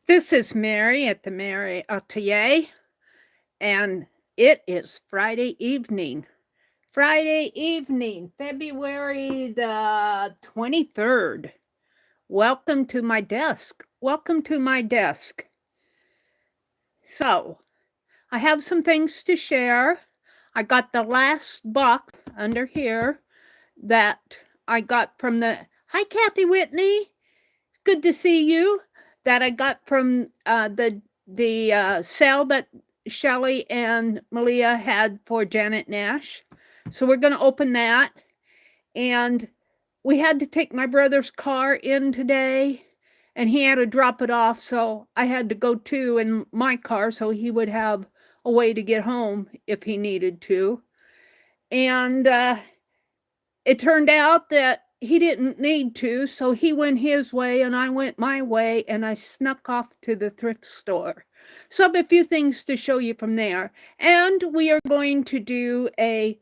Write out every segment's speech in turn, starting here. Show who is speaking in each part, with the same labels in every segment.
Speaker 1: This is Meri at the Meri Atelier, and it is Friday evening. February the 23rd. Welcome to my desk. So, I have some things to share. I got the last box under here that I got from Hi, Kathy Whitney. Good to see you. That I got from the sale that Shelley and Malia had for Janet Nash. So we're going to open that. And we had to take my brother's car in today, and he had to drop it off. So I had to go too in my car so he would have a way to get home if he needed to. And it turned out that he didn't need to, so he went his way and I went my way, and I snuck off to the thrift store. So I have a few things to show you from there. And we are going to do a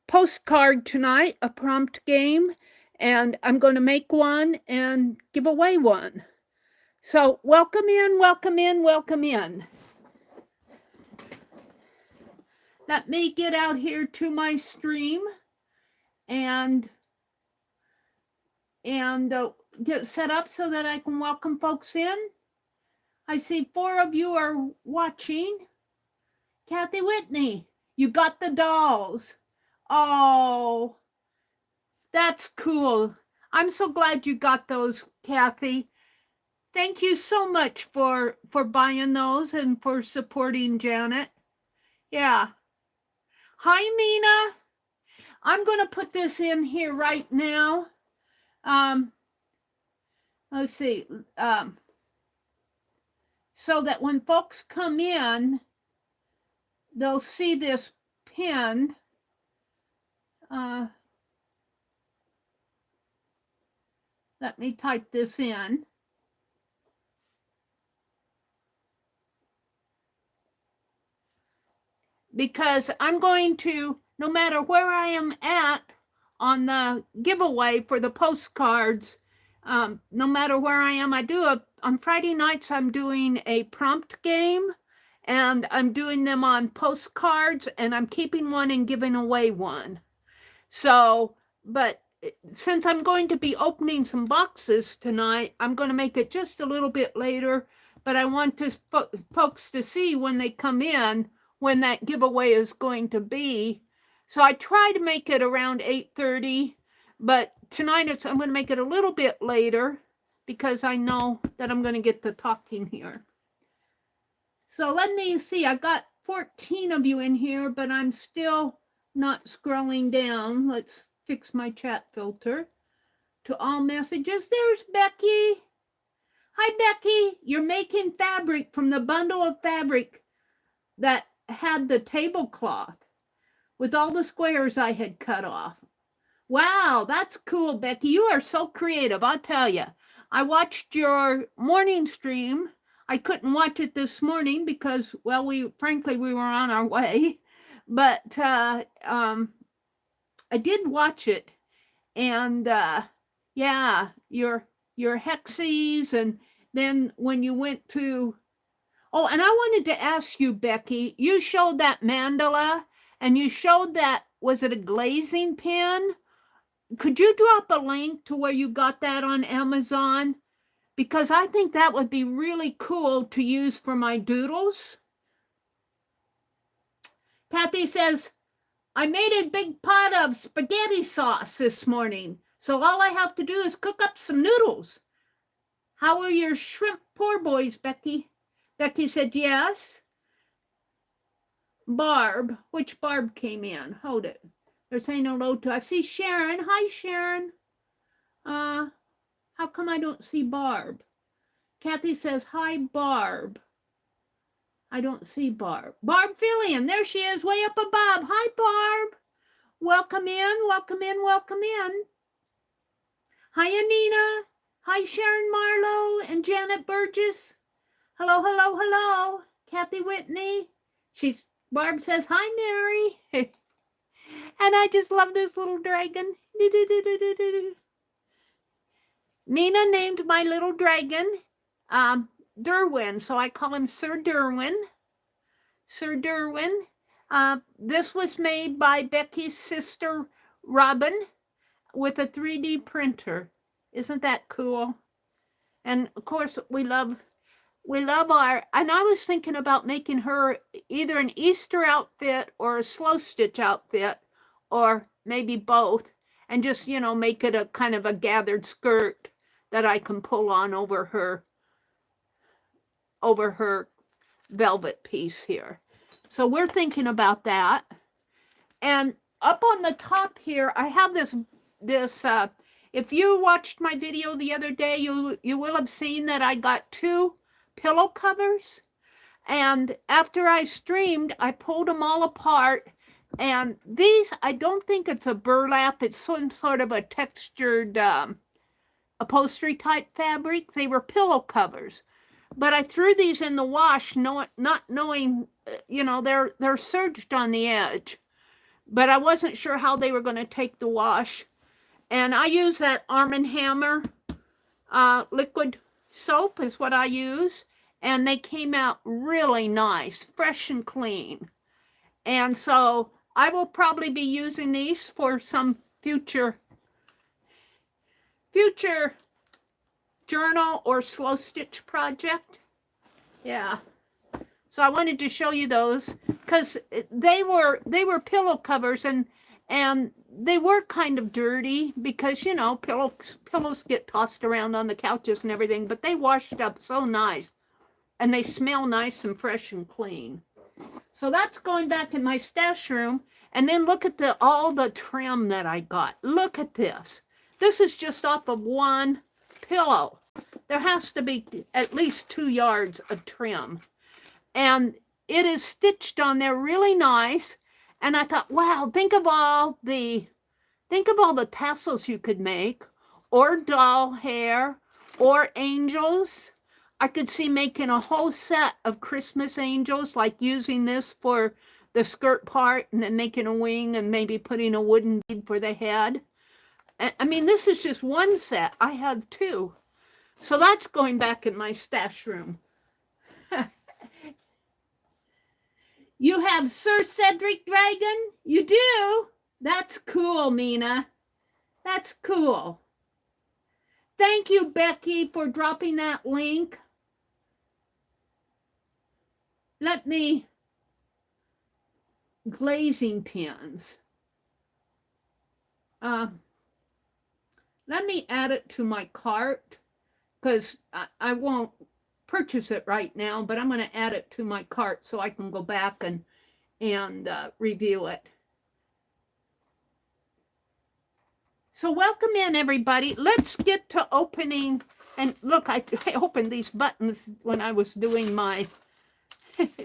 Speaker 1: postcard tonight, a prompt game, and I'm going to make one and give away one. So welcome in. Let me get out here to my stream and get set up so that I can welcome folks in. I see 4 of you are watching. Kathy Whitney, you got the dolls. Oh, that's cool. I'm so glad you got those, Kathy. Thank you so much for buying those and for supporting Janet. Yeah. Hi, Mina. I'm going to put this in here right now. Let's see. So that when folks come in, they'll see this pinned. Let me type this in. Because I'm going to, no matter where I am at on the giveaway for the postcards, no matter where I am, on Friday nights, I'm doing a prompt game, and I'm doing them on postcards, and I'm keeping one and giving away one. So, but since I'm going to be opening some boxes tonight, I'm going to make it just a little bit later, but I want folks to see when they come in when that giveaway is going to be. So I try to make it around 8:30, but tonight I'm going to make it a little bit later because I know that I'm going to get the talking here. So let me see. I got 14 of you in here, but I'm still not scrolling down. Let's fix my chat filter to all messages. There's Becky. Hi, Becky. You're making fabric from the bundle of fabric that had the tablecloth with all the squares I had cut off. Wow, that's cool, Becky. You are so creative, I'll tell you. I watched your morning stream. I couldn't watch it this morning because, well, frankly, we were on our way. But I did watch it. And yeah, your hexes, and then when you went to, oh, and I wanted to ask you, Becky, you showed that mandala, and you showed that, was it a glazing pen? Could you drop a link to where you got that on Amazon? Because I think that would be really cool to use for my doodles. Kathy says, I made a big pot of spaghetti sauce this morning, so all I have to do is cook up some noodles. How are your shrimp poor boys, Becky? Becky said, yes. Barb, which Barb came in? Hold it. They're saying hello to, I see Sharon. Hi, Sharon. How come I don't see Barb? Kathy says, hi, Barb. I don't see Barb. Barb Fillion, there she is, way up above. Hi, Barb. Welcome in. Hi, Anina. Hi, Sharon Marlowe and Janet Burgess. Hello. Kathy Whitney. Barb says, hi, Mary. And I just love this little dragon. Nina named my little dragon Derwin, so I call him Sir Derwin. Sir Derwin. This was made by Becky's sister, Robin, with a 3D printer. Isn't that cool? And of course, we love our, and I was thinking about making her either an Easter outfit or a slow stitch outfit, or maybe both, and just, you know, make it a kind of a gathered skirt that I can pull on over her velvet piece here. So we're thinking about that. And up on the top here, I have this if you watched my video the other day, you will have seen that I got 2 pillow covers. And after I streamed, I pulled them all apart. And these, I don't think it's a burlap. It's some sort of a textured upholstery type fabric. They were pillow covers. But I threw these in the wash, not knowing, you know, they're serged on the edge. But I wasn't sure how they were going to take the wash. And I use that Arm & Hammer liquid soap is what I use. And they came out really nice, fresh and clean. And so I will probably be using these for some future journal or slow stitch project. Yeah. So I wanted to show you those because they were pillow covers, and they were kind of dirty because, you know, pillows get tossed around on the couches and everything, but they washed up so nice, and they smell nice and fresh and clean. So that's going back in my stash room. And then look at all the trim that I got. Look at this. This is just off of one pillow. There has to be at least 2 yards of trim. And it is stitched on there really nice. And I thought, wow, think of all the tassels you could make, or doll hair, or angels. I could see making a whole set of Christmas angels, like using this for the skirt part and then making a wing and maybe putting a wooden bead for the head. I mean, this is just one set. I have 2. So that's going back in my stash room. You have Sir Cedric Dragon? You do? That's cool, Mina. That's cool. Thank you, Becky, for dropping that link. Let me, glazing pins. Let me add it to my cart because I won't purchase it right now, but I'm going to add it to my cart so I can go back and review it. So welcome in, everybody. Let's get to opening. And look, I opened these buttons when I was doing my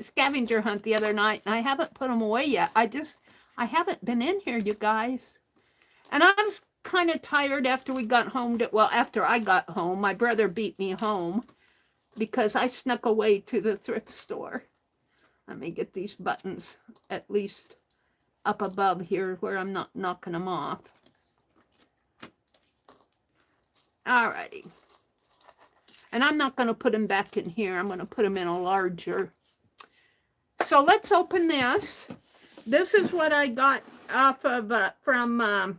Speaker 1: scavenger hunt the other night, and I haven't put them away yet. I haven't been in here, you guys. And I was kind of tired after we got home. After I got home, my brother beat me home because I snuck away to the thrift store. Let me get these buttons at least up above here where I'm not knocking them off. Alrighty. And I'm not going to put them back in here. I'm going to put them in a larger. So let's open this. This is what I got off of from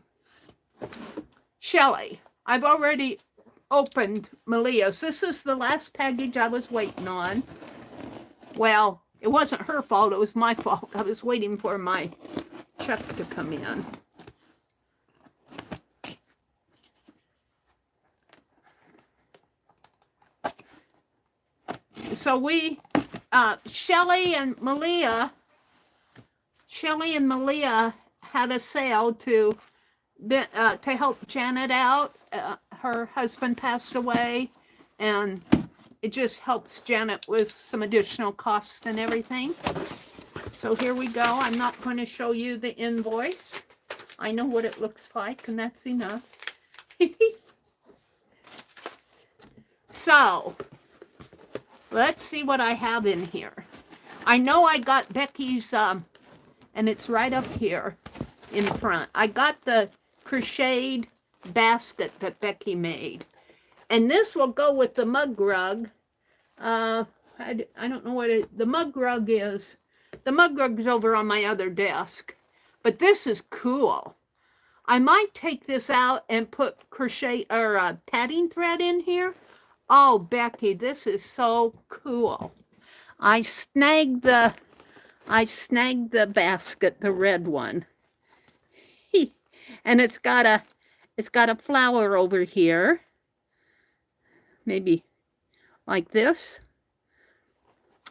Speaker 1: Shelley. I've already opened Malia's. This is the last package I was waiting on. Well, it wasn't her fault. It was my fault. I was waiting for my check to come in. So we, Shelley and Malia had a sale to help Janet out. Her husband passed away, and it just helps Janet with some additional costs and everything. So here we go. I'm not going to show you the invoice. I know what it looks like, and that's enough. So let's see what I have in here. I know I got Becky's, and it's right up here in front. I got the crocheted basket that Becky made. And this will go with the mug rug. I don't know what the mug rug is. The mug rug's over on my other desk. But this is cool. I might take this out and put crochet or tatting thread in here. Oh, Becky, this is so cool. I snagged the basket, the red one. And it's got a flower over here. Maybe like this.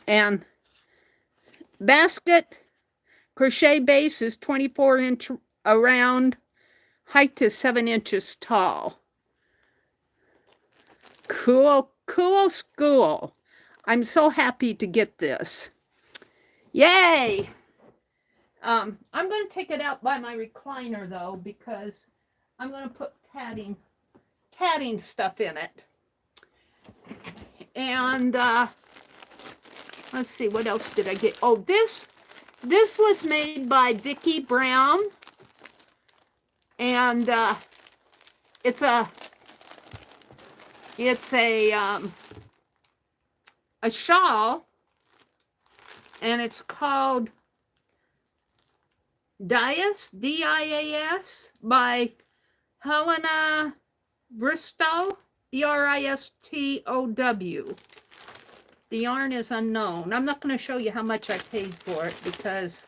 Speaker 1: And basket crochet base is 24-inch around, height is 7 inches tall. Cool, cool school. I'm so happy to get this. Yay! I'm going to take it out by my recliner, though, because I'm going to put tatting stuff in it. And let's see, what else did I get? Oh, this was made by Vicki Brown. And it's a shawl, and it's called Dias, D-I-A-S, by Helena Bristow, B-R-I-S-T-O-W. The yarn is unknown. I'm not going to show you how much I paid for it because,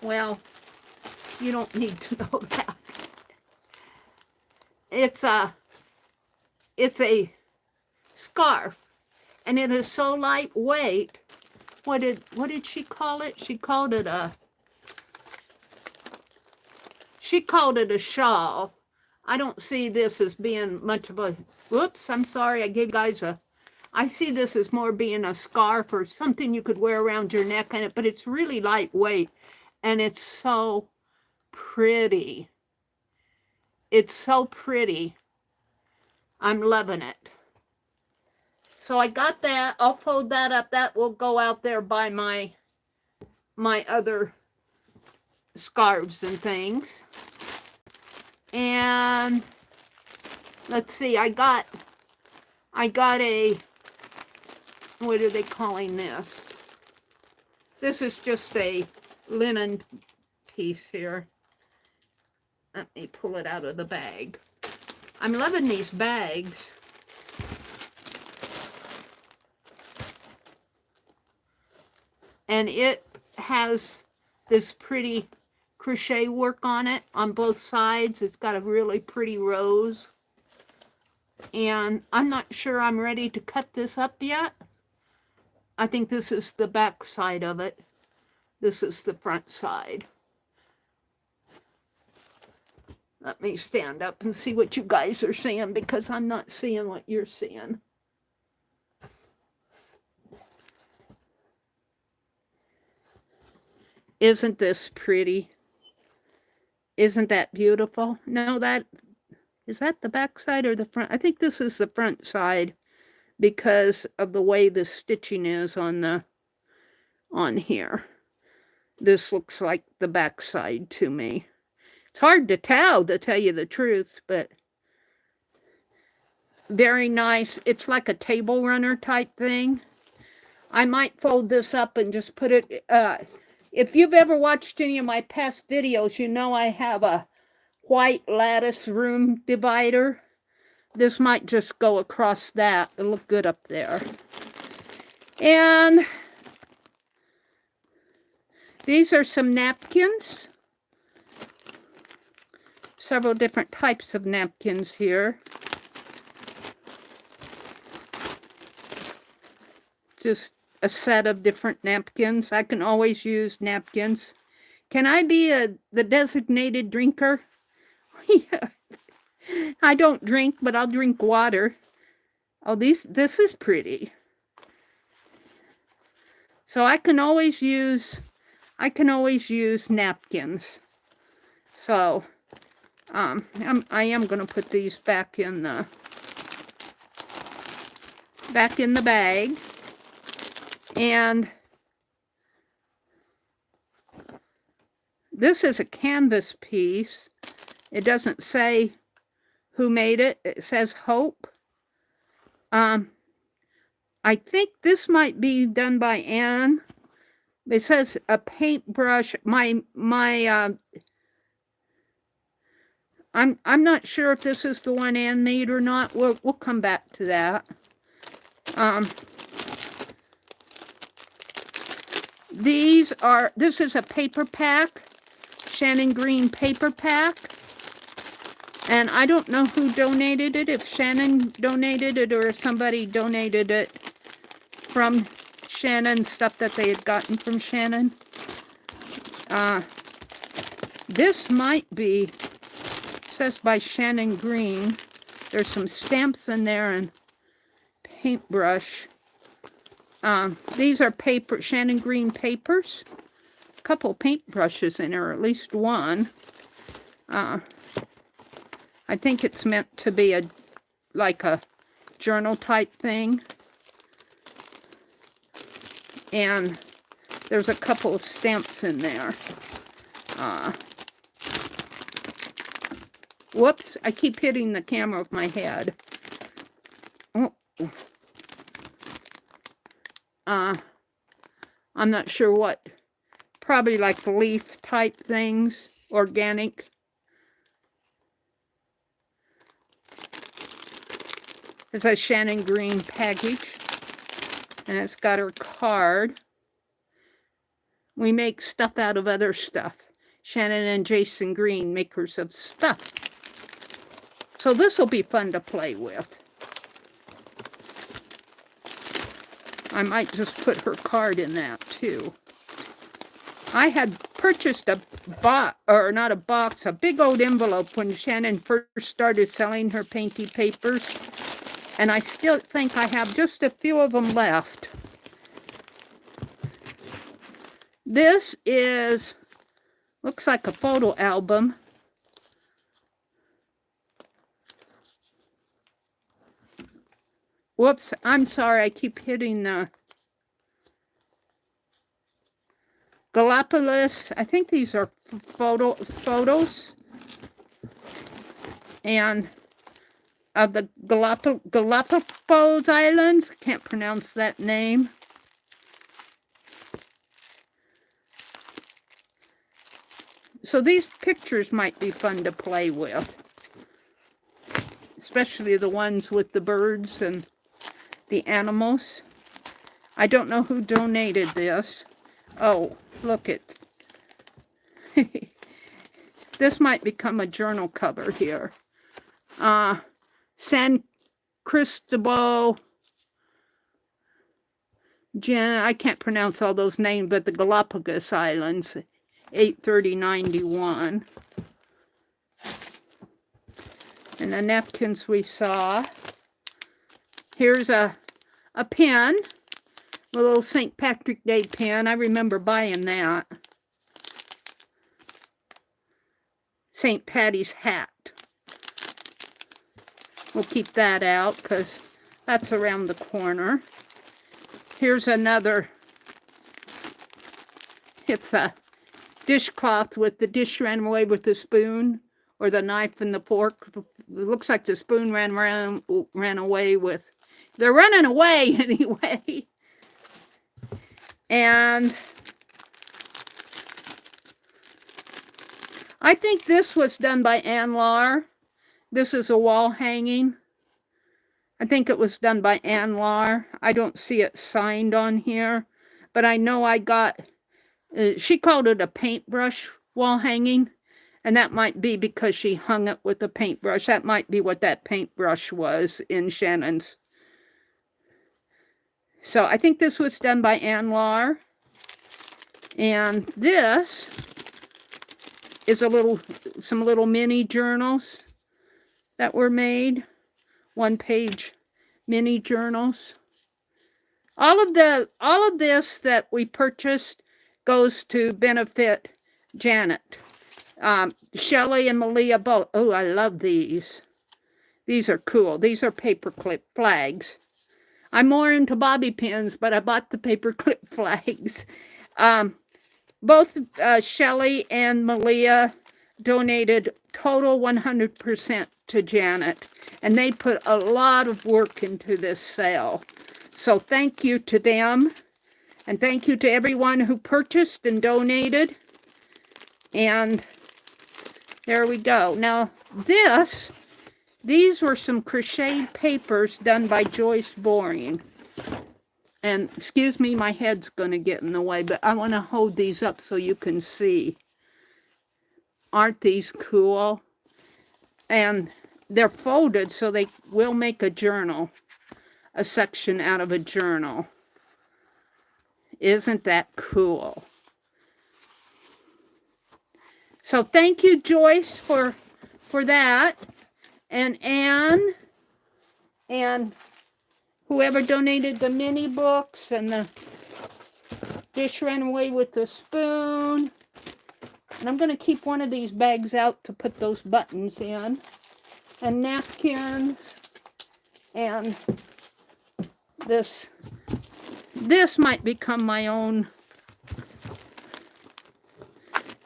Speaker 1: well, you don't need to know that. It's a scarf, and it is so lightweight. What did she call it? She called it a shawl. I don't see this as being much of a, whoops, I'm sorry, I gave you guys I see this as more being a scarf or something you could wear around your neck, but it's really lightweight, and it's so pretty. It's so pretty. I'm loving it. So I got that. I'll fold that up. That will go out there by my other scarves and things. And let's see, I got a, what are they calling this? This is just a linen piece here. Let me pull it out of the bag. I'm loving these bags. And it has this pretty crochet work on it on both sides. It's got a really pretty rose. And I'm not sure I'm ready to cut this up yet. I think this is the back side of it. This is the front side. Let me stand up and see what you guys are seeing, because I'm not seeing what you're seeing. Isn't this pretty? Isn't that beautiful? No, is that the back side or the front? I think this is the front side because of the way the stitching is on here. This looks like the back side to me. It's hard to tell you the truth, but very nice. It's like a table runner type thing. I might fold this up and just put it, if you've ever watched any of my past videos, you know I have a white lattice room divider. This might just go across that. It'll look good up there. And these are some napkins. Several different types of napkins here. Just a set of different napkins. I can always use napkins. Can I be the designated drinker? Yeah. I don't drink, but I'll drink water. Oh, this is pretty. So I can always use napkins. So I am going to put these back in the bag. And this is a canvas piece. It doesn't say who made it. It says Hope. I think this might be done by Anne. It says a paintbrush. I'm not sure if this is the one Anne made or not. We'll come back to that. This is a paper pack, Shannon Green paper pack. And I don't know who donated it, if Shannon donated it or if somebody donated it from Shannon, stuff that they had gotten from Shannon. This might be, it says by Shannon Green. There's some stamps in there and paintbrush. These are paper, Shannon Green papers. A couple paintbrushes in there, or at least one. I think it's meant to be like a journal type thing. And there's a couple of stamps in there. Whoops, I keep hitting the camera with my head. Oh. I'm not sure what. Probably like leaf type things, organic. It's a Shannon Green package, and it's got her card. We make stuff out of other stuff. Shannon and Jason Green, makers of stuff. So this will be fun to play with. I might just put her card in that too. I had purchased a big old envelope when Shannon first started selling her painty papers. And I still think I have just a few of them left. This looks like a photo album. Whoops, I'm sorry, I keep hitting the Galapagos. I think these are photos. And of the Galapagos Islands. Can't pronounce that name. So these pictures might be fun to play with. Especially the ones with the birds and the animals. I don't know who donated this. Oh, look it. This might become a journal cover here. San Cristobal, I can't pronounce all those names, but the Galapagos Islands, 83091. And the napkins we saw. Here's a pen, a little St. Patrick's Day pen. I remember buying that. St. Patty's hat. We'll keep that out because that's around the corner. Here's another. It's a dishcloth with the dish ran away with the spoon or the knife and the fork. It looks like the spoon ran away with. They're running away anyway. And I think this was done by Ann Lahr. This is a wall hanging. I think it was done by Ann Lahr. I don't see it signed on here, but I know I got, she called it a paintbrush wall hanging, and that might be because she hung it with a paintbrush. That might be what that paintbrush was in Shannon's. So I think this was done by Ann Lahr. And this is some little mini journals that were made, 1-page mini journals. All of this that we purchased goes to benefit Janet. Shelley and Malia both. Oh, I love these. These are cool. These are paperclip flags. I'm more into bobby pins, but I bought the paperclip flags. Both Shelley and Malia donated total 100% to Janet, and they put a lot of work into this sale. So thank you to them. And thank you to everyone who purchased and donated. And there we go. Now, these were some crocheted papers done by Joyce Boring. And excuse me, my head's going to get in the way, but I want to hold these up so you can see. Aren't these cool? And they're folded so they will make a journal, a section out of a journal. Isn't that cool? So thank you, Joyce, for that. And Anne, and whoever donated the mini books, and the Dish Ran Away with the Spoon. And I'm going to keep one of these bags out to put those buttons in. And napkins. And this might become my own.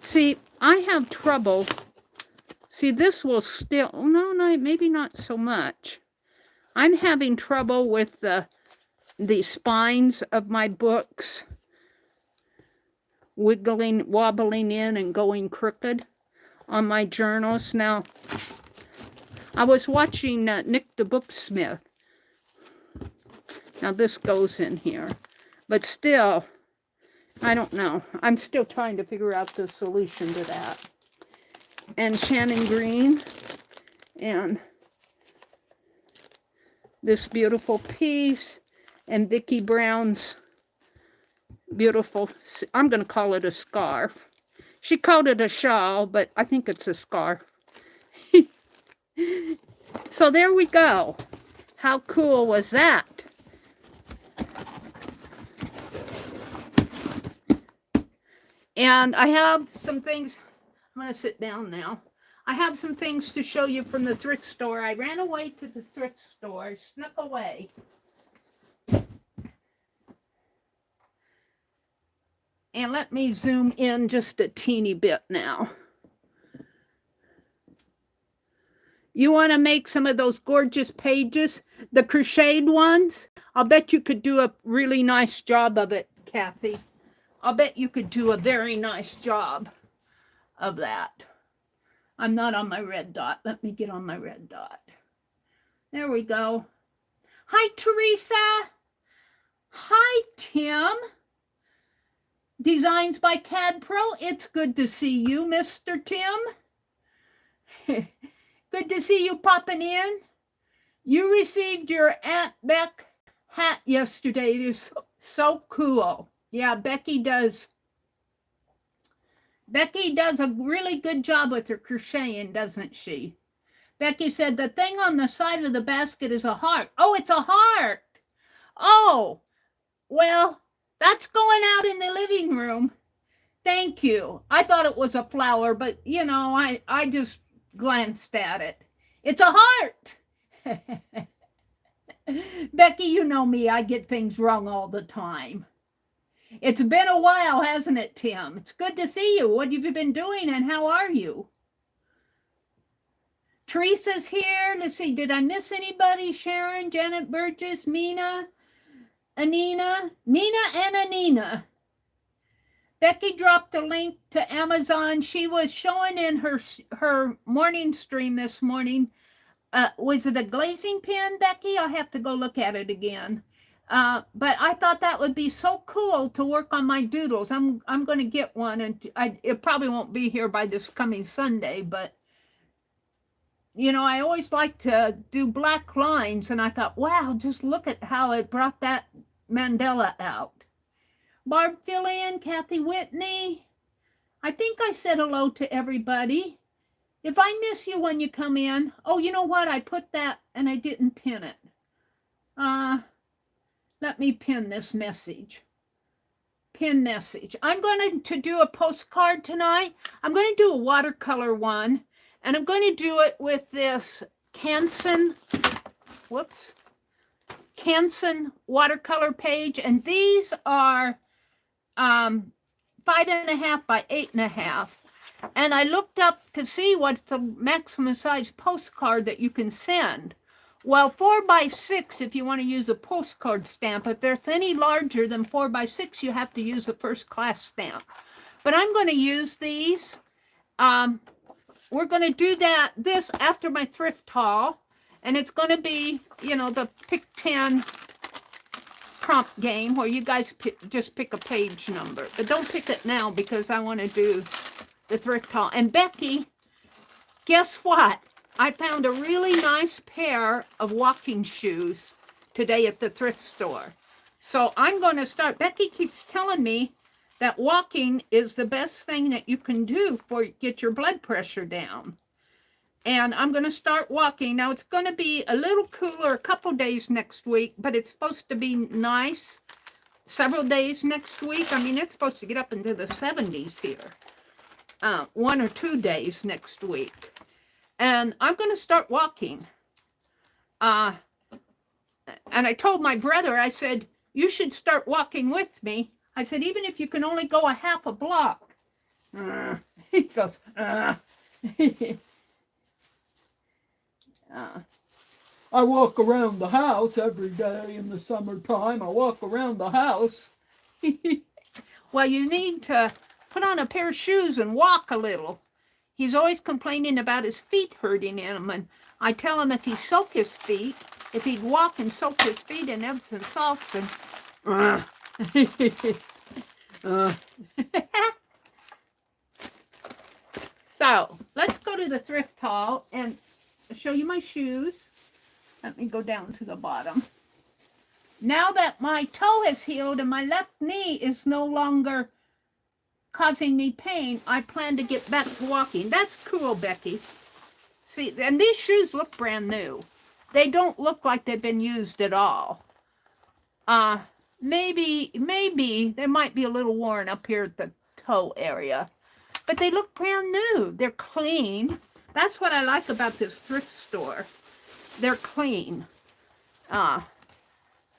Speaker 1: See, I have trouble. See, this will still, no, maybe not so much. I'm having trouble with the spines of my books wobbling in and going crooked on my journals. Now, I was watching Nick the Booksmith. Now, this goes in here. But still, I don't know. I'm still trying to figure out the solution to that. And Shannon Green, and this beautiful piece, and Vicki Brown's beautiful, I'm going to call it a scarf. She called it a shawl, but I think it's a scarf. So there we go. How cool was that? And I have some things. I'm going to sit down now. I have some things to show you from the thrift store. I ran away to the thrift store, snuck away. And let me zoom in just a teeny bit now. You want to make some of those gorgeous pages, the crocheted ones? I'll bet you could do a really nice job of it, Kathy. I'll bet you could do a very nice job of that. I'm not on my red dot. Let me get on my red dot. There we go. Hi, Teresa. Hi, Tim. Designs by CAD Pro. It's good to see you, Mr. Tim. Good to see you popping in. You received your Aunt Beck hat yesterday. It is so cool. Yeah, Becky does a really good job with her crocheting, doesn't she? Becky said the thing on the side of the basket is a heart. Oh, it's a heart. Oh, well, that's going out in the living room. Thank you. I thought it was a flower, but, you know, I just glanced at it. It's a heart. Becky, you know me. I get things wrong all the time. It's been a while, hasn't it, Tim? It's good to see you. What have you been doing, and how are you? Teresa's here. Let's see. Did I miss anybody? Sharon, Janet Burgess, Mina, Anina. Mina and Anina. Becky dropped the link to Amazon. She was showing in her morning stream this morning. Was it a glazing pen, Becky? I'll have to go look at it again. But I thought that would be so cool to work on my doodles. I'm going to get one, and it probably won't be here by this coming Sunday, but you know, I always like to do black lines, and I thought, wow, just look at how it brought that mandala out. Barb Fillion, Kathy Whitney. I think I said hello to everybody. If I miss you when you come in, oh, you know what? I put that and I didn't pin it. Let me pin this message. Pin message. I'm going to do a postcard tonight. I'm going to do a watercolor one, and I'm going to do it with this Canson watercolor page, and these are 5.5 by 8.5. And I looked up to see what's the maximum size postcard that you can send. Well, 4x6 if you want to use a postcard stamp. If there's any larger than 4x6, you have to use a first class stamp. But I'm going to use these. We're going to do this after my thrift haul. And it's going to be, you know, the pick 10 prompt game where you guys just pick a page number. But don't pick it now because I want to do the thrift haul. And Becky, guess what? I found a really nice pair of walking shoes today at the thrift store. So I'm going to start. Becky keeps telling me that walking is the best thing that you can do for get your blood pressure down. And I'm going to start walking. Now, it's going to be a little cooler a couple days next week, but it's supposed to be nice several days next week. I mean, it's supposed to get up into the 70s here. 1 or 2 days next week. And I'm going to start walking. And I told my brother, I said, you should start walking with me. I said, even if you can only go a half a block. He goes, I walk around the house every day in the summertime. I walk around the house. Well, you need to put on a pair of shoes and walk a little. He's always complaining about his feet hurting him, and I tell him if he soak his feet, if he'd walk and soak his feet in Epsom salts and... So, let's go to the thrift haul and show you my shoes. Let me go down to the bottom. Now that my toe has healed and my left knee is no longer causing me pain, I plan to get back to walking. That's cool, Becky. See, and these shoes look brand new. They don't look like they've been used at all. Maybe they might be a little worn up here at the toe area. But they look brand new. They're clean. That's what I like about this thrift store. They're clean.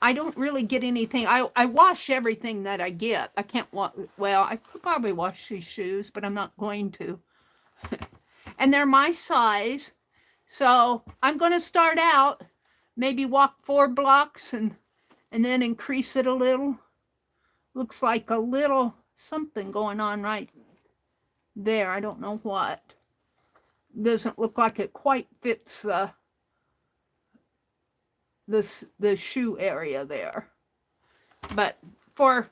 Speaker 1: I don't really get anything. I wash everything that I get. I can't wash. Well, I could probably wash these shoes, but I'm not going to. And they're my size. So I'm going to start out, maybe walk 4 blocks and then increase it a little. Looks like a little something going on right there. I don't know what. Doesn't look like it quite fits the shoe area there. But for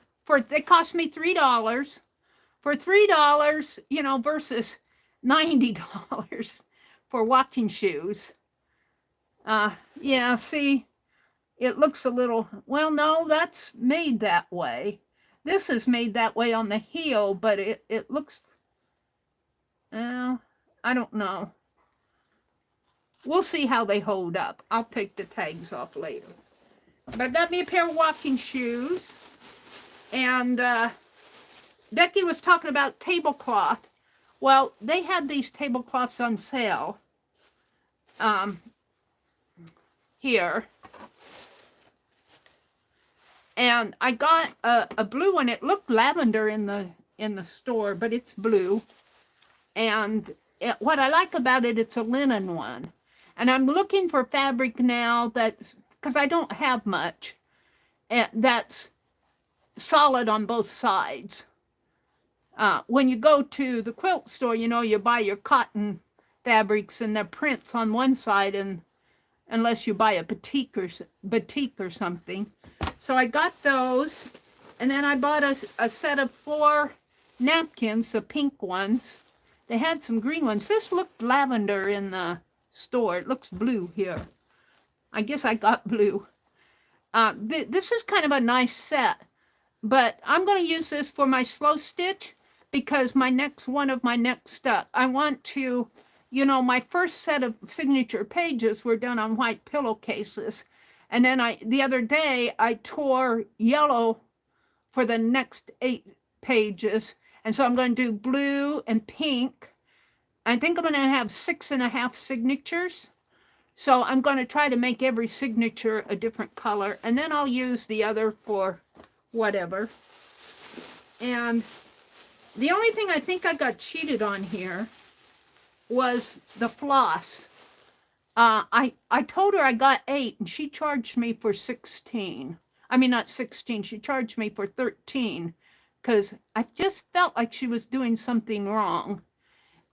Speaker 1: they cost me $3. For $3, you know, versus $90 for walking shoes. Yeah, see, it looks a little, well, no, that's made that way. This is made that way on the heel, but it looks, I don't know. We'll see how they hold up. I'll take the tags off later. But I got me a pair of walking shoes. And Becky was talking about tablecloth. Well, they had these tablecloths on sale. Here. And I got a blue one. It looked lavender in the store, but it's blue. And what I like about it, it's a linen one. And I'm looking for fabric now that's, because I don't have much, that's solid on both sides. When you go to the quilt store, you know, you buy your cotton fabrics and they're prints on one side, and unless you buy a batik or something. So I got those, and then I bought a set of 4 napkins, the pink ones. They had some green ones. This looked lavender in the store. It looks blue here. I guess I got blue. This is kind of a nice set, but I'm going to use this for my slow stitch because one of my next stuck. I want to, you know, my first set of signature pages were done on white pillowcases. And then the other day I tore yellow for the next 8 pages. And so I'm going to do blue and pink. I think I'm going to have 6.5 signatures. So I'm going to try to make every signature a different color. And then I'll use the other for whatever. And the only thing I think I got cheated on here was the floss. I told her I got 8 and she charged me for 16. I mean, not 16, she charged me for 13 because I just felt like she was doing something wrong.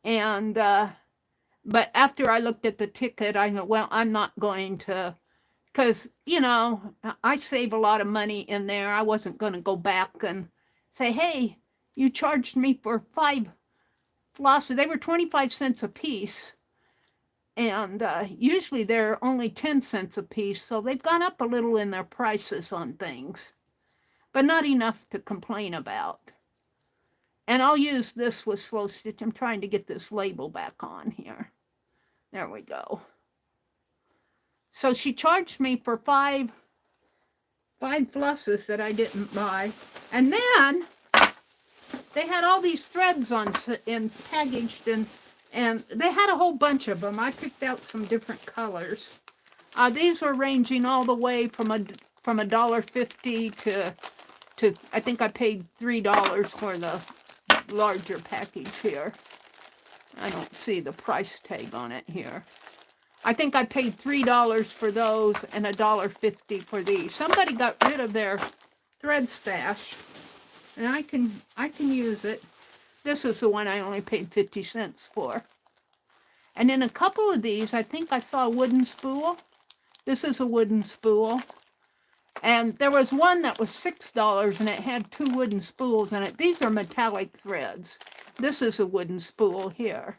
Speaker 1: And, but after I looked at the ticket, I know, well, I'm not going to, because, you know, I save a lot of money in there. I wasn't going to go back and say, hey, you charged me for 5 flosses. They were 25 cents a piece. And usually they're only 10 cents a piece. So they've gone up a little in their prices on things, but not enough to complain about. And I'll use this with slow stitch. I'm trying to get this label back on here. There we go. So she charged me for five flosses that I didn't buy. And then they had all these threads on and packaged, and they had a whole bunch of them. I picked out some different colors. These were ranging all the way from $1.50 to I think I paid $3 for the larger package here. I don't see the price tag on it here. I think I paid $3 for those and $1.50 for these. Somebody got rid of their thread stash, and I can use it. This is the one I only paid 50 cents for. And in a couple of these, I think I saw a wooden spool. This is a wooden spool. And there was one that was $6 and it had 2 wooden spools in it. These are metallic threads. This is a wooden spool here.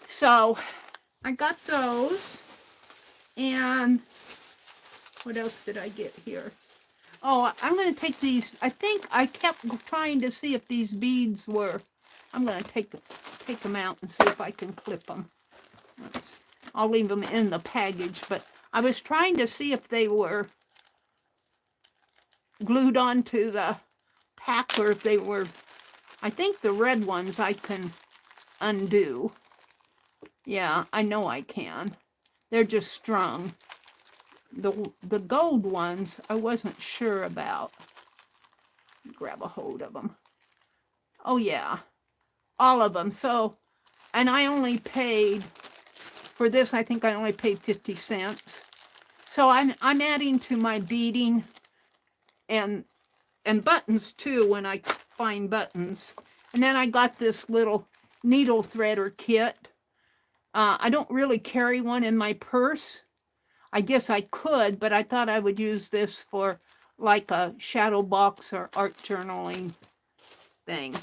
Speaker 1: So I got those. And what else did I get here? Oh, I'm going to take these. I think I kept trying to see if these beads were. I'm going to take them out and see if I can clip them. I'll leave them in the package, but I was trying to see if they were glued onto the pack or if they were. I think the red ones I can undo. Yeah, I know I can. They're just strung. The gold ones I wasn't sure about. Grab a hold of them. Oh yeah, all of them. So, and I only paid for this. I think I only paid 50 cents. So I'm adding to my beading and buttons too when I find buttons. And then I got this little needle threader kit. I don't really carry one in my purse. I guess I could, but I thought I would use this for like a shadow box or art journaling thing.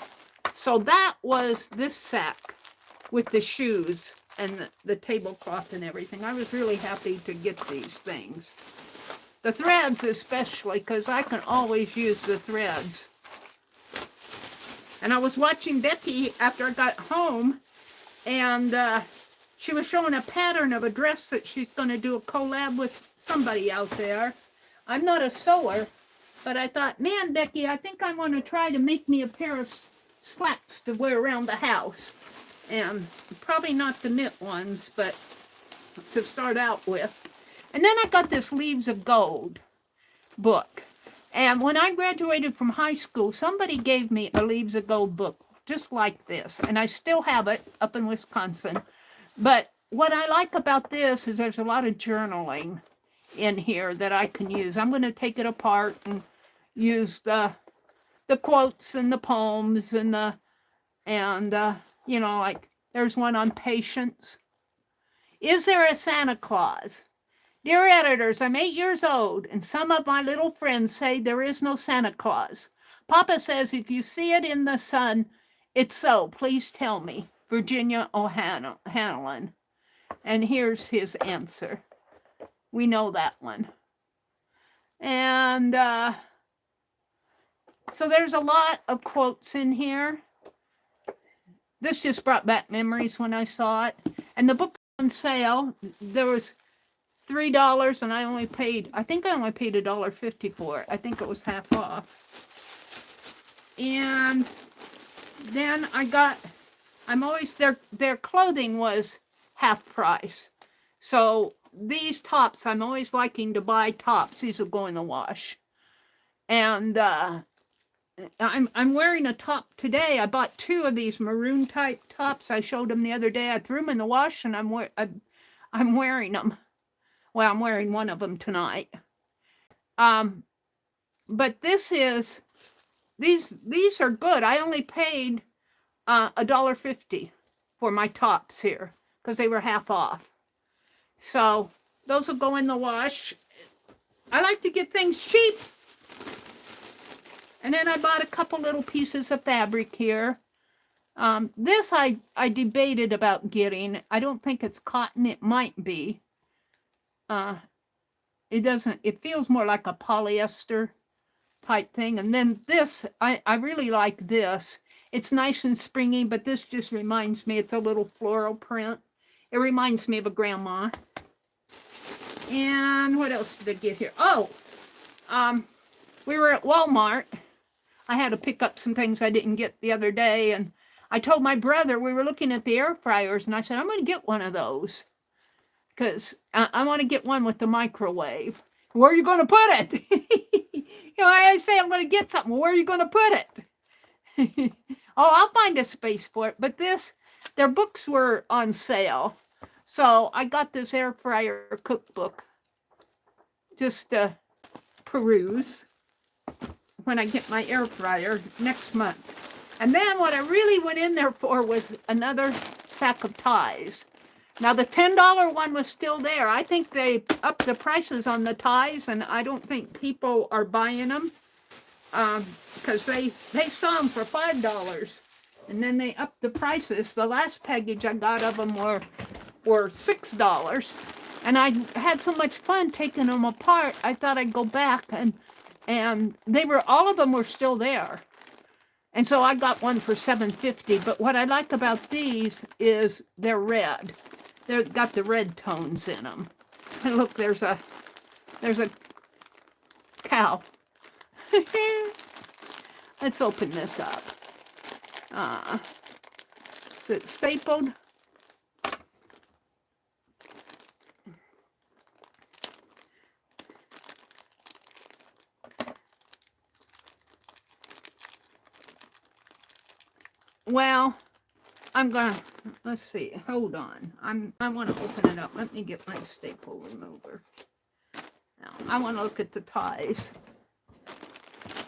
Speaker 1: So that was this sack with the shoes and the tablecloth and everything. I was really happy to get these things. The threads especially, because I can always use the threads. And I was watching Becky after I got home, and she was showing a pattern of a dress that she's going to do a collab with somebody out there. I'm not a sewer, but I thought, man, Becky, I think I want to try to make me a pair of slacks to wear around the house. And probably not the knit ones, but to start out with. And then I got this Leaves of Gold book. And when I graduated from high school, somebody gave me a Leaves of Gold book just like this. And I still have it up in Wisconsin. But what I like about this is there's a lot of journaling in here that I can use. I'm going to take it apart and use the quotes and the poems and you know, like there's one on patience. Is there a Santa Claus? Dear editors, I'm 8 years old, and some of my little friends say there is no Santa Claus. Papa says if you see it in the sun, it's so. Please tell me. Virginia O'Hanlon. And here's his answer. We know that one. And so there's a lot of quotes in here. This just brought back memories when I saw it. And the book on sale, there was $3 and I think I only paid $1.50 for it. I think it was half off. And then their clothing was half price. So these tops, I'm always liking to buy tops. These will go in the wash. And I'm wearing a top today. I bought 2 of these maroon type tops. I showed them the other day. I threw them in the wash and I'm wearing them. Well, I'm wearing one of them tonight. But these are good. I only paid $1.50 for my tops here because they were half off. So those will go in the wash. I like to get things cheap. And then I bought a couple little pieces of fabric here. This I debated about getting. I don't think it's cotton. It might be. It feels more like a polyester type thing. And then this, I really like this. It's nice and springy, but this just reminds me, it's a little floral print. It reminds me of a grandma. And what else did I get here? Oh, we were at Walmart. I had to pick up some things I didn't get the other day. And I told my brother, we were looking at the air fryers, and I said, I'm going to get one of those. Because I want to get one with the microwave. Where are you going to put it? I say I'm going to get something. Where are you going to put it? Oh, I'll find a space for it. But their books were on sale. So I got this air fryer cookbook just to peruse when I get my air fryer next month. And then what I really went in there for was another sack of ties. Now the $10 one was still there. I think they upped the prices on the ties, and I don't think people are buying them because they saw them for $5, and then they upped the prices. The last package I got of them were $6, and I had so much fun taking them apart. I thought I'd go back, and all of them were still there. And so I got one for $7.50. But what I like about these is they're red. They've got the red tones in them. And look, there's a cow. Let's open this up. Is it stapled? Well, let's see, hold on. I want to open it up. Let me get my staple remover. Now, I want to look at the ties.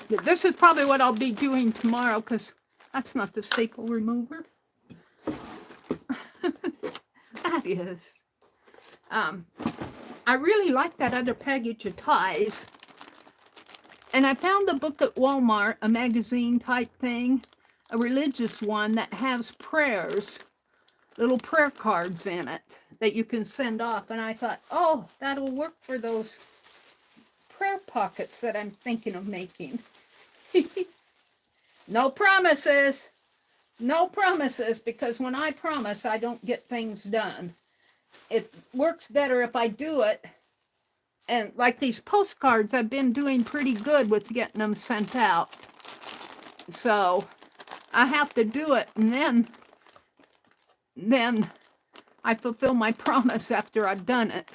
Speaker 1: This is probably what I'll be doing tomorrow because that's not the staple remover. That is. I really like that other package of ties. And I found a book at Walmart, a magazine type thing. A religious one that has prayers, little prayer cards in it that you can send off. And I thought, oh, that'll work for those prayer pockets that I'm thinking of making. No promises. No promises, because when I promise, I don't get things done. It works better if I do it. And like these postcards, I've been doing pretty good with getting them sent out. So I have to do it, and then I fulfill my promise after I've done it.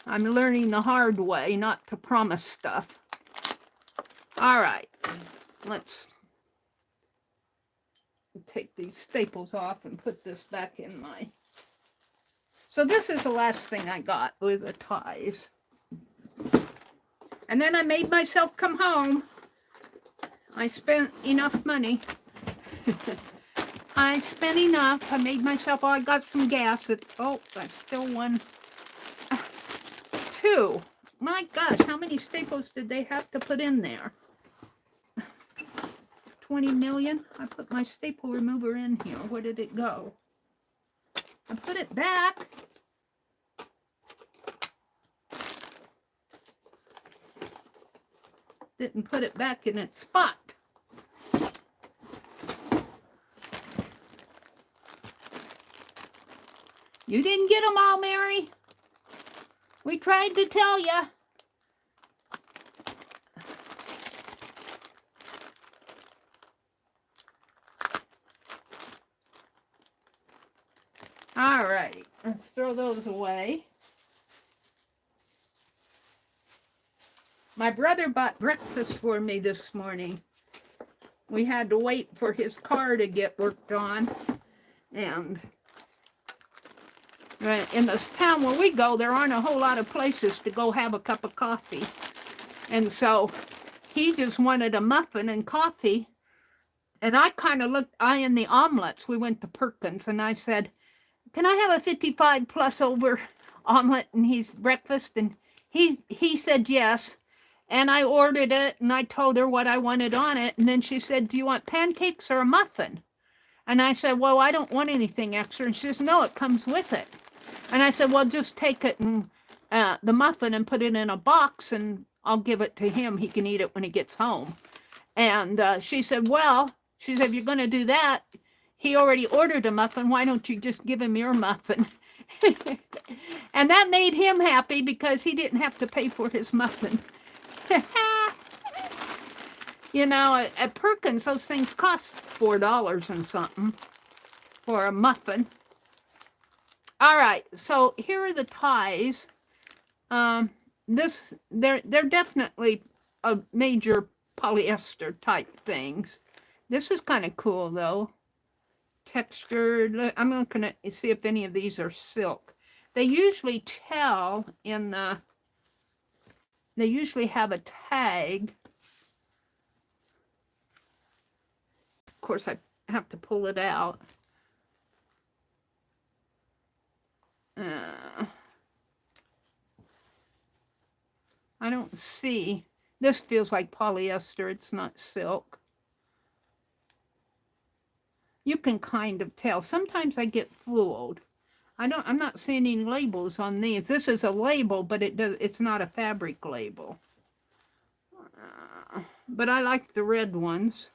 Speaker 1: I'm learning the hard way not to promise stuff. All right, let's take these staples off and put this back in my... So this is the last thing I got with the ties. And then I made myself come home. I spent enough money. I spent enough. I made myself, I got some gas. That's still one. 2. My gosh, how many staples did they have to put in there? 20 million. I put my staple remover in here. Where did it go? I put it back. Didn't put it back in its spot. You didn't get them all, Mary. We tried to tell you. All right, let's throw those away. My brother bought breakfast for me this morning. We had to wait for his car to get worked on, and Right. In this town where we go, there aren't a whole lot of places to go have a cup of coffee. And so he just wanted a muffin and coffee. And I kind of looked, in the omelets, we went to Perkins, and I said, can I have a 55 plus over omelet and he's breakfast? And he said yes. And I ordered it, and I told her what I wanted on it. And then she said, do you want pancakes or a muffin? And I said, well, I don't want anything extra. And she says, no, it comes with it. And I said, well, just take it and the muffin and put it in a box, and I'll give it to him. He can eat it when he gets home. And she said, well, she said, if you're going to do that, he already ordered a muffin. Why don't you just give him your muffin? And that made him happy because he didn't have to pay for his muffin. You know, at Perkins, those things cost $4 and something for a muffin. All right, so here are the ties. They're definitely a major polyester type things. This is kind of cool though. Textured. I'm looking to see if any of these are silk. They usually tell in the. They usually have a tag. Of course, I have to pull it out. I don't see. This feels like polyester. It's not silk. You can kind of tell. Sometimes I get fooled. I'm not seeing any labels on these. This is a label, but it's not a fabric label. But I like the red ones.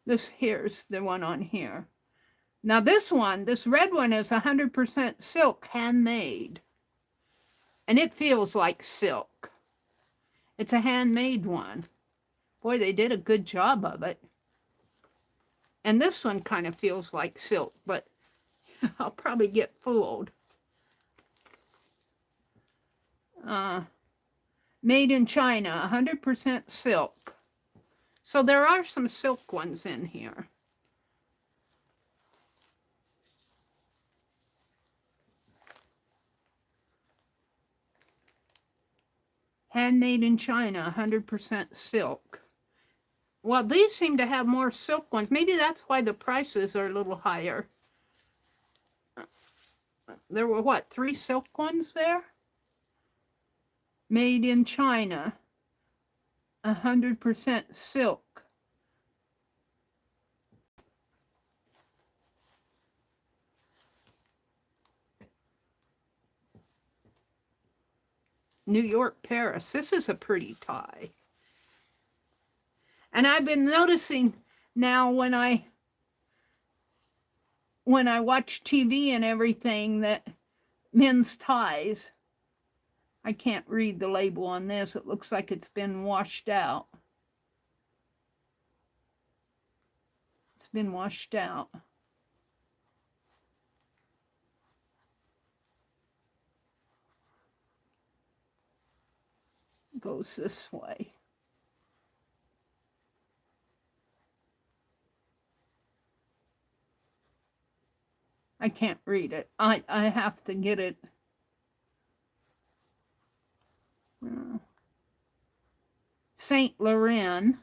Speaker 1: This here's the one on here. Now this red one is 100% silk, handmade. And it feels like silk. It's a handmade one. Boy, they did a good job of it. And this one kind of feels like silk, but I'll probably get fooled. Made in China, 100% silk. So there are some silk ones in here. Handmade in China, 100% silk. Well, these seem to have more silk ones. Maybe that's why the prices are a little higher. There were, what, 3 silk ones there? Made in China, 100% silk. New York, Paris. This is a pretty tie. And I've been noticing now when I watch TV and everything that men's ties, I can't read the label on this. It looks like it's been washed out. It's been washed out. It goes this way. I can't read it. I have to get it. Saint Laurent.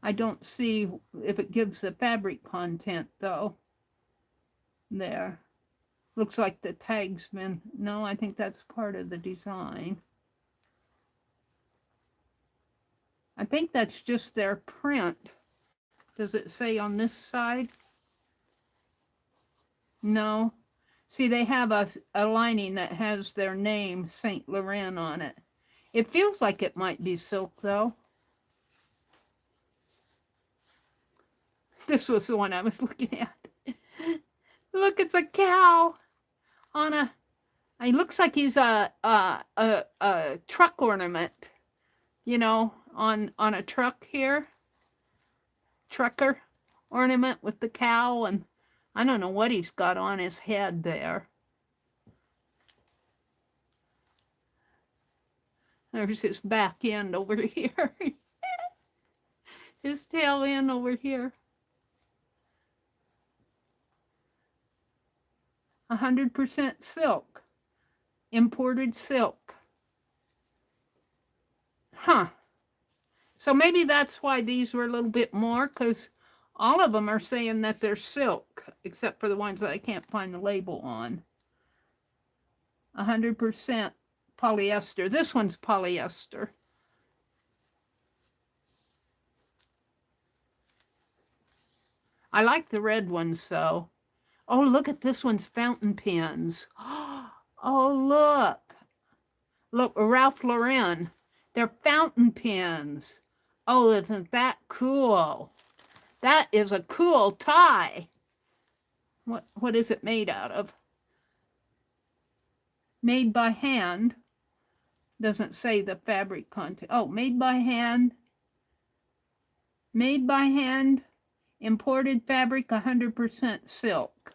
Speaker 1: I don't see if it gives the fabric content though. There. Looks like the tag's been, no, I think that's part of the design. I think that's just their print. Does it say on this side? No. See, they have a lining that has their name, Saint Laurent, on it. It feels like it might be silk, though. This was the one I was looking at. Look, it's a cow on a. It looks like he's a truck ornament, you know, on a truck here. Trucker ornament with the cow, and I don't know what he's got on his head there. There's his back end over here. his tail end over here. 100% silk. Imported silk. Huh. So maybe that's why these were a little bit more, because all of them are saying that they're silk, except for the ones that I can't find the label on. 100% polyester. This one's polyester. I like the red ones, though. Oh, look at this one's fountain pens. Oh, look. Look, Ralph Lauren. They're fountain pens. Oh, isn't that cool? That is a cool tie. What is it made out of? Made by hand. Doesn't say the fabric content. Oh, made by hand. Made by hand. Imported fabric, 100% silk.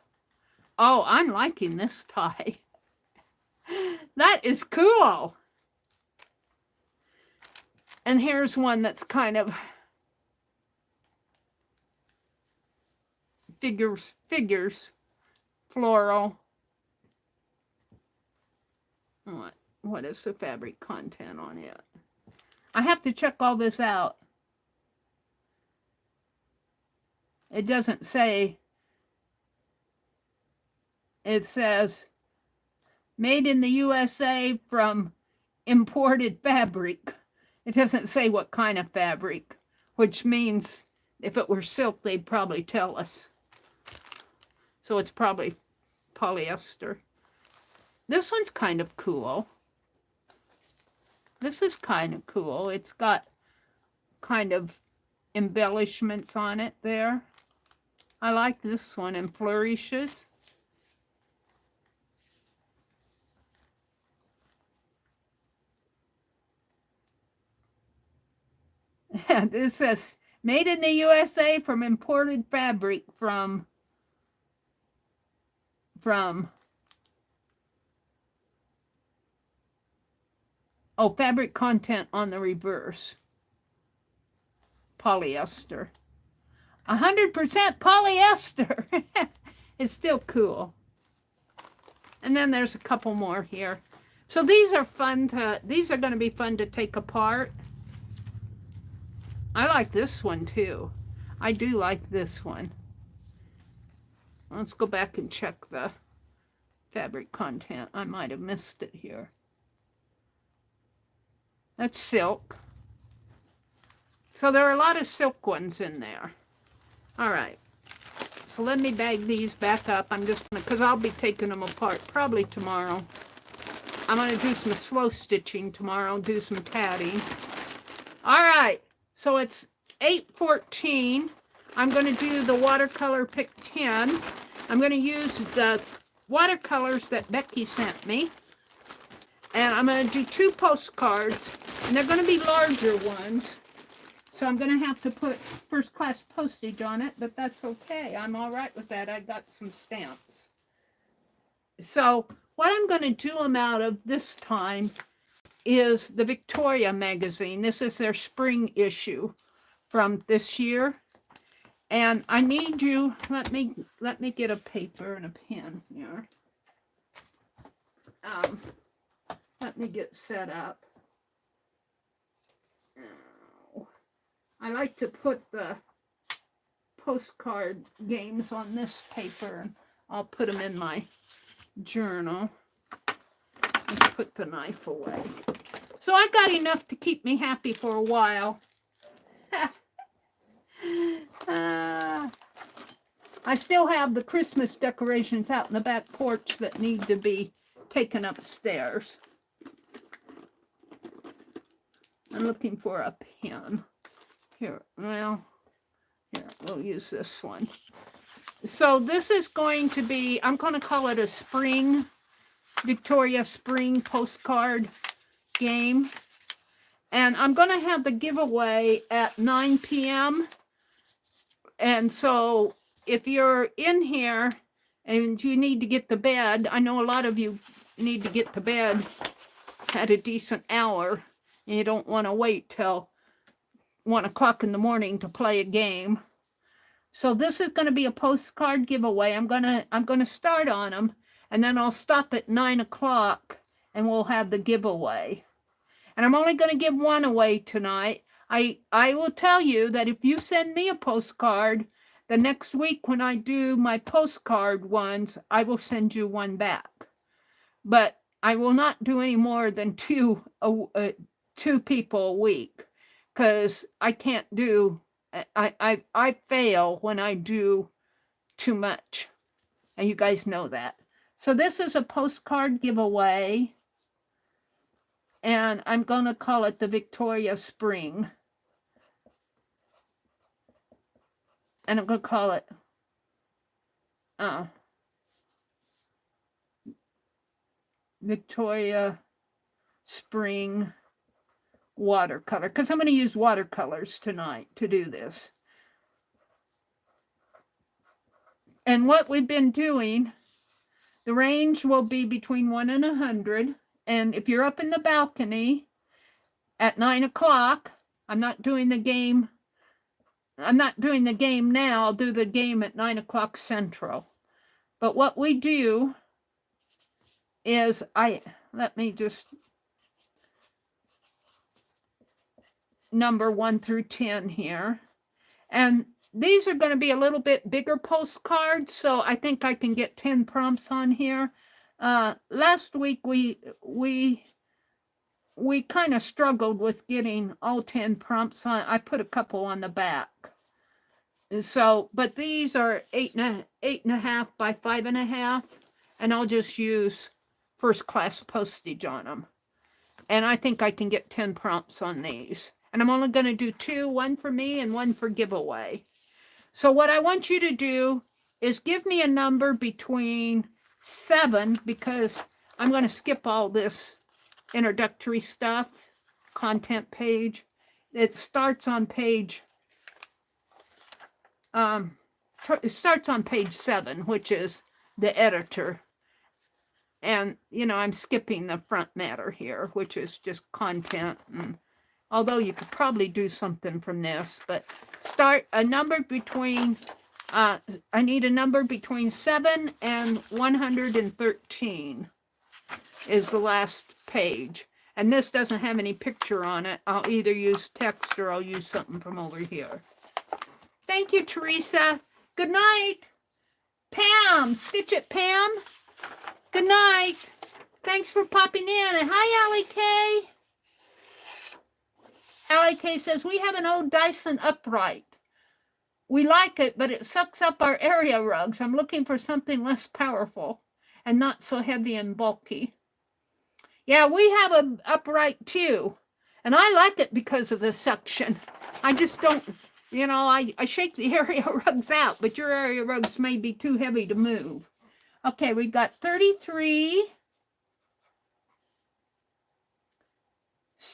Speaker 1: Oh, I'm liking this tie. That is cool. And here's one that's kind of figures, floral. What is the fabric content on it? I have to check all this out. It doesn't say. It says, made in the USA from imported fabric. It doesn't say what kind of fabric, which means if it were silk, they'd probably tell us. So it's probably polyester. This one's kind of cool. This is kind of cool. It's got kind of embellishments on it there. I like this one, and flourishes. And it says, made in the USA from imported fabric from fabric content on the reverse. Polyester. 100% polyester. It's still cool. And then there's a couple more here. So these are going to be fun to take apart. I like this one too. I do like this one. Let's go back and check the fabric content. I might have missed it here. That's silk. So there are a lot of silk ones in there. All right. So let me bag these back up. I'm just going to, because I'll be taking them apart probably tomorrow. I'm going to do some slow stitching tomorrow, do some tatting. All right. So it's 8:14. I'm going to do the watercolor pick 10. I'm going to use the watercolors that Becky sent me. And I'm going to do 2 postcards. And they're going to be larger ones. So I'm going to have to put first class postage on it. But that's okay. I'm all right with that. I got some stamps. So what I'm going to do them out of this time is the Victoria magazine. This is their spring issue from this year. And I need you, let me get a paper and a pen here. Let me get set up. I like to put the postcard games on this paper, and I'll put them in my journal. Let's put the knife away. So I got enough to keep me happy for a while. I still have the Christmas decorations out in the back porch that need to be taken upstairs. I'm looking for a pen. Here, well, here, we'll use this one. So this is going to be, I'm going to call it a spring, Victoria spring postcard game. And I'm going to have the giveaway at 9 p.m. And so if you're in here and you need to get to bed, I know a lot of you need to get to bed at a decent hour, and you don't want to wait till 1 o'clock in the morning to play a game. So this is going to be a postcard giveaway. I'm gonna start on them, and then I'll stop at 9 o'clock, and we'll have the giveaway. And I'm only going to give one away tonight. I will tell you that if you send me a postcard, the next week when I do my postcard ones, I will send you one back. But I will not do any more than two people a week, because I can't do, I fail when I do too much. And you guys know that. So this is a postcard giveaway. And I'm going to call it the Victoria Spring. And I'm going to call it Victoria Spring watercolor, because I'm going to use watercolors tonight to do this. And what we've been doing, the range will be between 1 and 100. And if you're up in the balcony at 9 o'clock, I'm not doing the game. I'm not doing the game now. I'll do the game at 9 o'clock Central. But what we do is let me just number 1 through 10 here. And these are going to be a little bit bigger postcards, so I think I can get 10 prompts on here. Last week we kind of struggled with getting all 10 prompts on. I put a couple on the back. So, but these are 8.5 by 5.5, and I'll just use first class postage on them. And I think I can get 10 prompts on these. And I'm only going to do 2, one for me and one for giveaway. So what I want you to do is give me a number between 7, because I'm going to skip all this introductory stuff, content page. It starts on page, it starts on page 7, which is the editor. And, you know, I'm skipping the front matter here, which is just content. And although you could probably do something from this, but start a number between, I need a number between 7 and 113 is the last page. And this doesn't have any picture on it. I'll either use text or I'll use something from over here. Thank you, Teresa. Good night. Pam, Stitch It Pam. Good night. Thanks for popping in. And hi, Allie K. Allie K says, we have an old Dyson upright. We like it, but it sucks up our area rugs. I'm looking for something less powerful and not so heavy and bulky. Yeah, we have an upright too. And I like it because of the suction. I just don't, you know, I shake the area rugs out, but your area rugs may be too heavy to move. Okay, we got 33.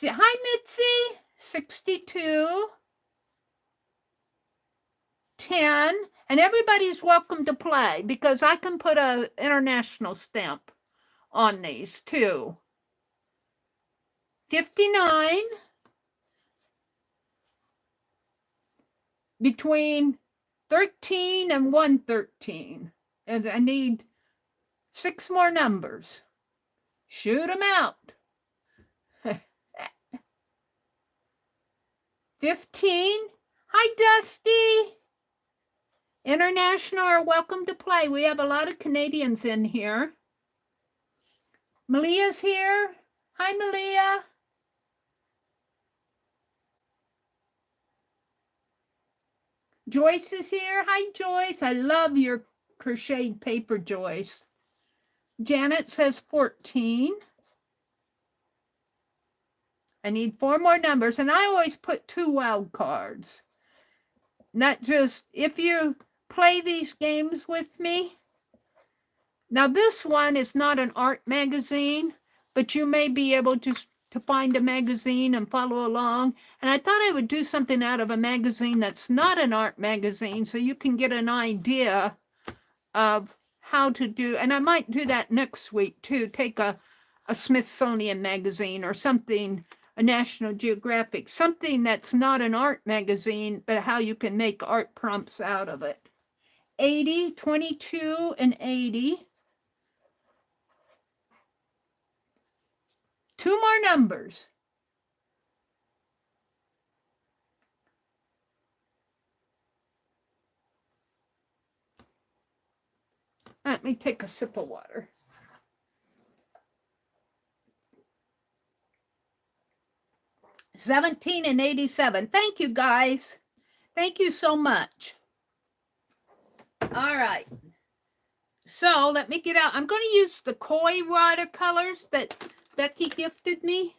Speaker 1: Hi, Mitzi. 62. 10. And everybody's welcome to play, because I can put an international stamp on these too. 59. Between 13 and 113. And I need 6 more numbers. Shoot them out. 15. Hi, Dusty. International are welcome to play. We have a lot of Canadians in here. Malia's here. Hi, Malia. Joyce is here. Hi, Joyce. I love your crocheted paper, Joyce. Janet says 14. I need 4 more numbers, and I always put 2 wild cards. Not just, if you play these games with me. Now, this one is not an art magazine, but you may be able to find a magazine and follow along. And I thought I would do something out of a magazine that's not an art magazine, so you can get an idea of how to do, and I might do that next week too, take a Smithsonian magazine or something a National Geographic, something that's not an art magazine, but how you can make art prompts out of it. 80, 22, and 80. 2 more numbers. Let me take a sip of water. $17 and $87. Thank you, guys. Thank you so much. All right. So let me get out. I'm going to use the koi watercolors that Becky gifted me.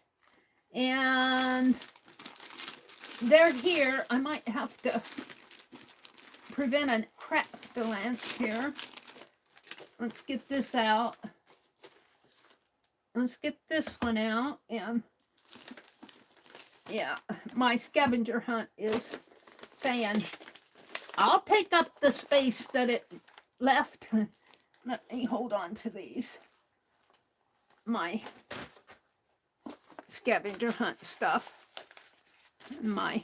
Speaker 1: And they're here. I might have to prevent a craft lance here. Let's get this out. Let's get this one out. And yeah, my scavenger hunt is saying, I'll take up the space that it left. Let me hold on to these. My scavenger hunt stuff. My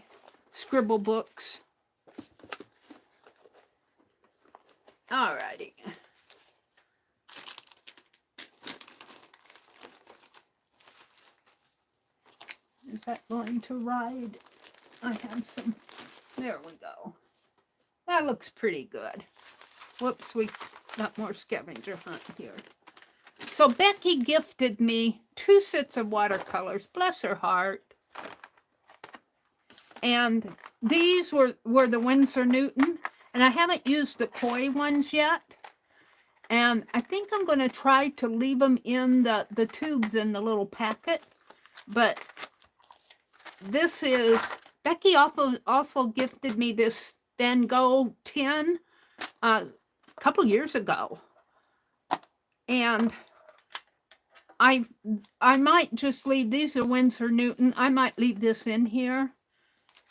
Speaker 1: scribble books. Alrighty. Is that going to ride? I had some. There we go. That looks pretty good. Whoops, we got more scavenger hunt here. So Becky gifted me 2 sets of watercolors. Bless her heart. And these were the Winsor Newton. And I haven't used the koi ones yet. And I think I'm going to try to leave them in the tubes in the little packet. But this is, Becky also gifted me this Van Gogh tin a couple years ago. And I might just leave, these are Winsor Newton. I might leave this in here.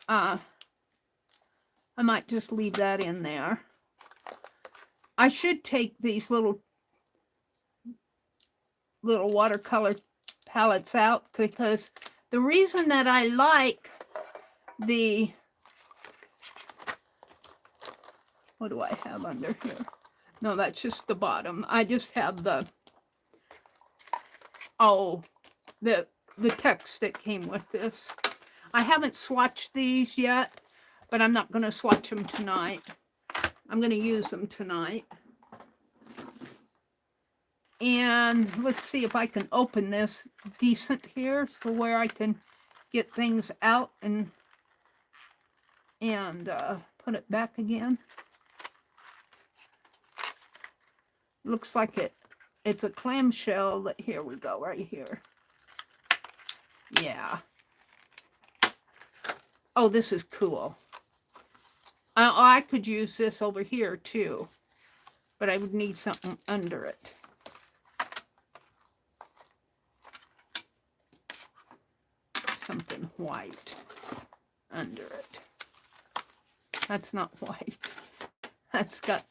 Speaker 1: I might just leave that in there. I should take these little watercolor palettes out, because the reason that I like the, what do I have under here? No, that's just the bottom. I just have the text that came with this. I haven't swatched these yet, but I'm not going to swatch them tonight. I'm going to use them tonight. And let's see if I can open this decent here, so where I can get things out and put it back again. Looks like it's a clamshell. That, here we go, right here. Yeah. Oh, this is cool. I could use this over here too, but I would need something under it. Something white under it. That's not white. That's got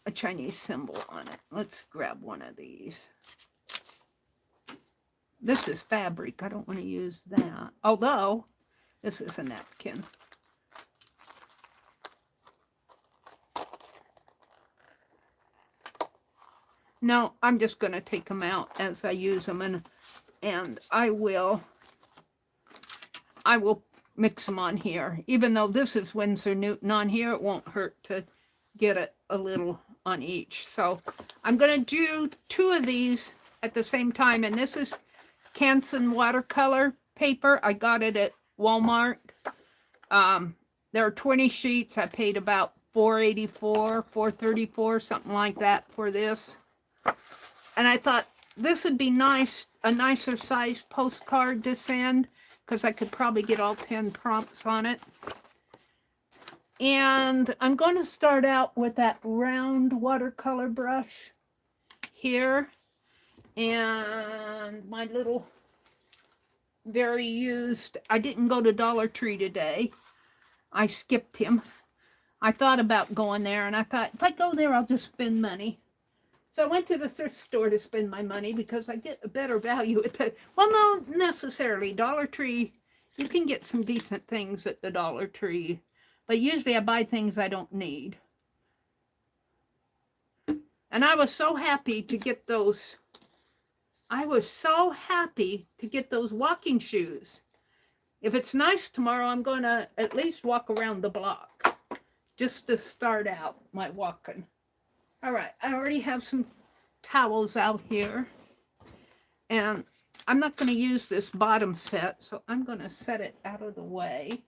Speaker 1: a Chinese symbol on it. Let's grab one of these. This is fabric. I don't want to use that. Although, this is a napkin. No, I'm just going to take them out as I use them, and I will mix them on here. Even though this is Winsor Newton on here, it won't hurt to get it a little on each. So I'm going to do 2 of these at the same time, and this is Canson watercolor paper. I got it at Walmart. There are 20 sheets. I paid about $4.84, $4.34, something like that for this. And I thought this would be nice, a nicer size postcard to send, because I could probably get all 10 prompts on it. And I'm going to start out with that round watercolor brush here. And my little very used, I didn't go to Dollar Tree today. I skipped him. I thought about going there, and I thought, if I go there, I'll just spend money. So I went to the thrift store to spend my money because I get a better value at the, well, not necessarily. Dollar Tree, you can get some decent things at the Dollar Tree, but usually I buy things I don't need. And I was so happy to get those. I was so happy to get those walking shoes. If it's nice tomorrow, I'm going to at least walk around the block just to start out my walking. All right, I already have some towels out here. And I'm not going to use this bottom set, so I'm going to set it out of the way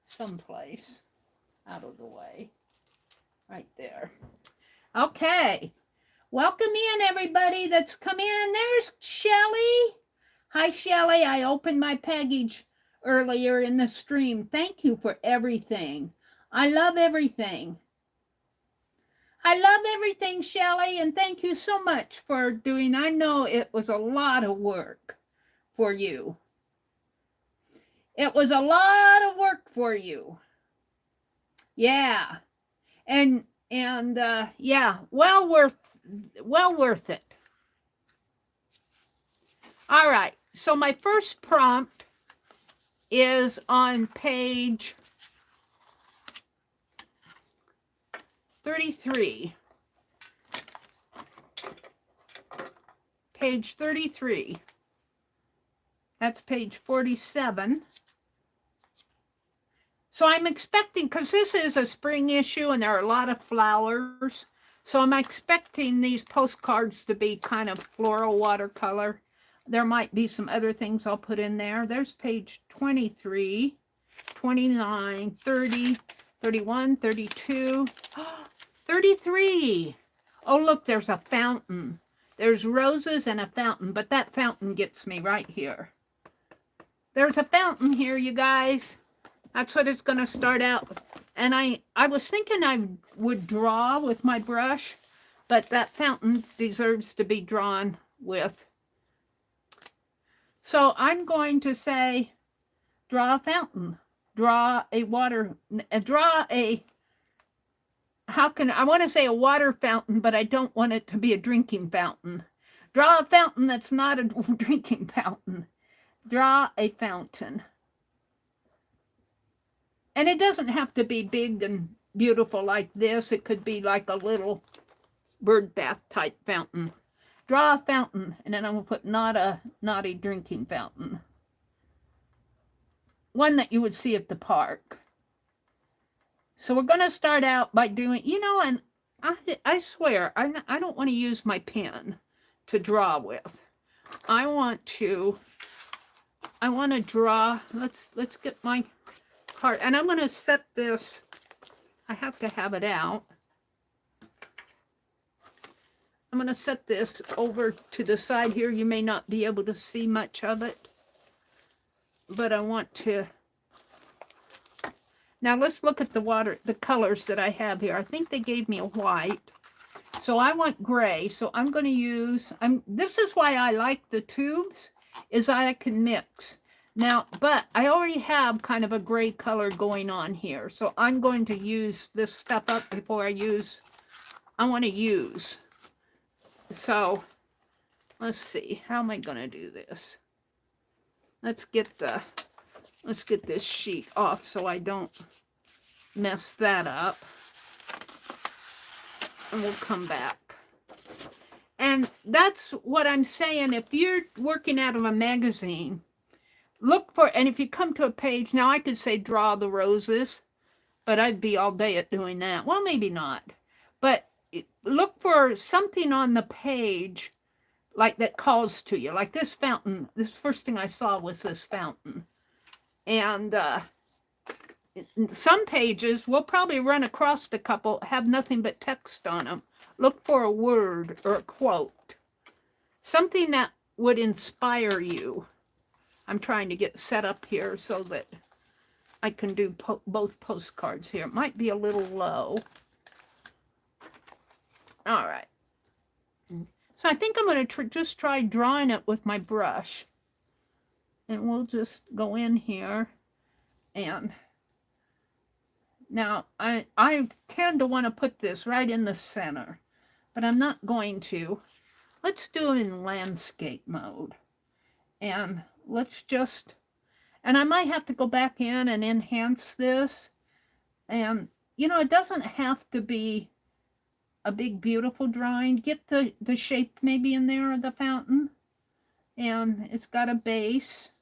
Speaker 1: someplace. Out of the way. Right there. Okay. Welcome in, everybody that's come in. There's Shelly. Hi, Shelly. I opened my package earlier in the stream. Thank you for everything. I love everything. I love everything, Shelly, and thank you so much for doing. I know it was a lot of work for you. It was a lot of work for you. Yeah. And yeah, well worth it. All right. So my first prompt is on page 33. Page 33. That's page 47. So I'm expecting, because this is a spring issue and there are a lot of flowers, so I'm expecting these postcards to be kind of floral watercolor. There might be some other things I'll put in there. There's page 23, 29, 30, 31, 32, 33. Oh, look, there's a fountain. There's roses and a fountain, but that fountain gets me right here. There's a fountain here, you guys. That's what it's going to start out. And I was thinking I would draw with my brush, but that fountain deserves to be drawn with. So I'm going to say, draw a fountain, draw a water, draw a, I want to say a water fountain, but I don't want it to be a drinking fountain. Draw a fountain that's not a drinking fountain. Draw a fountain. And it doesn't have to be big and beautiful like this. It could be like a little bird bath type fountain. Draw a fountain, and then I'm going to put not a drinking fountain. One that you would see at the park. So we're going to start out by doing, and I swear, I don't want to use my pen to draw with. I want to draw, let's get my card, and I'm going to set this, I have to have it out. I'm going to set this over to the side here. You may not be able to see much of it, but I want to. Now let's look at the colors that I have here. I think they gave me a white. So I want gray. So I'm going to use, this is why I like the tubes, is I can mix. Now, but I already have kind of a gray color going on here. So I'm going to use this stuff up before I want to use. So let's see, how am I going to do this? Let's get this sheet off so I don't mess that up. And we'll come back. And that's what I'm saying. If you're working out of a magazine, look for, and if you come to a page, now I could say draw the roses, but I'd be all day at doing that. Well, maybe not. But look for something on the page like that calls to you, like this fountain. This first thing I saw was this fountain. And some pages, we'll probably run across a couple, have nothing but text on them. Look for a word or a quote. Something that would inspire you. I'm trying to get set up here so that I can do both postcards here. It might be a little low. All right. So I think I'm going to just try drawing it with my brush. And we'll just go in here. And now I tend to want to put this right in the center. but I'm not going to. Let's do it in landscape mode. And let's just, and I might have to go back in and enhance this. And, you know, it doesn't have to be a big, beautiful drawing. Get the shape maybe in there of the fountain. And it's got a base.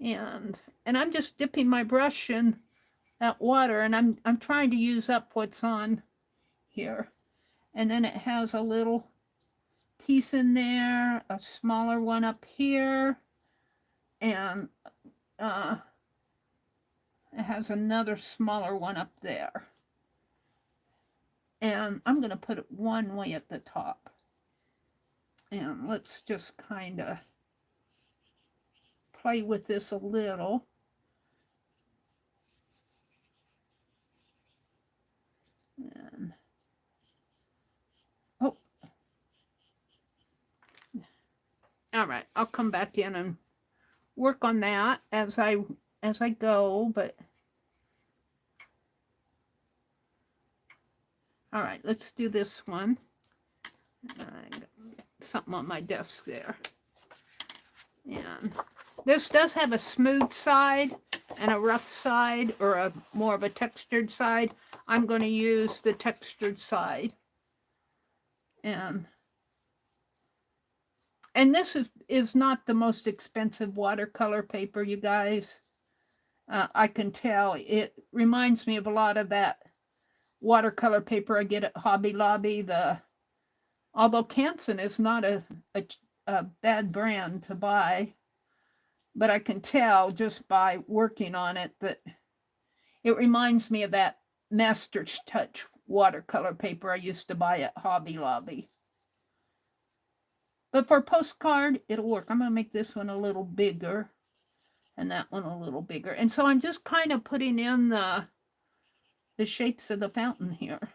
Speaker 1: And I'm just dipping my brush in that water, and I'm trying to use up what's on here. And then it has a little piece in there, a smaller one up here, and it has another smaller one up there. And I'm going to put it one way at the top. And let's just kind of play with this a little. And, oh. All right, I'll come back in and work on that as I go, but all right, let's do this one. I got something on my desk there. And this does have a smooth side and a rough side, or a more of a textured side. I'm going to use the textured side. And this is not the most expensive watercolor paper, you guys. I can tell. It reminds me of a lot of that watercolor paper I get at Hobby Lobby. Although Canson is not a bad brand to buy, but I can tell just by working on it that it reminds me of that Master's Touch watercolor paper I used to buy at Hobby Lobby. But for Postcard, it'll work. I'm going to make this one a little bigger and that one a little bigger. And so I'm just kind of putting in the shapes of the fountain here.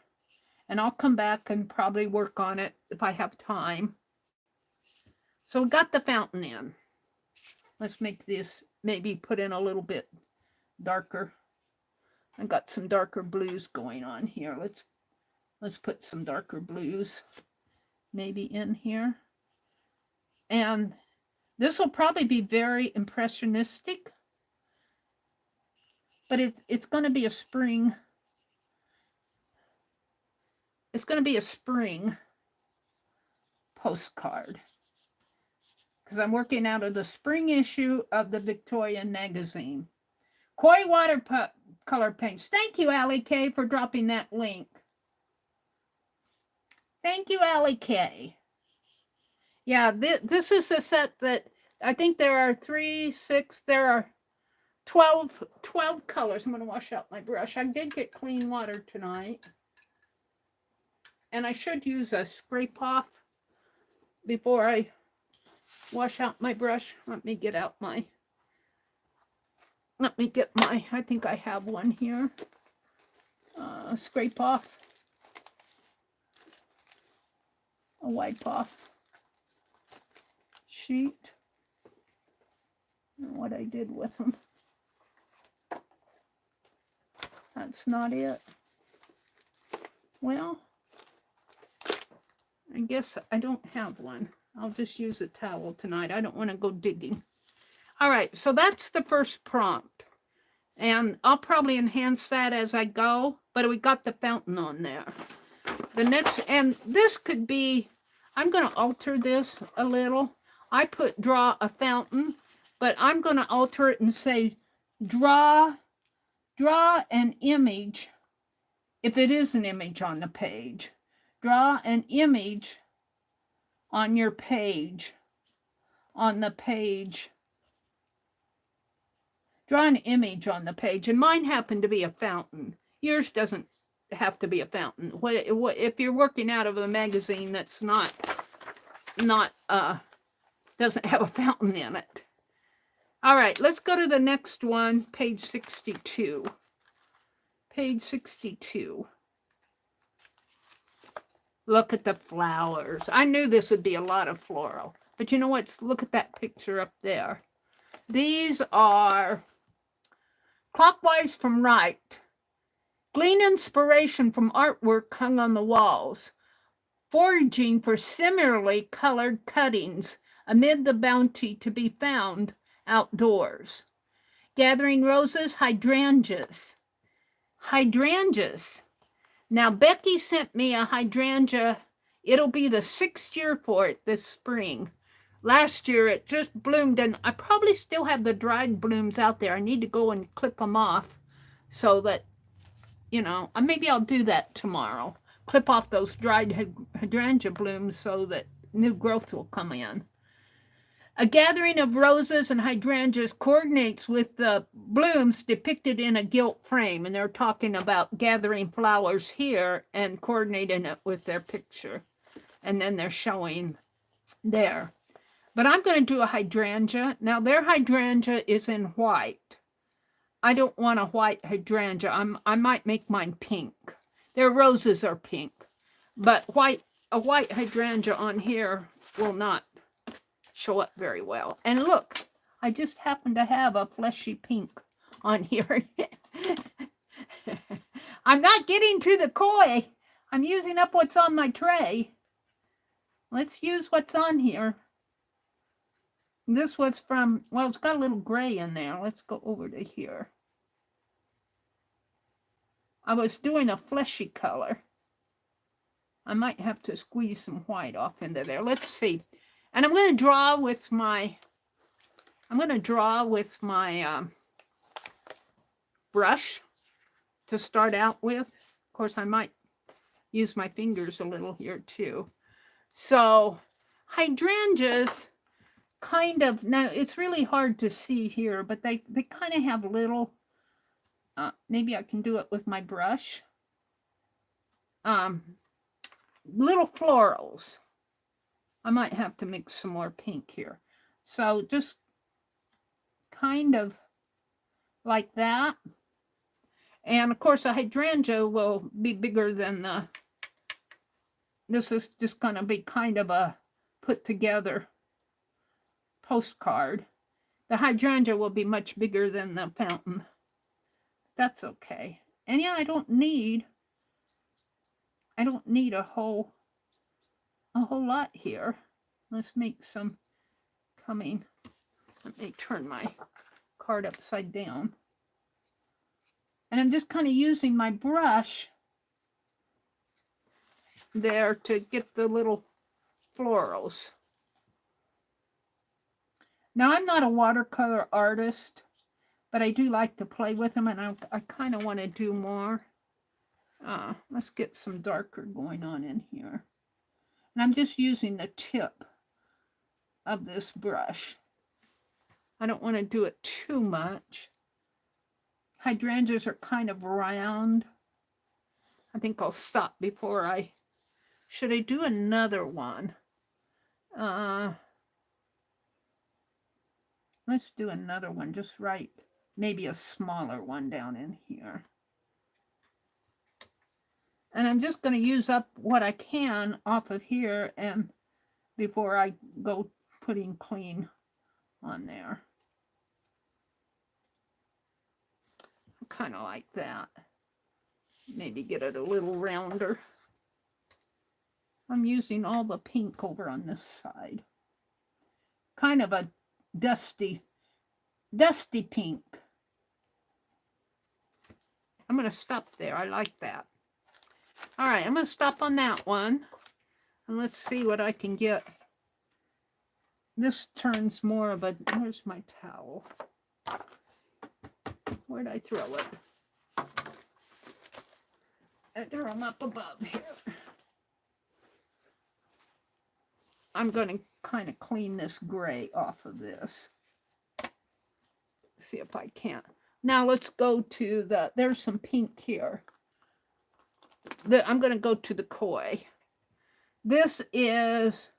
Speaker 1: And I'll come back and probably work on it if I have time. So we got the fountain in. Let's make this, maybe put in a little bit darker. I got some darker blues going on here. Let's put some darker blues maybe in here. And this will probably be very impressionistic, but it's going to be a spring. It's going to be a spring postcard, because I'm working out of the spring issue of the Victorian magazine. Koi watercolor paints. Thank you, Allie K, for dropping that link. Thank you, Allie K. Yeah, this is a set that I think there are 12 colors. I'm going to wash out my brush. I did get clean water tonight. And I should use a scrape off before I wash out my brush. Let me get my, I think I have one here. Scrape off. A wipe off sheet. And what I did with them. That's not it. Well, I guess I don't have one. I'll just use a towel tonight. I don't want to go digging. All right, so that's the first prompt. And I'll probably enhance that as I go, but we got the fountain on there. The next, and this could be, I'm going to alter this a little. I put draw a fountain, but I'm going to alter it and say draw an image, if it is an image on the page. Draw an image on your page, on the page. Draw an image on the page. And mine happened to be a fountain. Yours doesn't have to be a fountain. What if you're working out of a magazine that's not doesn't have a fountain in it. All right, let's go to the next one, page 62. Page 62. Look at the flowers. I knew this would be a lot of floral. But you know what? Look at that picture up there. These are clockwise from right. Glean inspiration from artwork hung on the walls. foraging for similarly colored cuttings amid the bounty to be found outdoors. Gathering roses, hydrangeas. Hydrangeas. Now, Becky sent me a hydrangea. It'll be the 6th year for it this spring. Last year, it just bloomed, and I probably still have the dried blooms out there. I need to go and clip them off so that, you know, maybe I'll do that tomorrow. Clip off those dried hydrangea blooms so that new growth will come in. A gathering of roses and hydrangeas coordinates with the blooms depicted in a gilt frame, and they're talking about gathering flowers here and coordinating it with their picture. And then they're showing there. But I'm going to do a hydrangea. Now, their hydrangea is in white. I don't want a white hydrangea. I might make mine pink. Their roses are pink. But a white hydrangea on here will not show up very well. And look, I just happen to have a fleshy pink on here. I'm not getting to the koi. I'm using up what's on my tray. Let's use what's on here. This was from, well, it's got a little gray in there. Let's go over to here. I was doing a fleshy color. I might have to squeeze some white off into there. Let's see. And I'm going to draw with my, brush to start out with. Of course, I might use my fingers a little here too. So hydrangeas kind of, now it's really hard to see here, but they kind of have little, maybe I can do it with my brush, little florals. I might have to mix some more pink here. So just kind of like that. And of course a hydrangea will be bigger than this is just going to be kind of a put together postcard. The hydrangea will be much bigger than the fountain. That's okay. And yeah, I don't need a whole lot here. Let's make some coming. Let me turn my card upside down. And I'm just kind of using my brush there to get the little florals. Now, I'm not a watercolor artist, but I do like to play with them, and I kind of want to do more. Let's get some darker going on in here. And I'm just using the tip of this brush. I don't want to do it too much. Hydrangeas are kind of round. I think I'll stop before I... Should I do another one? Let's do another one, just right, maybe a smaller one down in here. And I'm just going to use up what I can off of here and before I go putting clean on there. Kind of like that. Maybe get it a little rounder. I'm using all the pink over on this side. Kind of a dusty pink. I'm going to stop there. I like that. All right, I'm going to stop on that one. And let's see what I can get. This turns more of a... Where's my towel? Where'd I throw it? I threw them up above here. I'm going to kind of clean this gray off of this. See if I can. Now let's go to the... There's some pink here. I'm going to go to the koi. This is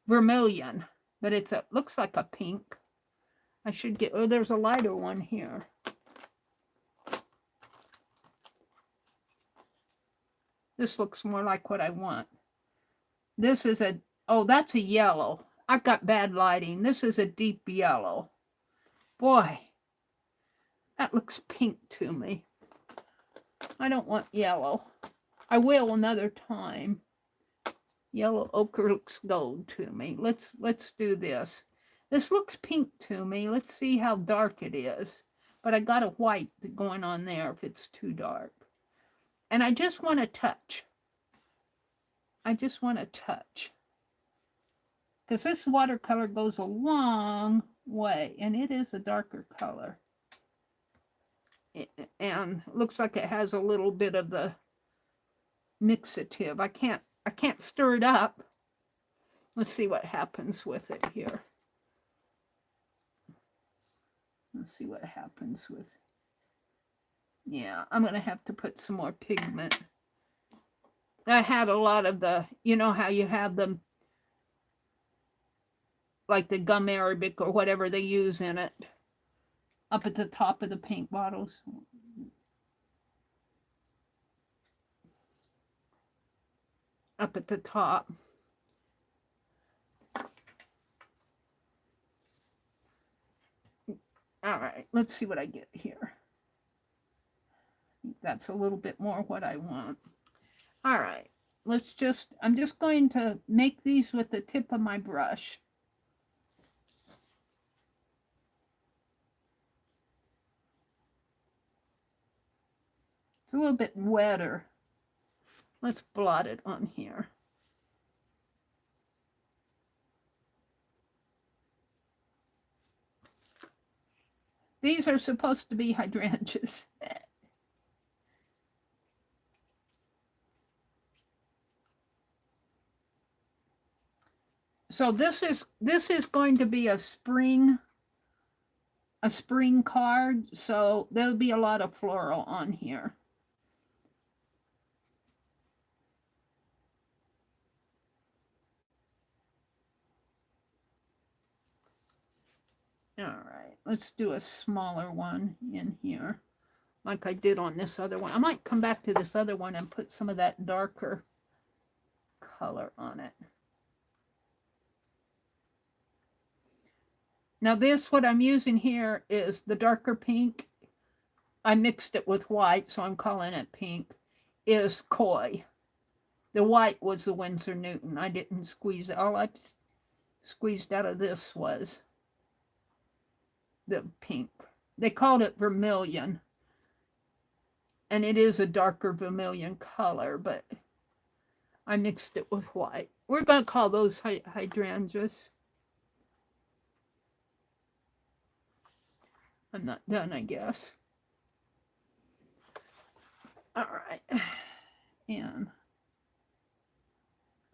Speaker 1: vermilion, but it looks like a pink. I should get, oh, there's a lighter one here. This looks more like what I want. This is a, oh, that's a yellow. I've got bad lighting. This is a deep yellow. Boy, that looks pink to me. I don't want yellow. I will another time. Yellow ochre looks gold to me. Let's do this. This looks pink to me. Let's see how dark it is. But I got a white going on there if it's too dark. And I just want to touch. I just want to touch. Because this watercolor goes a long way. And it is a darker color. And looks like it has a little bit of the mixative. I can't stir it up. Let's see what happens with it here. Let's see what happens with. Yeah, I'm going to have to put some more pigment. I had a lot of the, you know how you have them, like the gum arabic or whatever they use in it, up at the top of the paint bottles. Up at the top. All right, let's see what I get here. That's a little bit more what I want. All right, I'm just going to make these with the tip of my brush. It's a little bit wetter. Let's blot it on here. These are supposed to be hydrangeas. So this is going to be a spring card, so there'll be a lot of floral on here. All right, let's do a smaller one in here, like I did on this other one. I might come back to this other one and put some of that darker color on it. Now this, what I'm using here is the darker pink. I mixed it with white, so I'm calling it pink, is Koi. The white was the Winsor Newton. I didn't squeeze it. All I squeezed out of this was the pink. They called it vermilion. And it is a darker vermilion color, but I mixed it with white. We're going to call those hydrangeas. I'm not done, I guess. All right. And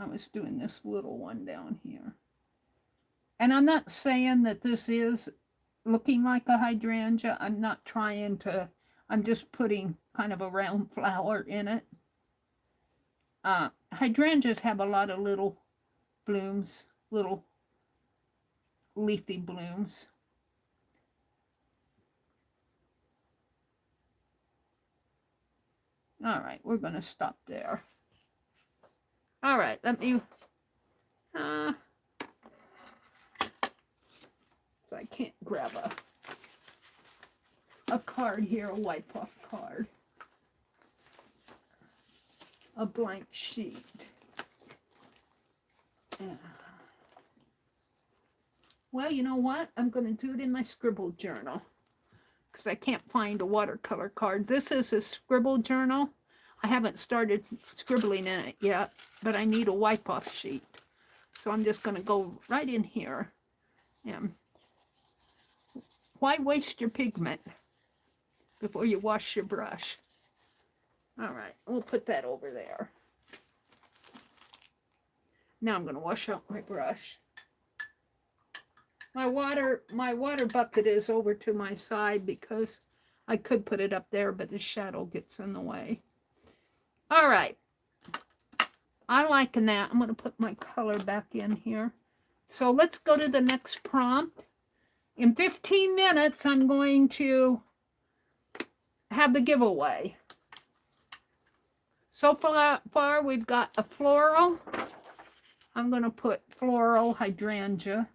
Speaker 1: I was doing this little one down here. And I'm not saying that this is looking like a hydrangea. I'm not trying to, I'm just putting kind of a round flower in it. Hydrangeas have a lot of little blooms, little leafy blooms. All right, we're going to stop there. All right, let me, so I can't grab a card here, a wipe off card. A blank sheet. Yeah. Well, you know what? I'm going to do it in my scribble journal because I can't find a watercolor card. This is a scribble journal. I haven't started scribbling in it yet, but I need a wipe off sheet. So I'm just going to go right in here. And why waste your pigment before you wash your brush? All right, we'll put that over there. Now I'm going to wash out my brush. My water bucket is over to my side because I could put it up there, but the shadow gets in the way. All right. I'm liking that. I'm going to put my color back in here. So let's go to the next prompt. In 15 minutes, I'm going to have the giveaway. So far, we've got a floral. I'm going to put floral hydrangea.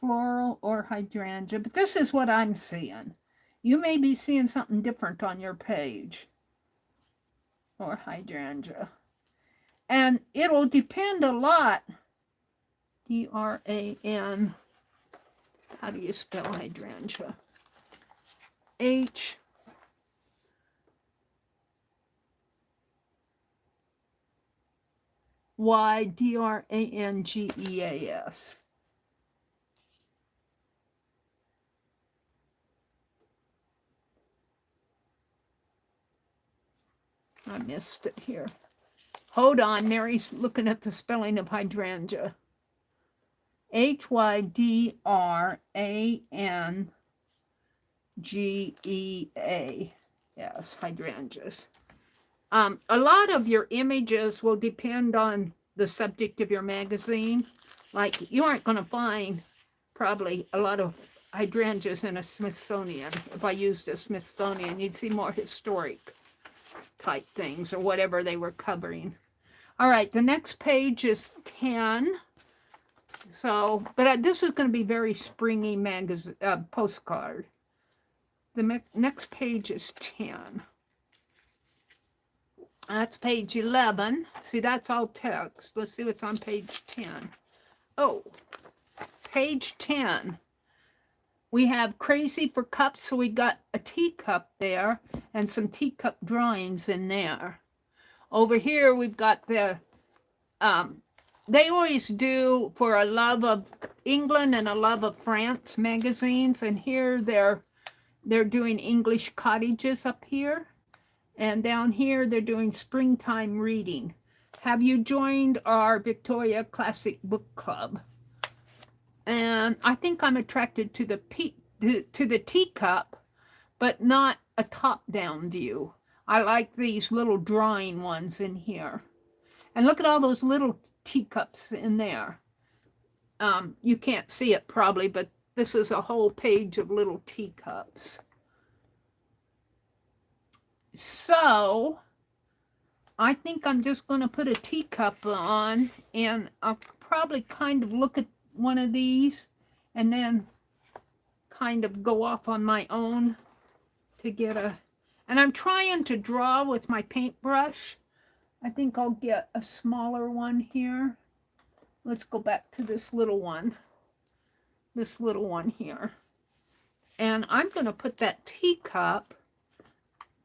Speaker 1: Floral or hydrangea. But this is what I'm seeing. You may be seeing something different on your page. or hydrangea. And it'll depend a lot. D-R-A-N. How do you spell hydrangea? H. Y-D-R-A-N-G-E-A-S. I missed it here. Hold on, Mary's looking at the spelling of hydrangea. H-Y-D-R-A-N-G-E-A. Yes, hydrangeas. A lot of your images will depend on the subject of your magazine. Like, you aren't going to find probably a lot of hydrangeas in a Smithsonian. If I used a Smithsonian, you'd see more historic type things or whatever they were covering. All right, the next page is 10. So, but this is going to be very springy magazine postcard. The next page is 10. That's page 11. See, that's all text. Let's see what's on page 10. Oh, page 10. We have Crazy for Cups, so we got a teacup there and some teacup drawings in there. Over here, we've got the, they always do for a love of England and a love of France magazines, and here they're doing English cottages up here, and down here they're doing springtime reading. Have you joined our Victoria Classic Book Club? And I think I'm attracted to the teacup, but not a top-down view. I like these little drawing ones in here. And look at all those little teacups in there. You can't see it probably, but this is a whole page of little teacups. So I think I'm just going to put a teacup on, and I'll probably kind of look at one of these and then kind of go off on my own to get a, and I'm trying to draw with my paintbrush. I think I'll get a smaller one here. Let's go back to this little one here. And I'm going to put that teacup,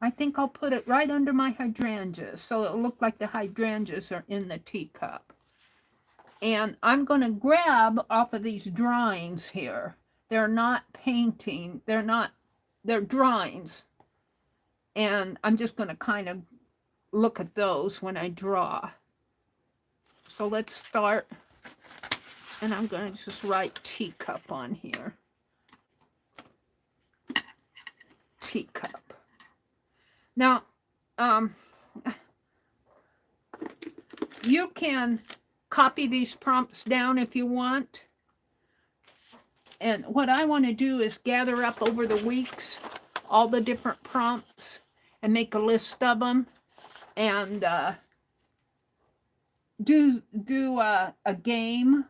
Speaker 1: I think I'll put it right under my hydrangeas, so it'll look like the hydrangeas are in the teacup. And I'm going to grab off of these drawings here. They're not painting, they're drawings. And I'm just going to kind of look at those when I draw. So let's start, and I'm going to just write teacup on here. Teacup. Now, you can copy these prompts down if you want. And what I want to do is gather up over the weeks all the different prompts and make a list of them, and do a game.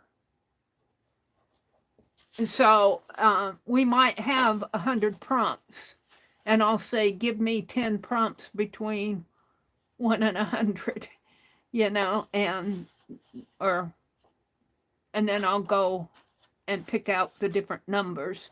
Speaker 1: So we might have 100 prompts, and I'll say, give me 10 prompts between 1 and 100, you know, and then I'll go and pick out the different numbers.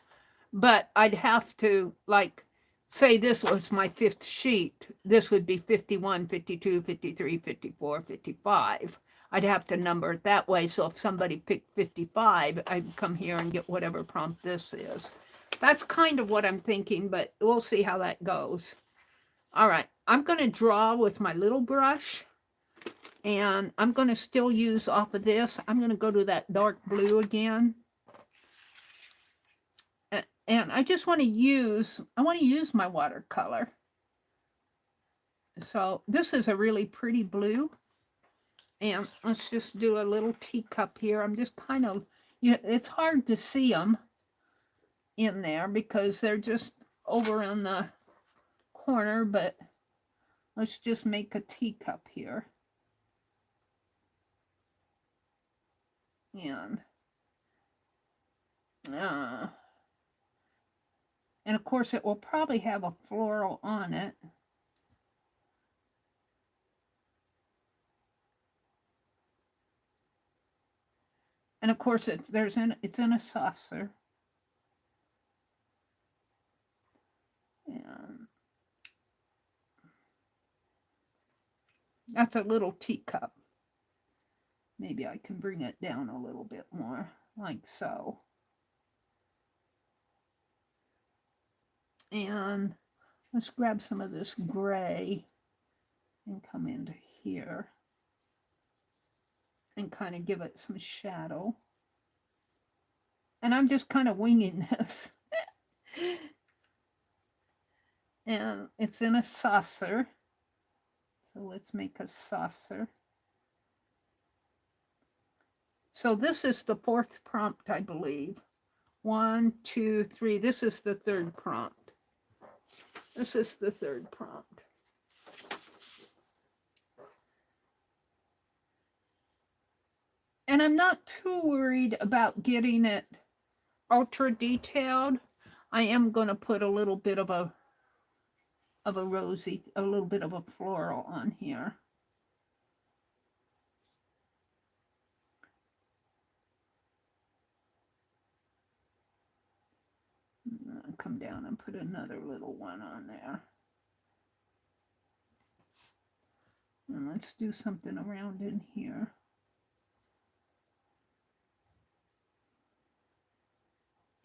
Speaker 1: But I'd have to, like, say this was my 5th sheet. This would be 51, 52, 53, 54, 55. I'd have to number it that way. So if somebody picked 55, I'd come here and get whatever prompt this is. That's kind of what I'm thinking, but we'll see how that goes. All right, I'm going to draw with my little brush, and I'm going to still use off of this. I'm going to go to that dark blue again. And I just want to use, my watercolor. So this is a really pretty blue. And let's just do a little teacup here. I'm just kind of, it's hard to see them in there because they're just over in the corner, but let's just make a teacup here. And of course, it will probably have a floral on it. And of course, it's in a saucer. And that's a little teacup. Maybe I can bring it down a little bit more, like so. And let's grab some of this gray and come into here and kind of give it some shadow. And I'm just kind of winging this. And it's in a saucer. So let's make a saucer. So this is the 4th prompt, I believe. 1, 2, 3. This is the 3rd prompt. This is the 3rd prompt. And I'm not too worried about getting it ultra detailed. I am going to put a little bit of a rosy, a little bit of a floral on here. I'll come down and put another little one on there. And let's do something around in here.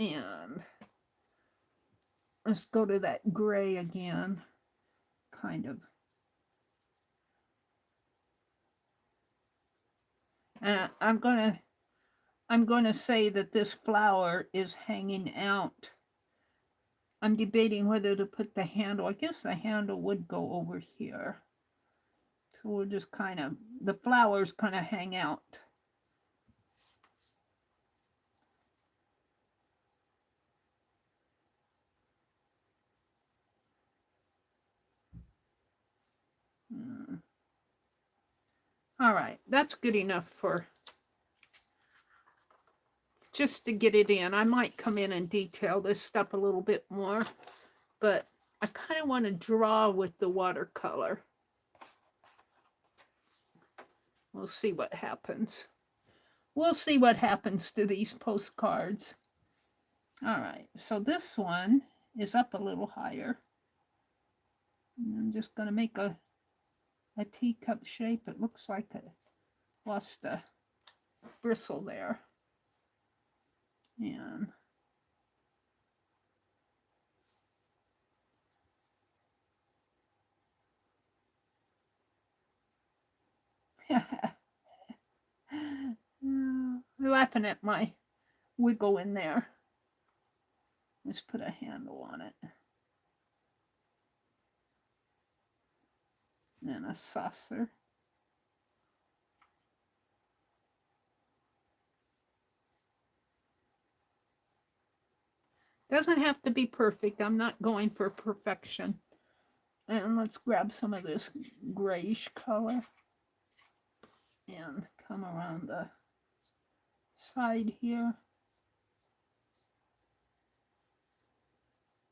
Speaker 1: And let's go to that gray again, kind of. And I'm going to say that this flower is hanging out. I'm debating whether to put the handle. I guess the handle would go over here. So we'll just kind of, the flowers kind of hang out. All right, that's good enough for just to get it in. I might come in and detail this stuff a little bit more, but I kind of want to draw with the watercolor. We'll see what happens. We'll see what happens to these postcards. All right, so this one is up a little higher. And I'm just going to make a teacup shape. It looks like I lost a bristle there. And laughing at my wiggle in there. Let's put a handle on it. And a saucer. Doesn't have to be perfect. I'm not going for perfection. And let's grab some of this grayish color and come around the side here.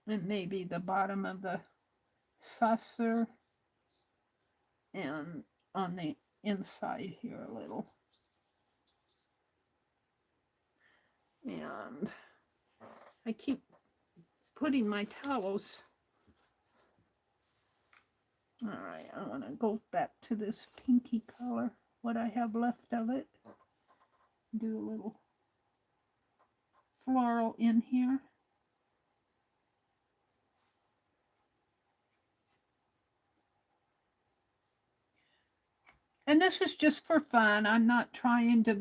Speaker 1: And maybe the bottom of the saucer. And on the inside here a little. And I keep putting my towels. All right, I want to go back to this pinky color, what I have left of it. Do a little floral in here. And this is just for fun. I'm not trying to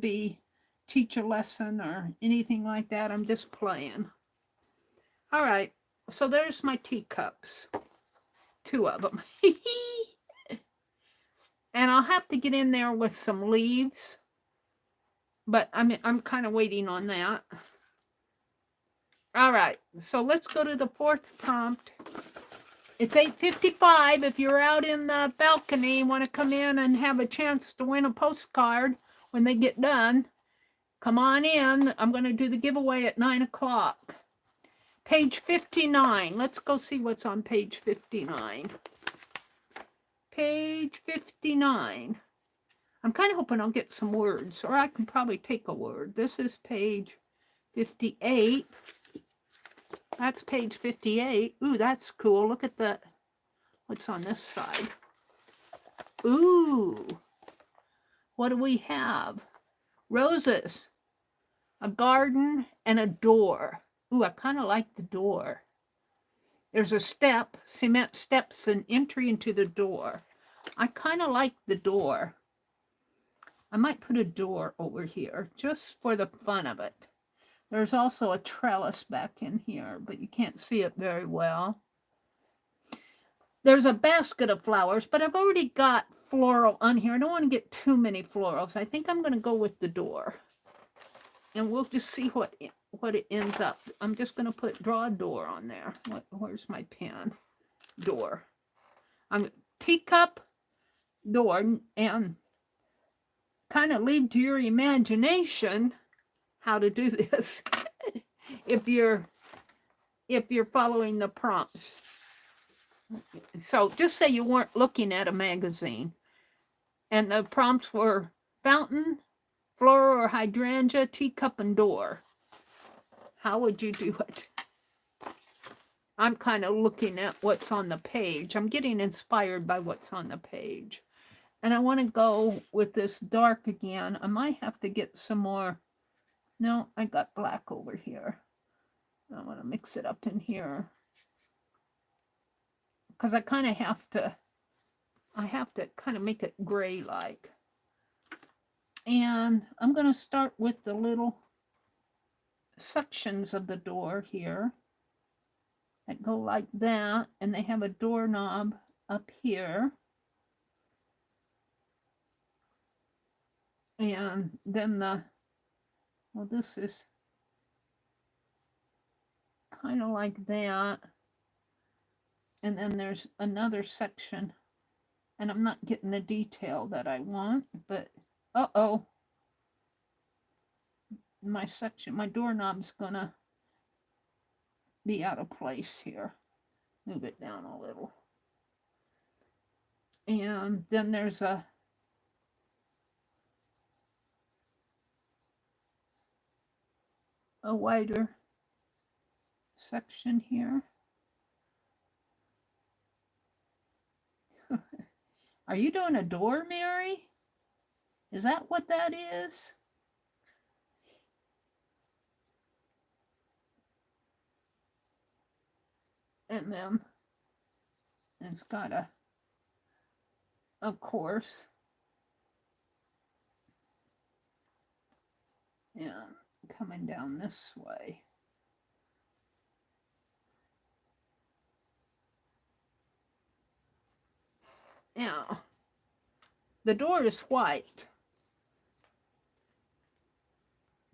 Speaker 1: teach a lesson or anything like that. I'm just playing. All right, so there's my teacups. 2 of them. And I'll have to get in there with some leaves. But I'm kind of waiting on that. All right, so let's go to the 4th prompt. It's 8:55. If you're out in the balcony, want to come in and have a chance to win a postcard when they get done, come on in. I'm going to do the giveaway at 9 o'clock. Page 59. Let's go see what's on page 59. Page 59. I'm kind of hoping I'll get some words, or I can probably take a word. This is page 58. That's page 58. Ooh, that's cool. Look at that. What's on this side? Ooh. What do we have? Roses, a garden, and a door. Ooh, I kind of like the door. There's a step, cement steps, and entry into the door. I kind of like the door. I might put a door over here just for the fun of it. There's also a trellis back in here, but you can't see it very well. There's a basket of flowers, but I've already got floral on here. I don't want to get too many florals. I think I'm going to go with the door. And we'll just see what it ends up. I'm just going to draw a door on there. Where's my pen? Door. I'm teacup, door, and kind of leave to your imagination how to do this if you're following the prompts. So just say you weren't looking at a magazine and the prompts were fountain, floral or hydrangea, teacup, and door. How would you do it? I'm kind of looking at what's on the page. I'm getting inspired by what's on the page. And I want to go with this dark again. I might have to get some more. No, I got black over here. I want to mix it up in here. Because I kind of have to kind of make it gray-like. And I'm going to start with the little sections of the door here that go like that. And they have a doorknob up here. And then this is kind of like that. And then there's another section, and I'm not getting the detail that I want, but my doorknob's gonna be out of place here. Move it down a little. And then there's a wider section here. Are you doing a door, Meri? Is that what that is? And then it's got of course, yeah, coming down this way. Yeah, the door is white.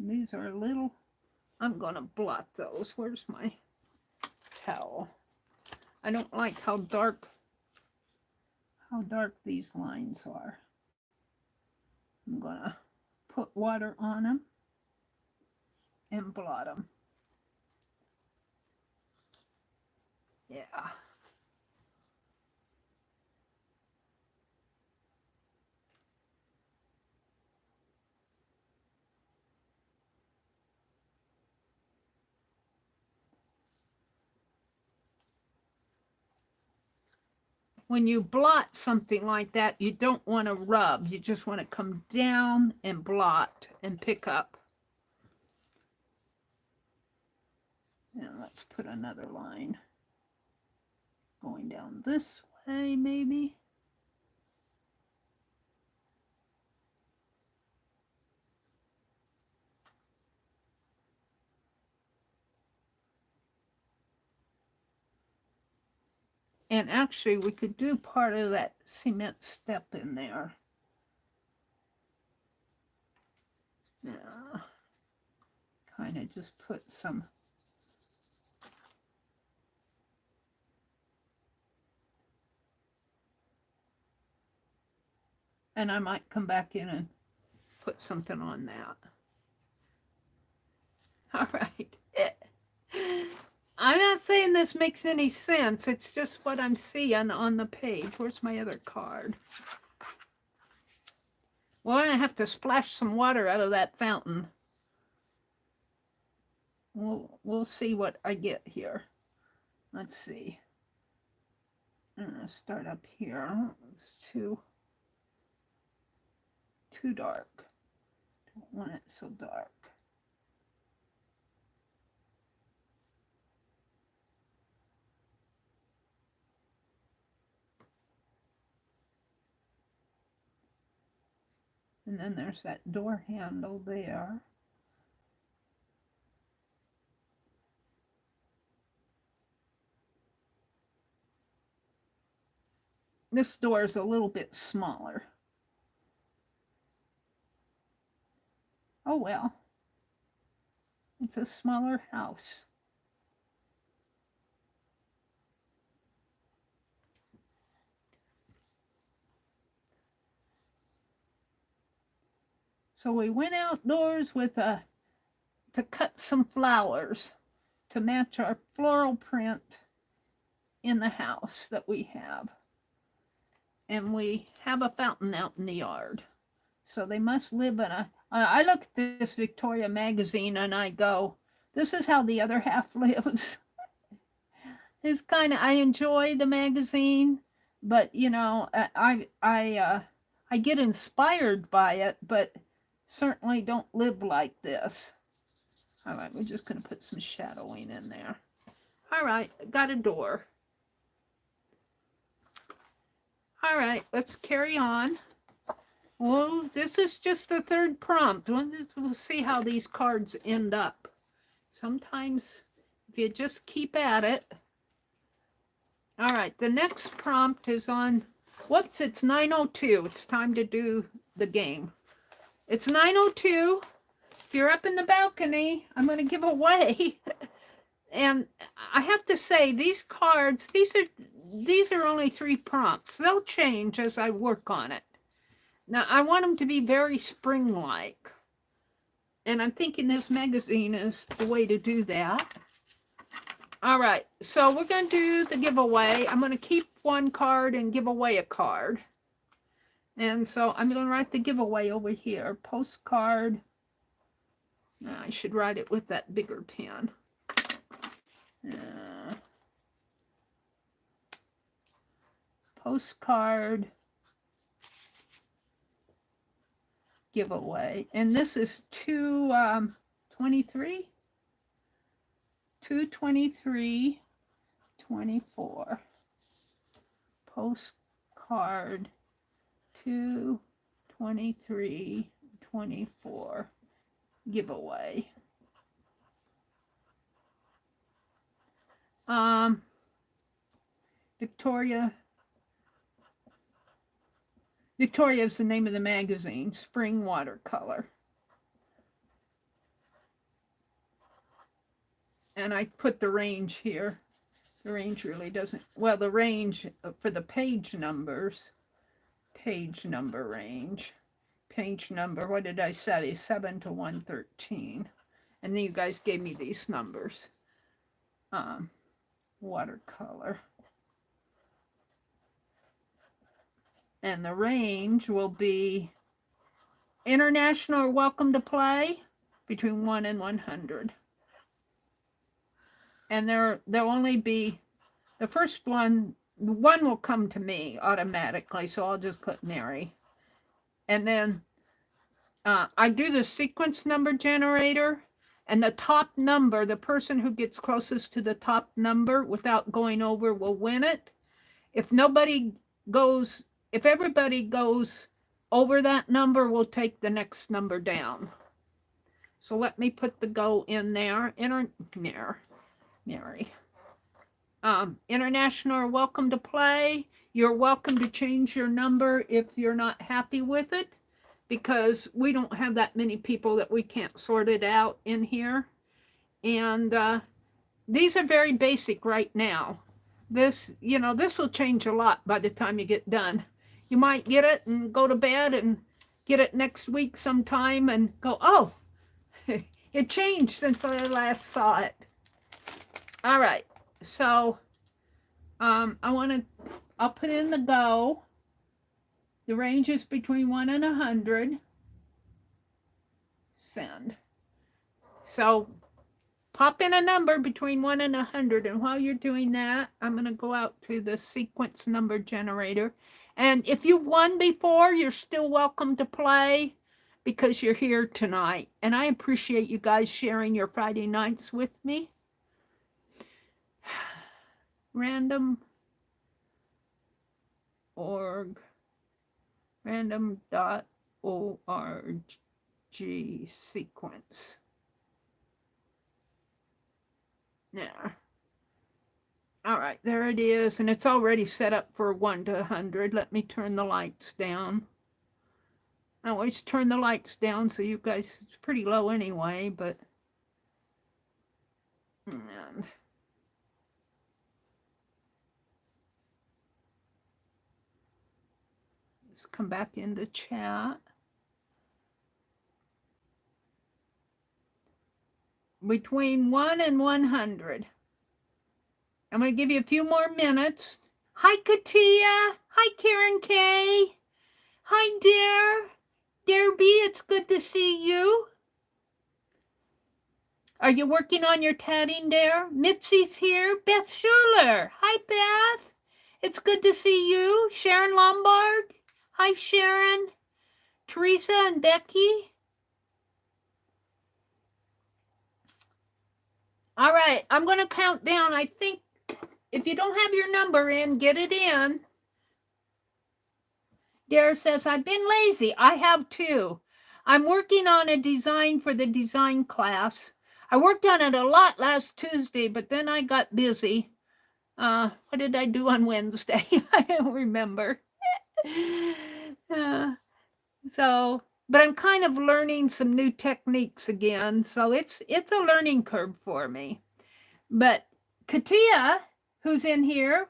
Speaker 1: These are little, I'm going to blot those. Where's my towel? I don't like how dark these lines are. I'm going to put water on them and blot them. Yeah. When you blot something like that, you don't want to rub. You just want to come down and blot and pick up. Now let's put another line going down this way, maybe. And actually, we could do part of that cement step in there. Yeah. Kind of just put some. And I might come back in and put something on that. All right. I'm not saying this makes any sense. It's just what I'm seeing on the page. Where's my other card? Well, I have to splash some water out of that fountain. We'll see what I get here. Let's see. I'm gonna start up here. It's too dark. Don't want it so dark. And then there's that door handle there. This door is a little bit smaller. Oh well, it's a smaller house. So we went outdoors with to cut some flowers to match our floral print in the house that we have. And we have a fountain out in the yard. So they must live in a... I look at this Victoria magazine and I go, this is how the other half lives. It's kind of... I enjoy the magazine, but, you know, I get inspired by it, but certainly don't live like this. All right, we're just going to put some shadowing in there. All right, got a door. All right, let's carry on. Well, this is just the third prompt. We'll see how these cards end up. Sometimes if you just keep at it. All right, the next prompt is on, whoops, it's 9:02. It's time to do the game. It's 9:02. If you're up in the balcony, I'm going to give away. And I have to say, these cards, these are only 3 prompts. They'll change as I work on it. Now, I want them to be very spring-like. And I'm thinking this magazine is the way to do that. All right, so we're going to do the giveaway. I'm going to keep 1 card and give away a card. And so I'm going to write the giveaway over here. Postcard. I should write it with that bigger pen. Postcard giveaway. And this is 223. 223.24. Postcard 223.24 giveaway. Victoria is the name of the magazine, Spring Watercolor. And I put the range here. The range really doesn't, well, the range for the page numbers, page number range, page number, what did I say, 7 to 113. And then you guys gave me these numbers. Watercolor. And the range will be international or welcome to play between 1 and 100. And there'll only be, the first one will come to me automatically, so I'll just put Meri. And then I do the sequence number generator, and the top number, the person who gets closest to the top number without going over will win it. If everybody goes over that number, we'll take the next number down. So let me put the go in there. Meri. International are welcome to play. You're welcome to change your number if you're not happy with it, because we don't have that many people that we can't sort it out in here. And these are very basic right now. This will change a lot by the time you get done. You might get it and go to bed and get it next week sometime and go, oh, it changed since I last saw it. All right, so I'll put in the The range is between 1 and 100. Send. So pop in a number between 1 and 100. And while you're doing that, I'm going to go out to the sequence number generator. And if you've won before, you're still welcome to play because you're here tonight. And I appreciate you guys sharing your Friday nights with me. Random.org. Random.org sequence. There. All right, there it is. And it's already set up for 1 to 100. Let me turn the lights down. I always turn the lights down so you guys, it's pretty low anyway, but. And let's come back into chat. Between 1 and 100. I'm going to give you a few more minutes. Hi, Katia. Hi, Karen K. Hi, Derby. It's good to see you. Are you working on your tatting there? Mitzi's here. Beth Schuler. Hi, Beth. It's good to see you. Sharon Lombard. Hi, Sharon. Teresa and Becky. All right, I'm going to count down. I think if you don't have your number in, get it in. Dara says, I've been lazy. I have too. I'm working on a design for the design class. I worked on it a lot last Tuesday, but then I got busy. What did I do on Wednesday? I don't remember. But I'm kind of learning some new techniques again, so it's a learning curve for me. But Katia, who's in here,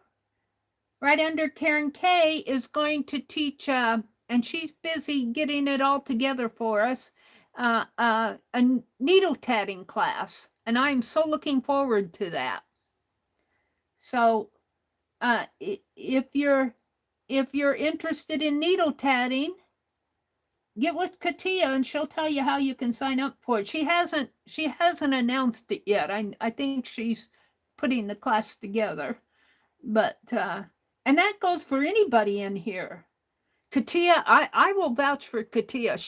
Speaker 1: right under Karen K, is going to teach, and she's busy getting it all together for us, a needle tatting class, and I'm so looking forward to that. So, if you're interested in needle tatting, get with Katia and she'll tell you how you can sign up for it. She hasn't announced it yet. I think she's putting the class together. But and that goes for anybody in here. Katia, I will vouch for Katia.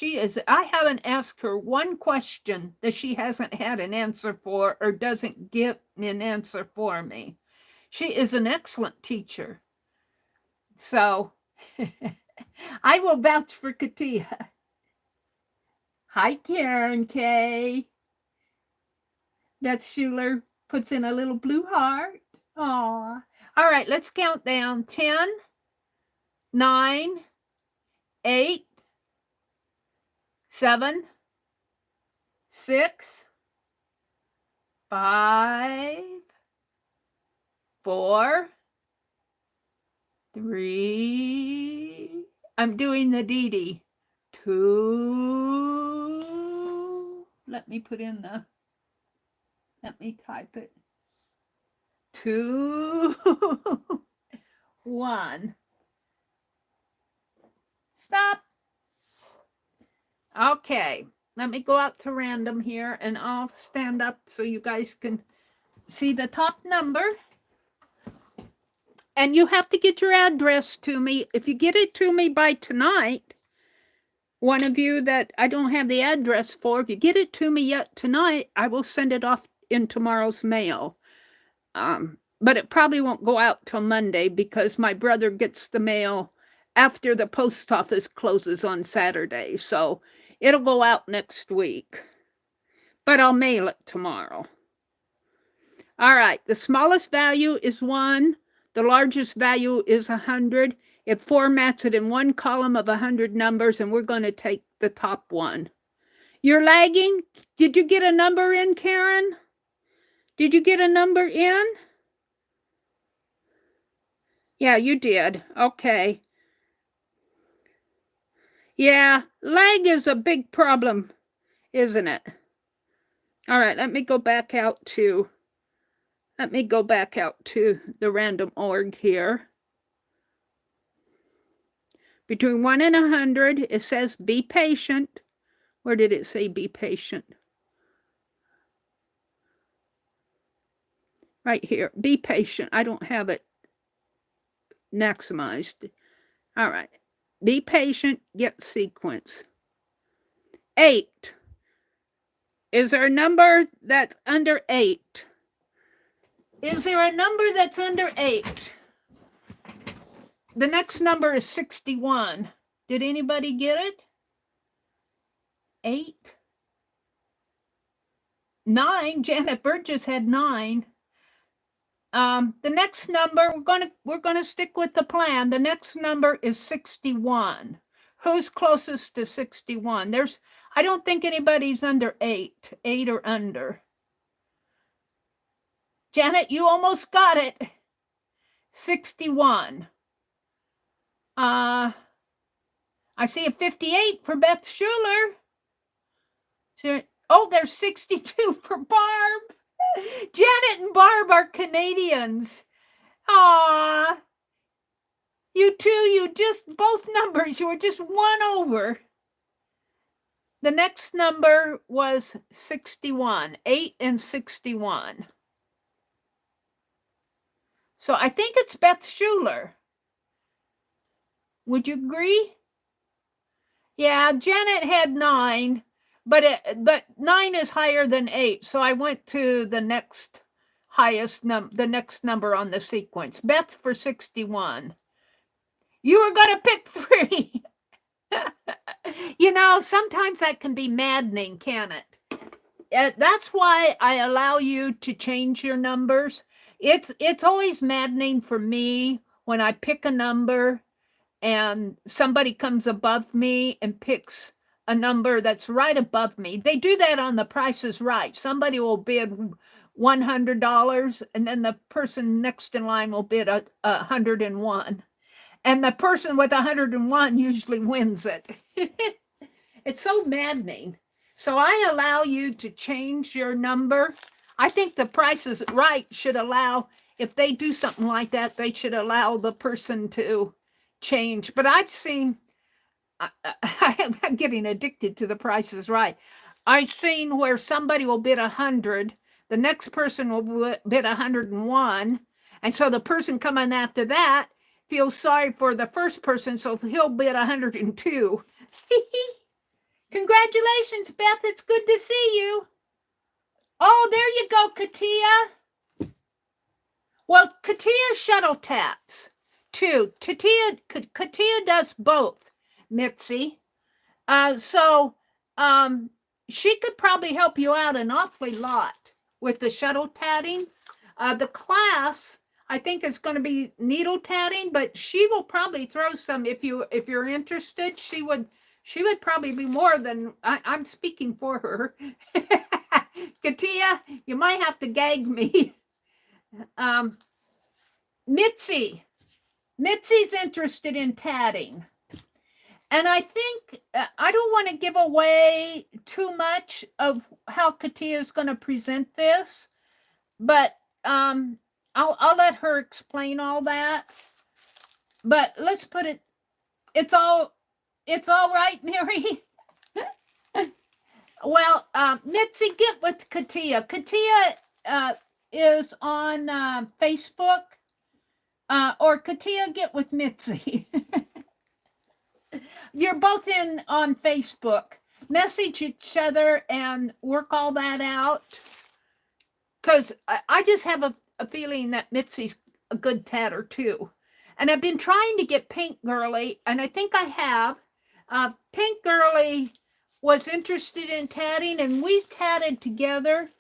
Speaker 1: I haven't asked her one question that she hasn't had an answer for or doesn't get an answer for me. She is an excellent teacher. So I will vouch for Katia. Hi, Karen K. Beth Schuler puts in a little blue heart. Aw. All right, let's count down. 10, 9, 8, 7, 6, 5, 4, 3. I'm doing the Dee Dee. 2. Let me type it. 2, 1. Stop. Okay, let me go out to random here and I'll stand up so you guys can see the top number. And you have to get your address to me. If you get it to me by tonight, one of you that I don't have the address for, if you get it to me yet tonight, I will send it off in tomorrow's mail. But it probably won't go out till Monday because my brother gets the mail after the post office closes on Saturday. So it'll go out next week. But I'll mail it tomorrow. All right, the smallest value is 1. The largest value is 100. It formats it in one column of 100 numbers, and we're going to take the top one. You're lagging? Did you get a number in, Karen? Did you get a number in? Yeah, you did. Okay. Yeah, lag is a big problem, isn't it? All right, let me go back out to the random org here. Between 1 and 100, it says be patient. Where did it say be patient? Right here. Be patient. I don't have it maximized. All right. Be patient. Get sequence. 8. Is there a number that's under 8? Is there a number that's under 8? The next number is 61. Did anybody get it? 8. 9. Janet Burgess had 9. The next number, we're gonna stick with the plan. The next number is 61. Who's closest to 61? I don't think anybody's under 8. 8 or under. Janet, you almost got it. 61. I see a 58 for Beth Schuler. Oh, there's 62 for Barb. Janet and Barb are Canadians. Aw. You two, both numbers, you were just one over. The next number was 61, 8 and 61. So I think it's Beth Schuler. Would you agree? Yeah, Janet had 9, but 9 is higher than 8. So I went to the next the next number on the sequence. Beth for 61. You were going to pick 3. You know, sometimes that can be maddening, can it? That's why I allow you to change your numbers. It's always maddening for me when I pick a number and somebody comes above me and picks a number that's right above me. They do that on The Price is Right. Somebody will bid $100 and then the person next in line will bid 101. And the person with 101 usually wins it. It's so maddening. So I allow you to change your number. I think The Price is Right should allow, if they do something like that, they should allow the person to change. But I've seen, I'm getting addicted to The Price is Right. I've seen where somebody will bid 100, the next person will bid 101, and so the person coming after that feels sorry for the first person, so he'll bid 102. Congratulations, Beth. It's good to see you. Oh, there you go, Katia. Well, Katia shuttle tats too. Katia does both, Mitzi. So she could probably help you out an awfully lot with the shuttle tatting. The class, I think, is going to be needle tatting, but she will probably throw some if you're interested. She would probably be more than I'm speaking for her. Katia, you might have to gag me. Mitzi's interested in tatting. And I think I don't want to give away too much of how Katia is going to present this, but I'll let her explain all that. But let's put it, it's all right, Meri. Well, Mitzi, get with Katia. Katia is on Facebook, or Katia, get with Mitzi. You're both on Facebook. Message each other and work all that out. Because I just have a feeling that Mitzi's a good tatter too. And I've been trying to get Pink Girly, and I think I have. Pink Girly was interested in tatting, and we tatted together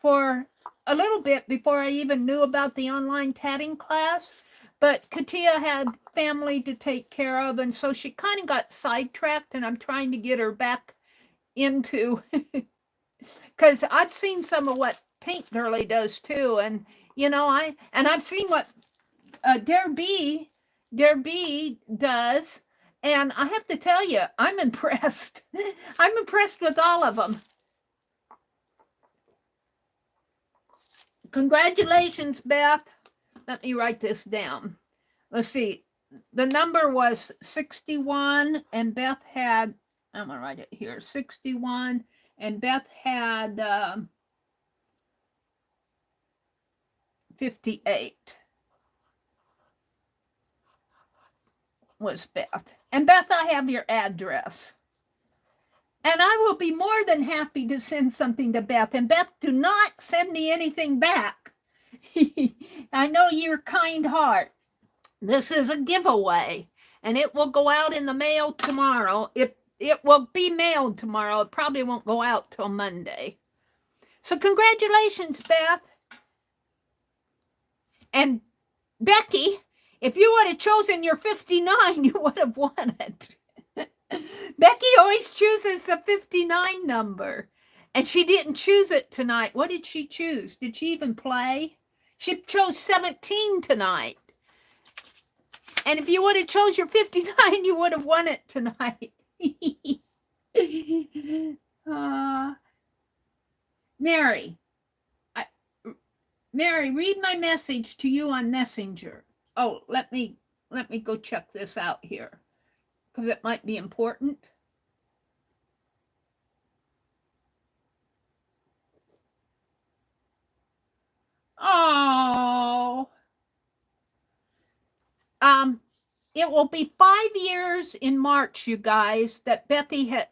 Speaker 1: for a little bit before I even knew about the online tatting class. But Katia had family to take care of, and so she kind of got sidetracked, and I'm trying to get her back into, because I've seen some of what Pink Girly does too, and you know, I've seen what Dare B does, and I have to tell you, I'm impressed. I'm impressed with all of them. Congratulations, Beth. Let me write this down. Let's see. the number was 61, and Beth had, I'm going to write it here, 61, and Beth had 58 was Beth. And Beth, I have your address. And I will be more than happy to send something to Beth. And Beth, do not send me anything back. I know your kind heart. This is a giveaway, and it will go out in the mail tomorrow. It will be mailed tomorrow. It probably won't go out till Monday. So congratulations, Beth. And Becky, if you would have chosen your 59, you would have won it. Becky always chooses the 59 number, and she didn't choose it tonight. What did she choose? Did she even play? She chose 17 tonight. And if you would have chose your 59, you would have won it tonight. Mary, Mary, read my message to you on Messenger. Oh, let me go check this out here, because it might be important. Oh, it will be 5 years in March, you guys, that Bethy had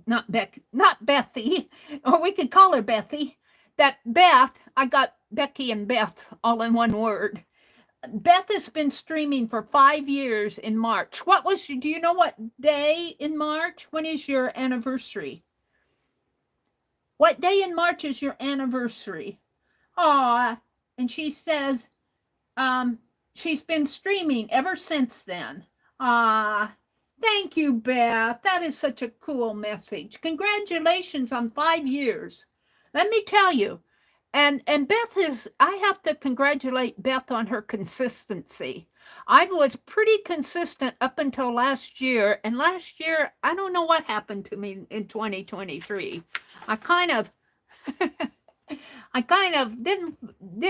Speaker 1: not Bethy, or we could call her Bethy. That Beth, I got Becky and Beth all in one word. Beth has been streaming for 5 years in March. Do you know what day in March? When is your anniversary? What day in March is your anniversary? Aw, and she says, she's been streaming ever since then. Ah, thank you, Beth. That is such a cool message. Congratulations on 5 years. Let me tell you. And Beth I have to congratulate Beth on her consistency. I was pretty consistent up until last year. And last year, I don't know what happened to me in 2023. I kind of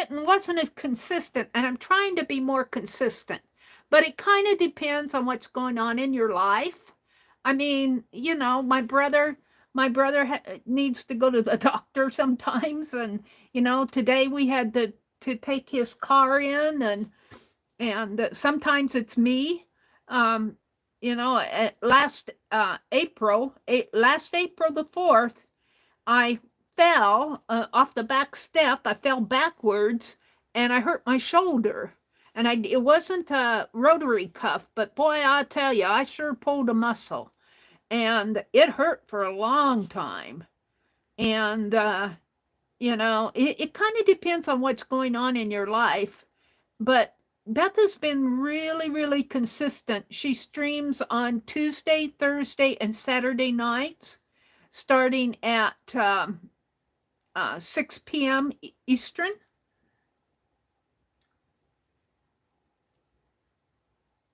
Speaker 1: wasn't as consistent, and I'm trying to be more consistent. But it kind of depends on what's going on in your life. I mean, you know, my brother needs to go to the doctor sometimes, and you know, today we had to take his car in, and sometimes it's me. You know, last April the 4th, I fell off the back step. I fell backwards, and I hurt my shoulder. And it wasn't a rotary cuff, but boy, I tell you, I sure pulled a muscle. And it hurt for a long time. And, you know, it kind of depends on what's going on in your life. But Beth has been really, really consistent. She streams on Tuesday, Thursday, and Saturday nights, starting at 6 p.m. Eastern.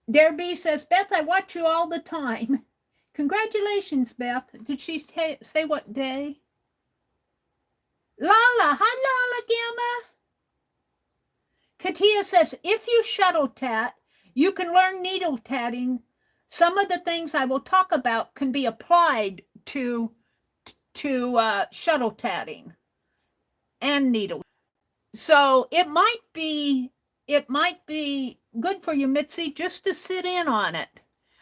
Speaker 1: Derby says, Beth, I watch you all the time. Congratulations, Beth. Did she say what day? Lala. Hi, Lala Gamma. Katia says, if you shuttle tat, you can learn needle tatting. Some of the things I will talk about can be applied to shuttle tatting and needle. So it might be good for you, Mitzi, just to sit in on it.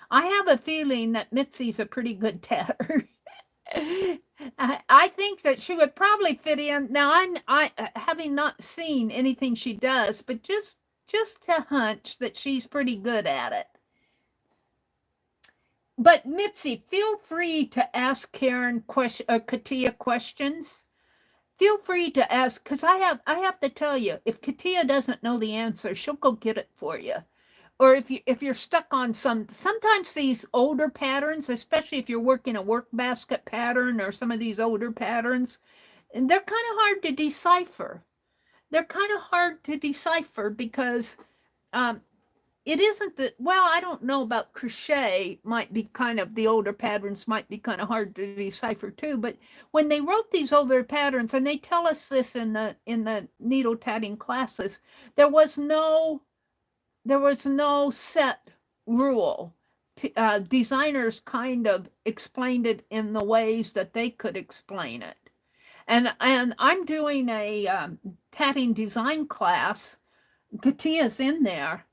Speaker 1: I have a feeling that Mitzi's a pretty good tatter. I think that she would probably fit in. Now, I having not seen anything she does, but just a hunch that she's pretty good at it. But Mitzi, feel free to ask Karen Katia questions. Feel free to ask, because I have to tell you, if Katia doesn't know the answer, she'll go get it for you. Or if you're stuck on sometimes these older patterns, especially if you're working a work basket pattern or some of these older patterns, and they're kind of hard to decipher. They're kind of hard to decipher because it isn't that, well, I don't know about crochet, might be kind of, the older patterns might be kind of hard to decipher too, but when they wrote these older patterns, and they tell us this in the needle tatting classes, there was no there was no set rule. Designers kind of explained it in the ways that they could explain it. And I'm doing a tatting design class. Katia's in there,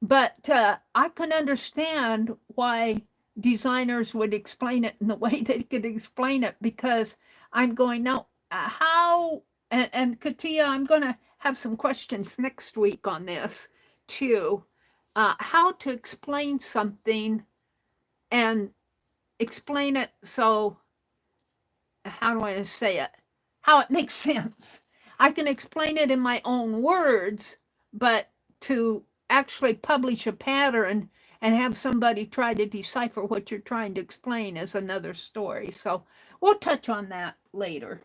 Speaker 1: but I can understand why designers would explain it in the way they could explain it, because I'm going, now, how, and Katia, I'm going to have some questions next week on this too, how to explain something and explain it so, how do I say it, how it makes sense. I can explain it in my own words, but to actually publish a pattern and have somebody try to decipher what you're trying to explain is another story. So we'll touch on that later.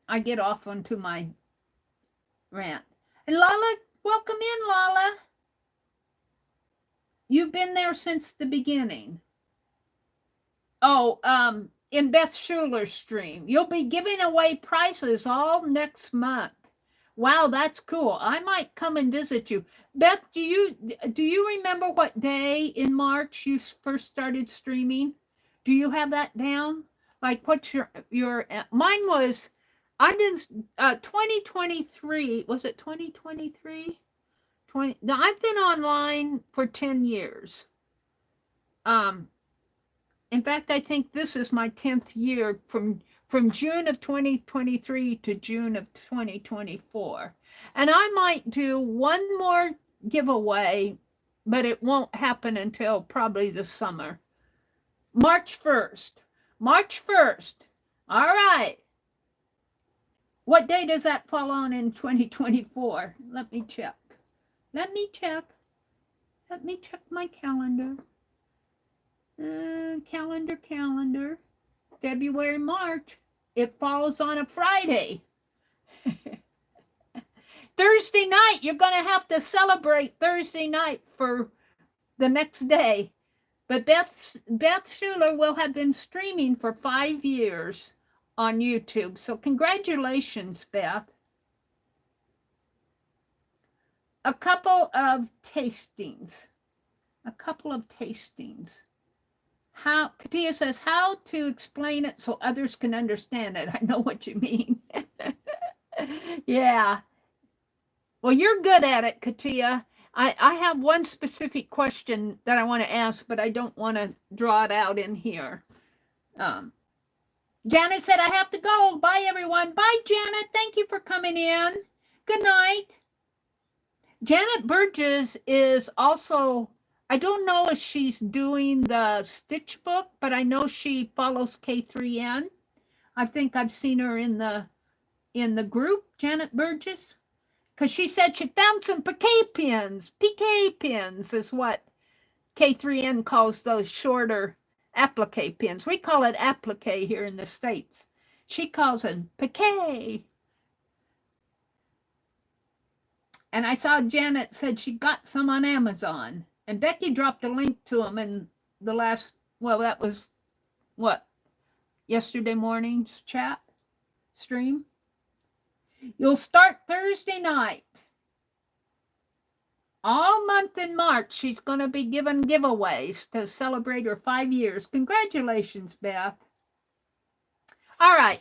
Speaker 1: I get off onto my rant. And Lala, welcome in, Lala. You've been there since the beginning. Oh, in Beth Schuler's stream. You'll be giving away prizes all next month. Wow, that's cool. I might come and visit you. Beth, do you remember what day in March you first started streaming? Do you have that down? Like, what's your mine was, I did 2023. Was it 2023? I've been online for 10 years. In fact, I think this is my 10th year from June of 2023 to June of 2024. And I might do one more giveaway, but it won't happen until probably the summer. March 1st. March 1st. All right. What day does that fall on in 2024? Let me check. Let me check my calendar. Calendar. February, March. It falls on a Friday. Thursday night, you're going to have to celebrate Thursday night for the next day. But Beth Schuler will have been streaming for 5 years on YouTube. So congratulations, Beth. A couple of tastings. Katia says, how to explain it so others can understand it. I know what you mean. Yeah. Well, you're good at it, Katia. I have one specific question that I want to ask, but I don't want to draw it out in here. Janet said, I have to go. Bye, everyone. Bye, Janet. Thank you for coming in. Good night. Janet Burgess is also, I don't know if she's doing the stitch book, but I know she follows K3N. I think I've seen her in the group, Janet Burgess, because she said she found some PK pins. PK pins is what K3N calls those shorter applique pins. We call it applique here in the States. She calls it PK. And I saw Janet said she got some on Amazon. And Becky dropped a link to them in the last, well, that was, what, yesterday morning's chat stream. You'll start Thursday night. All month in March, she's going to be giving giveaways to celebrate her 5 years. Congratulations, Beth. All right,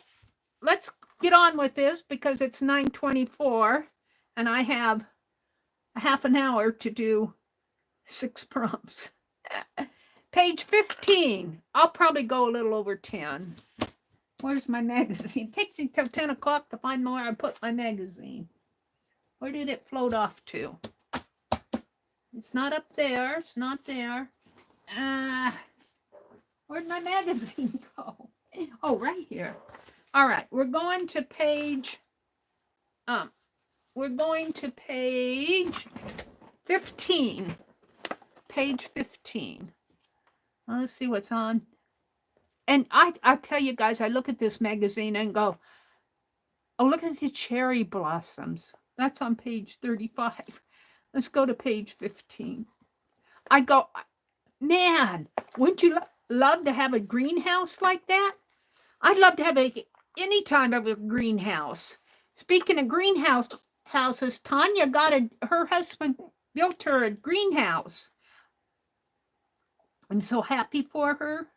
Speaker 1: let's get on with this because it's 9:24 and I have a half an hour to do 6 prompts. Page 15. I'll probably go a little over 10. Where's my magazine? It takes me till 10 o'clock to find where I put my magazine. Where did it float off to? It's not up there. It's not there. Where'd my magazine go? Oh, right here. All right. We're going to page 15. Page 15. Let's see what's on. And I tell you guys, I look at this magazine and go, oh, look at the cherry blossoms. That's on page 35. Let's go to page 15. I go, man, wouldn't you love to have a greenhouse like that? I'd love to have any time of a greenhouse. Speaking of greenhouses, Tanya got her husband built her a greenhouse. I'm so happy for her.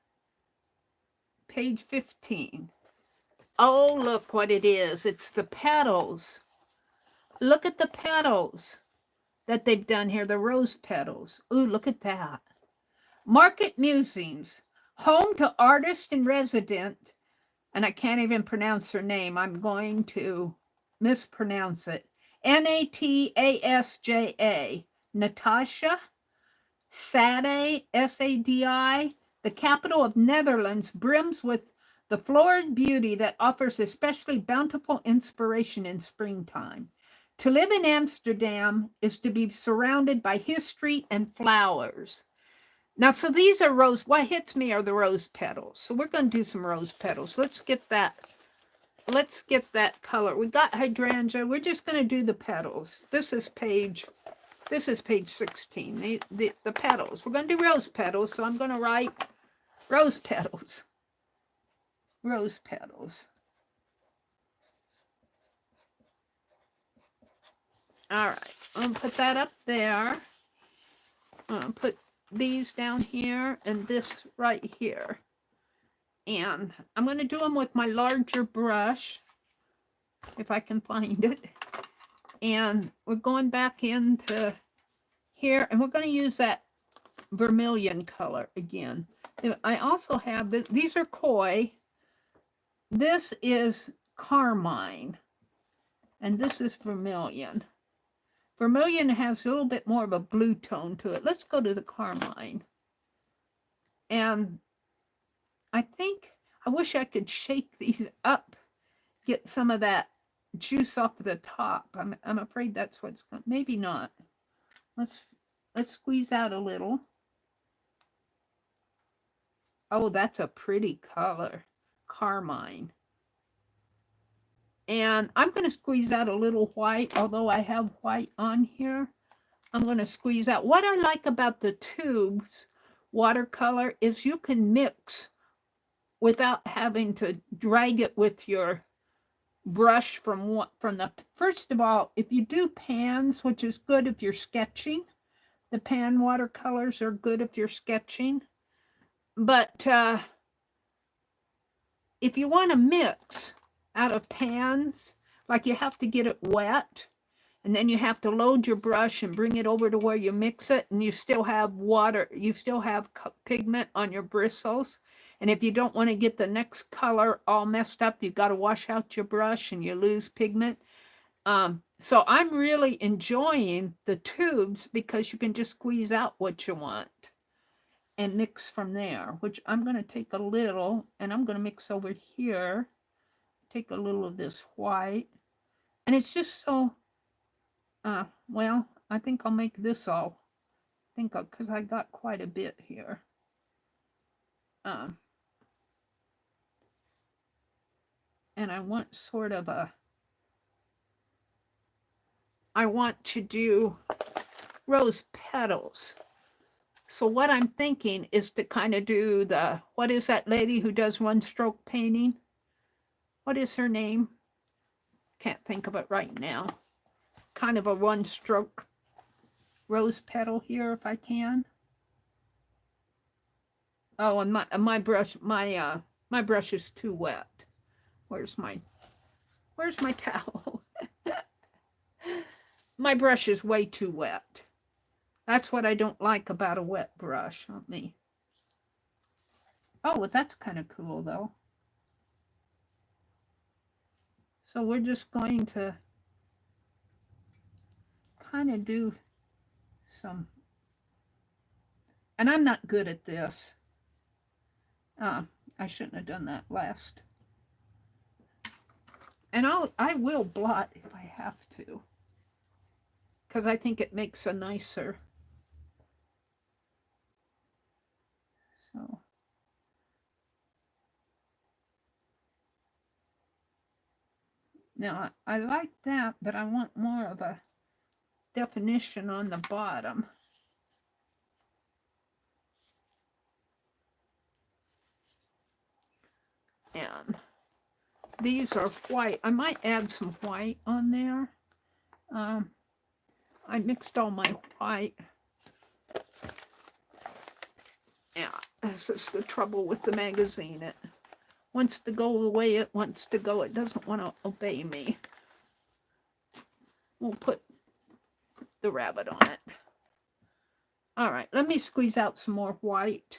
Speaker 1: Page 15. Oh, look what it is. It's the petals. Look at the petals that they've done here, the rose petals. Ooh, look at that. Market Musings, home to artist in resident, and I can't even pronounce her name. I'm going to mispronounce it. Natasja, Natasha Sadi, Sadi. The capital of Netherlands brims with the florid beauty that offers especially bountiful inspiration in springtime. To live in Amsterdam is to be surrounded by history and flowers. Now, so these are rose. What hits me are the rose petals. So we're going to do some rose petals. Let's get that. Let's get that color. We got hydrangea. We're just going to do the petals. This is page 16. The petals. We're going to do rose petals. So I'm going to write rose petals. Rose petals. All right. I'm going to put that up there. I'm going to put these down here and this right here. And I'm going to do them with my larger brush, if I can find it. And we're going back into here, and we're going to use that vermilion color again. I also have, these are koi. This is carmine, and this is vermilion. Vermilion has a little bit more of a blue tone to it. Let's go to the carmine. And I wish I could shake these up, get some of that juice off the top. I'm afraid that's what's going. Maybe not. Let's squeeze out a little. Oh, that's a pretty color, carmine. And I'm going to squeeze out a little white, although I have white on here. I'm going to squeeze out. What I like about the tubes watercolor is you can mix without having to drag it with your brush from the, first of all, if you do pans, which is good if you're sketching, the pan watercolors are good if you're sketching. But if you want to mix out of pans, like you have to get it wet, and then you have to load your brush and bring it over to where you mix it, and you still have water, you still have pigment on your bristles. And if you don't want to get the next color all messed up, you've got to wash out your brush and you lose pigment. So I'm really enjoying the tubes because you can just squeeze out what you want and mix from there, which I'm going to take a little, and I'm going to mix over here. Take a little of this white, and it's just so, well, I think I'll make this all, because I got quite a bit here. And I want sort of I want to do rose petals. So what I'm thinking is to kind of do the, what is that lady who does one stroke painting? What is her name? Can't think of it right now. Kind of a one stroke rose petal here if I can. Oh, and my brush is too wet. Where's my towel? My brush is way too wet. That's what I don't like about a wet brush. Let me. Oh, well, that's kind of cool though. So we're just going to kind of do some, and I'm not good at this. I shouldn't have done that last. And I will blot if I have to, because I think it makes a nicer. So. Now, I like that, but I want more of a definition on the bottom. And these are white. I might add some white on there. I mixed all my white. Yeah, this is the trouble with the magazine. It wants to go the way it wants to go. It doesn't want to obey me. We'll put the rabbit on it. All right, let me squeeze out some more white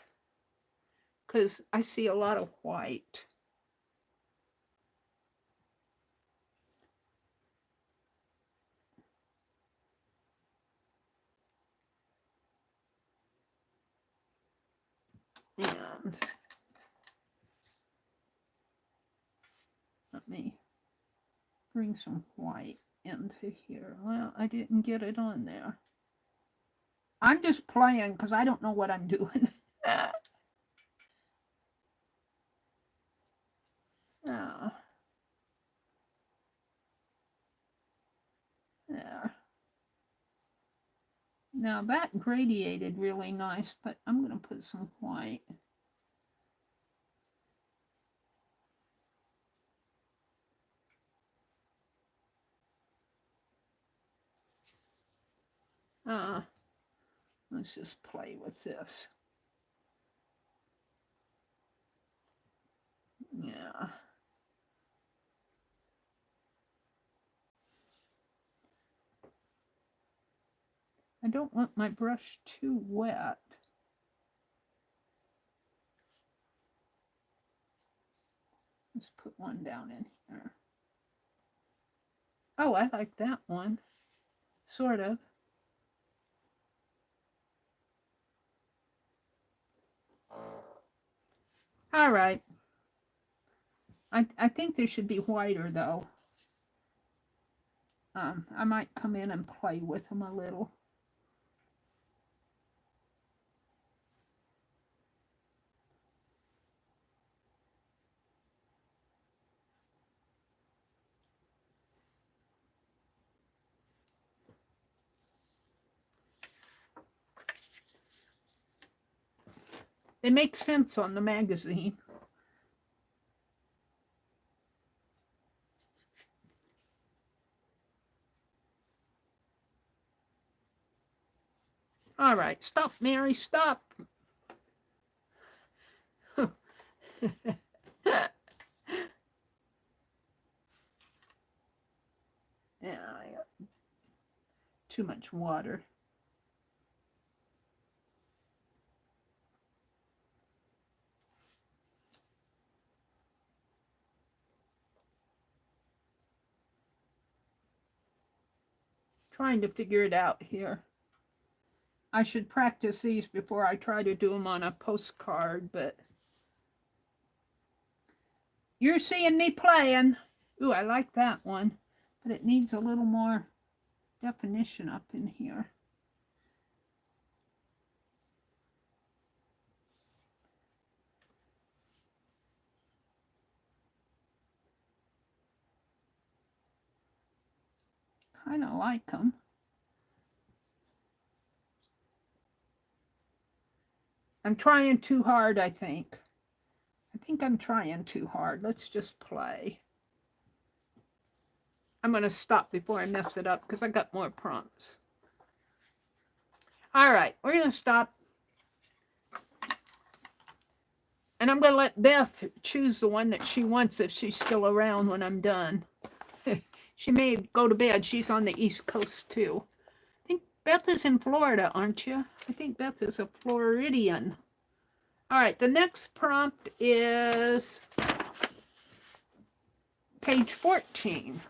Speaker 1: because I see a lot of white. And let me bring some white into here. Well, I didn't get it on there. I'm just playing because I don't know what I'm doing. Oh. There. Now that gradiated really nice, but I'm going to put some white. Let's just play with this. Yeah. I don't want my brush too wet. Let's put one down in here. Oh, I like that one. Sort of. All right. I think they should be whiter, though. I might come in and play with them a little. They make sense on the magazine. All right, stop, Mary, stop. Yeah, I got too much water. Trying to figure it out here. I should practice these before I try to do them on a postcard, but you're seeing me playing. Ooh, I like that one, but it needs a little more definition up in here. Kind of like them. I'm trying too hard, I think. I think I'm trying too hard. Let's just play. I'm going to stop before I mess it up because I got more prompts. All right, we're going to stop. And I'm going to let Beth choose the one that she wants if she's still around when I'm done. She may go to bed. She's on the East Coast too. I think Beth is in Florida, aren't you? I think Beth is a Floridian. All right, the next prompt is page 14.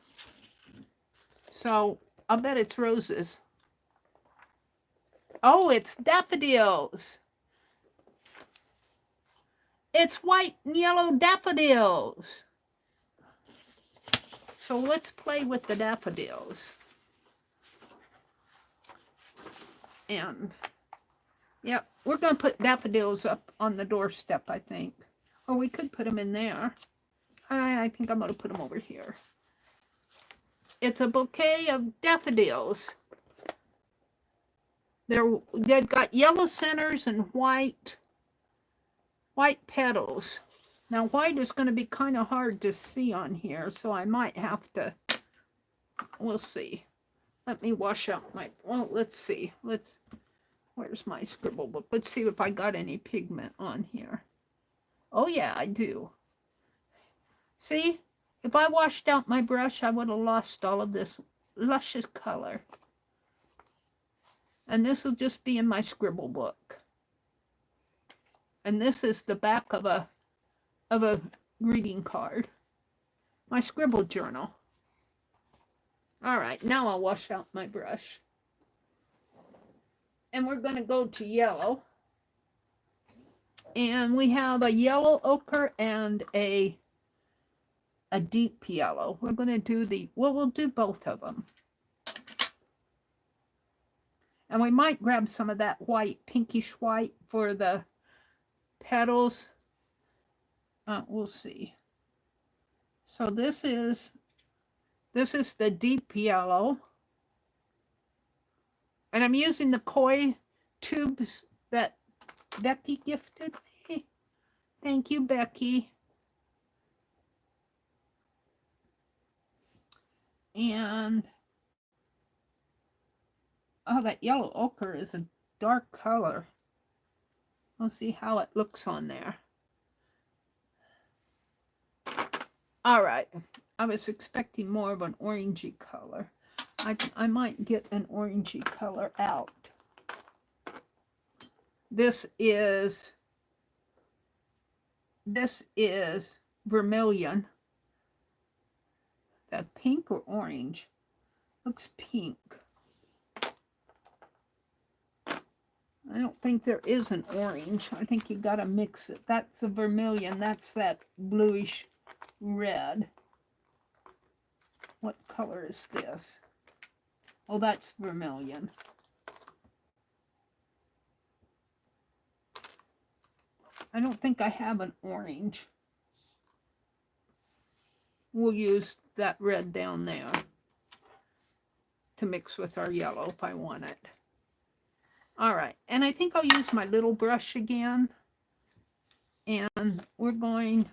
Speaker 1: So I'll bet it's roses. Oh, it's daffodils. It's white and yellow daffodils. So let's play with the daffodils. And, yep, we're going to put daffodils up on the doorstep, I think. Or we could put them in there. I think I'm going to put them over here. It's a bouquet of daffodils. They've got yellow centers and white petals. Now, white is going to be kind of hard to see on here, so I might have to, we'll see. Let me wash out my, well, let's see. Where's my scribble book? Let's see if I got any pigment on here. Oh yeah, I do. See, if I washed out my brush, I would have lost all of this luscious color. And this will just be in my scribble book. And this is the back of a greeting card. My scribble journal. All right, now I'll wash out my brush. And we're going to go to yellow. And we have a yellow ochre and a deep yellow. We're going to do we'll do both of them. And we might grab some of that white, pinkish white for the petals. We'll see. So this is the deep yellow. And I'm using the koi tubes that Becky gifted me. Thank you, Becky. And oh, that yellow ochre is a dark color. We'll see how it looks on there. All right. I was expecting more of an orangey color. I might get an orangey color out. This is vermilion. That pink or orange? Looks pink. I don't think there is an orange. I think you gotta mix it. That's a vermilion. That's that bluish red. What color is this? Oh, that's vermilion. I don't think I have an orange. We'll use that red down there to mix with our yellow if I want it. All right, and I think I'll use my little brush again. And we're going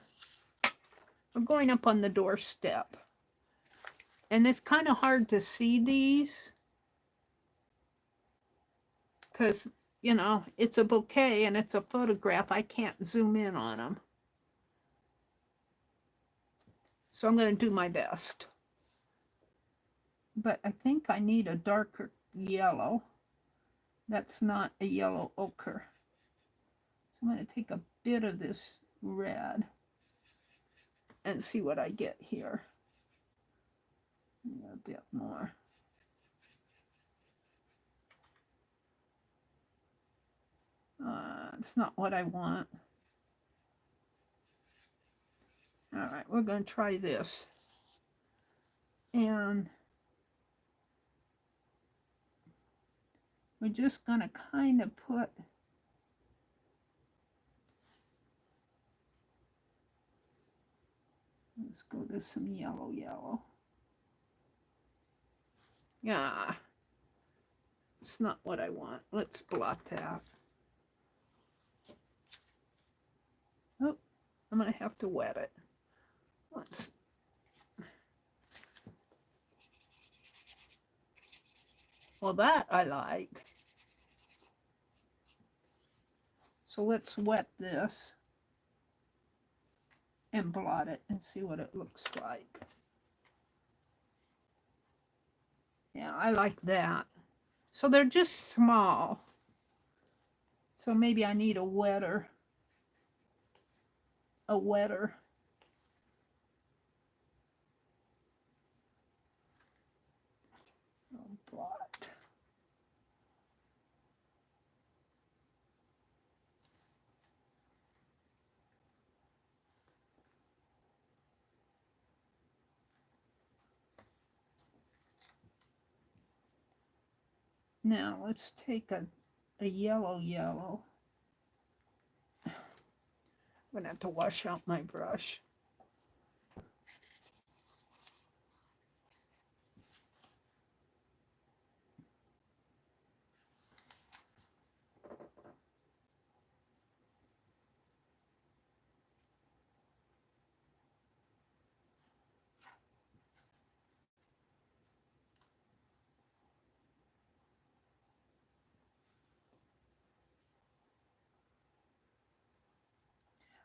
Speaker 1: up on the doorstep. And it's kind of hard to see these because, you know, it's a bouquet and it's a photograph. I can't zoom in on them. So I'm going to do my best. But I think I need a darker yellow. That's not a yellow ochre. So I'm going to take a bit of this red and see what I get here. A bit more. It's not what I want. All right, we're going to try this. And we're just going to kind of put let's go to some yellow. Yeah, it's not what I want. Let's blot that. Oh, I'm going to have to wet it. Well, that I like. So let's wet this and blot it and see what it looks like. Yeah, I like that. So they're just small. So maybe I need a wetter. Blot. Now let's take a yellow. I'm gonna have to wash out my brush.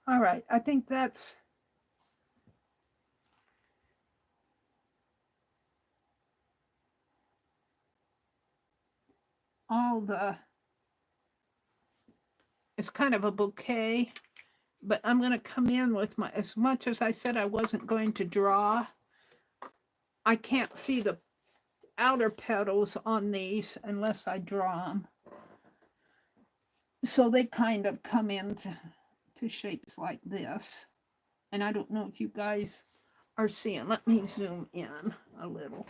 Speaker 1: All right, I think that's all it's kind of a bouquet, but I'm going to come in with my, as much as I said I wasn't going to draw, I can't see the outer petals on these unless I draw them. So they kind of come into shapes like this. And I don't know if you guys are seeing. Let me zoom in a little.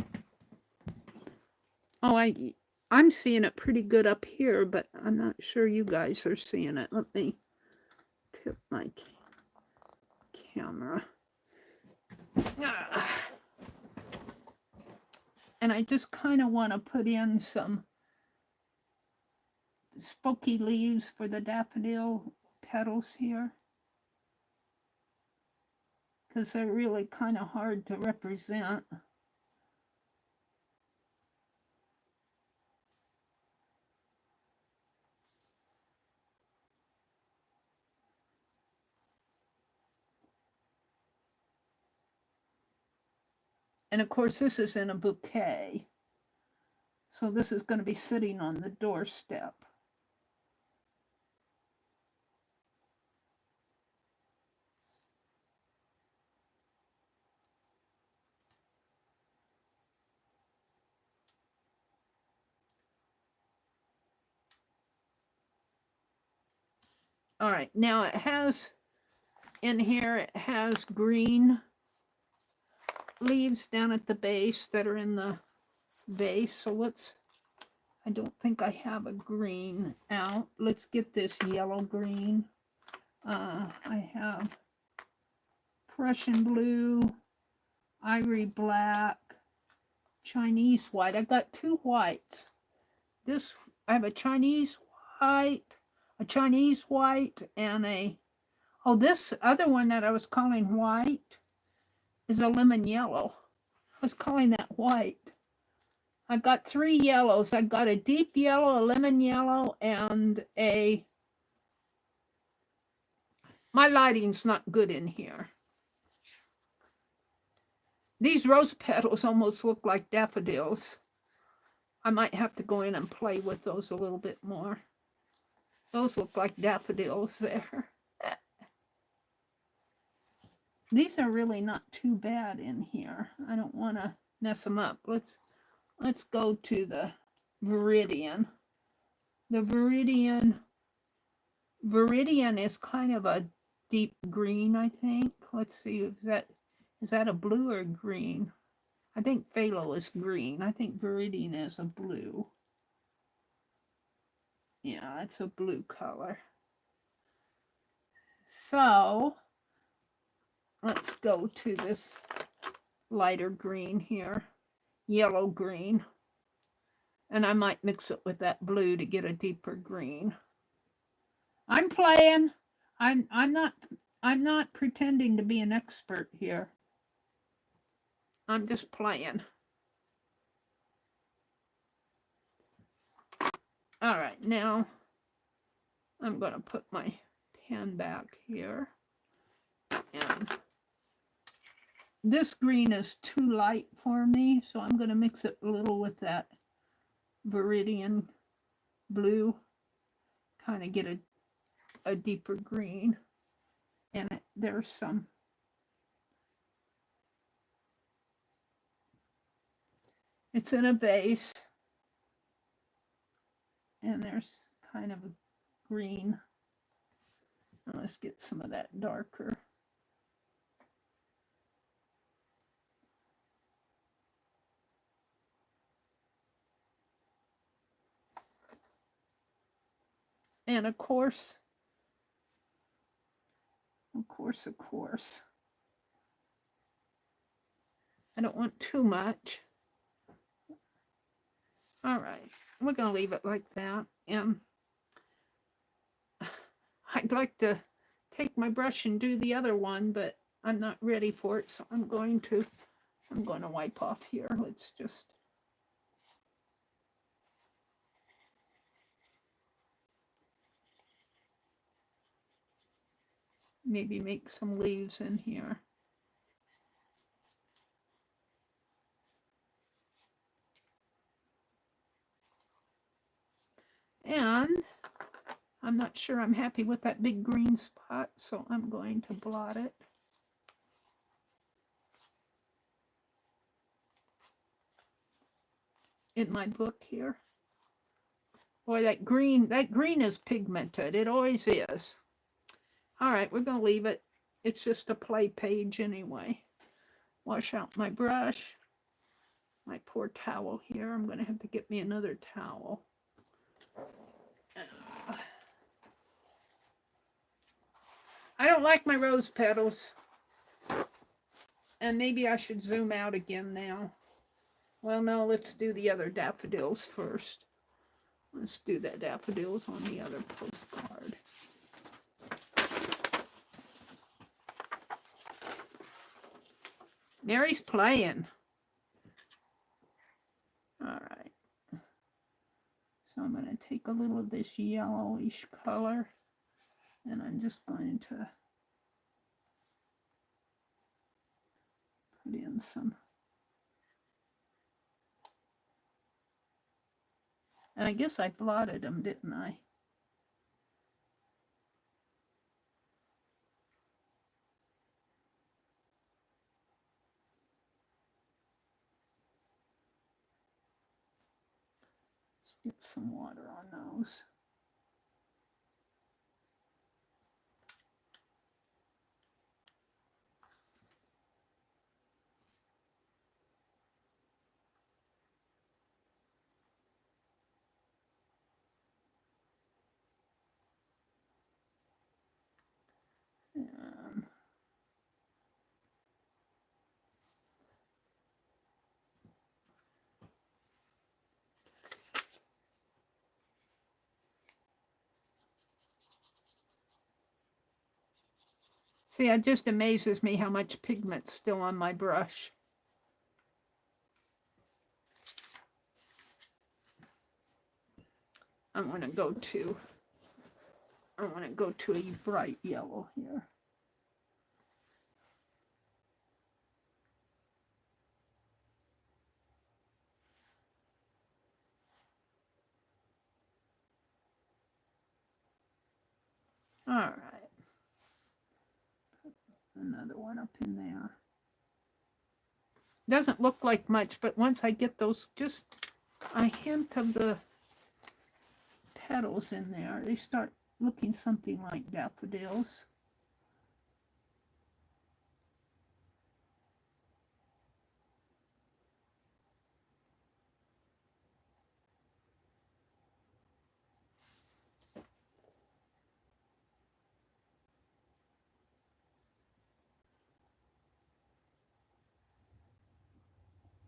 Speaker 1: Oh, I'm seeing it pretty good up here, but I'm not sure you guys are seeing it. Let me tip my camera. And I just kind of want to put in some spooky leaves for the daffodil petals here, because they're really kind of hard to represent. And of course, this is in a bouquet. So this is going to be sitting on the doorstep. All right, now it has, in here, it has green leaves down at the base that are in the vase. So let's, I don't think I have a green out. Let's get this yellow green. I have Prussian blue, ivory black, Chinese white. I've got two whites. This, I have a Chinese white, and oh, this other one that I was calling white is a lemon yellow. I was calling that white. I got three yellows. I got a deep yellow, a lemon yellow, and my lighting's not good in here. These rose petals almost look like daffodils. I might have to go in and play with those a little bit more. Those look like daffodils there. These are really not too bad in here. I don't want to mess them up. Let's go to the Viridian. The Viridian is kind of a deep green, I think. Let's see, is that a blue or green? I think phthalo is green. I think Viridian is a blue. Yeah, it's a blue color. So let's go to this lighter green here, yellow green. And I might mix it with that blue to get a deeper green. I'm playing. I'm not pretending to be an expert here. I'm just playing. All right, now I'm going to put my pen back here. And this green is too light for me, so I'm going to mix it a little with that Viridian blue, kind of get a deeper green. And there's some it's in a vase, and there's kind of a green. Let's get some of that darker. And of course, I don't want too much. All right, we're going to leave it like that. And I'd like to take my brush and do the other one, but I'm not ready for it, so I'm going to wipe off here. Let's just maybe make some leaves in here. And I'm not sure I'm happy with that big green spot, so I'm going to blot it. In my book here. Boy, that green is pigmented. It always is. All right, we're going to leave it. It's just a play page anyway. Wash out my brush. My poor towel here. I'm going to have to get me another towel. I don't like my rose petals. And maybe I should zoom out again now. Well, no, let's do the other daffodils first. Let's do the daffodils on the other postcard. Mary's playing. All right. So I'm going to take a little of this yellowish color, and I'm just going to put in some. And I guess I blotted them, didn't I? Let's get some water on those. See, it just amazes me how much pigment's still on my brush. I want to go to a bright yellow here. All right. Another one up in there. Doesn't look like much, but once I get those, just a hint of the petals in there, they start looking something like daffodils.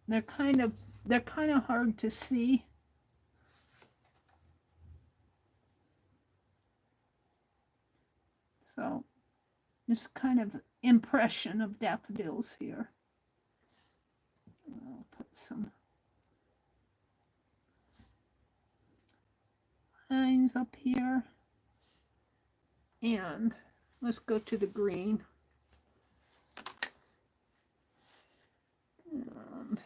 Speaker 1: They're kind of hard to see. So this kind of impression of daffodils here. I'll put some lines up here. And let's go to the green. And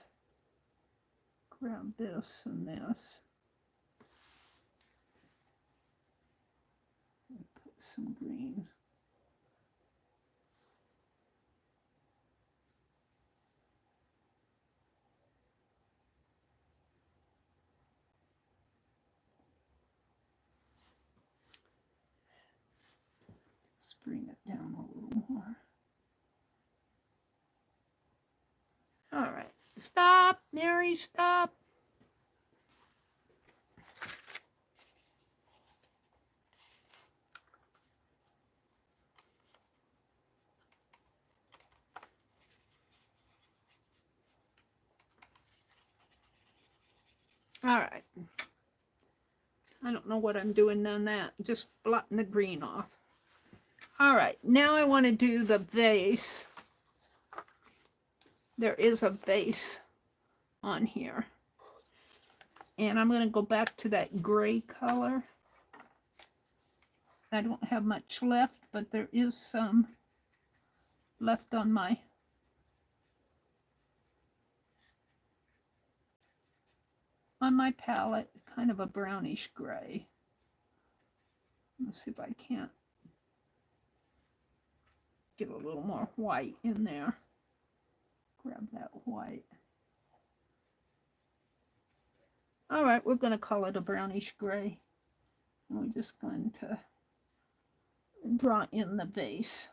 Speaker 1: grab this and this. And put some green. Let's bring it down a little more. All right. Stop, Mary, stop. All right. I don't know what I'm doing on that. Just blotting the green off. All right. Now I want to do the vase. There is a vase on here. And I'm going to go back to that gray color. I don't have much left, but there is some left on my palette, kind of a brownish gray. Let's see if I can't get a little more white in there. Grab that white. All right, we're going to call it a brownish gray. And we're just going to draw in the base.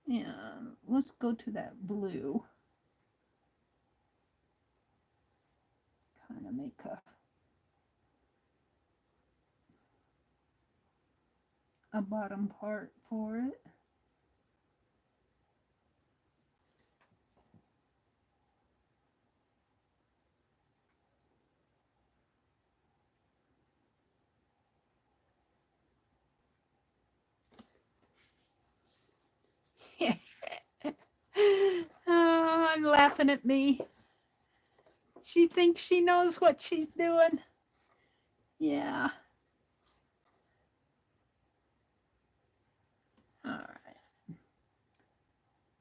Speaker 1: And let's go to that blue. Kind of make a bottom part for it. Oh, I'm laughing at me. She thinks she knows what she's doing. Yeah. All right.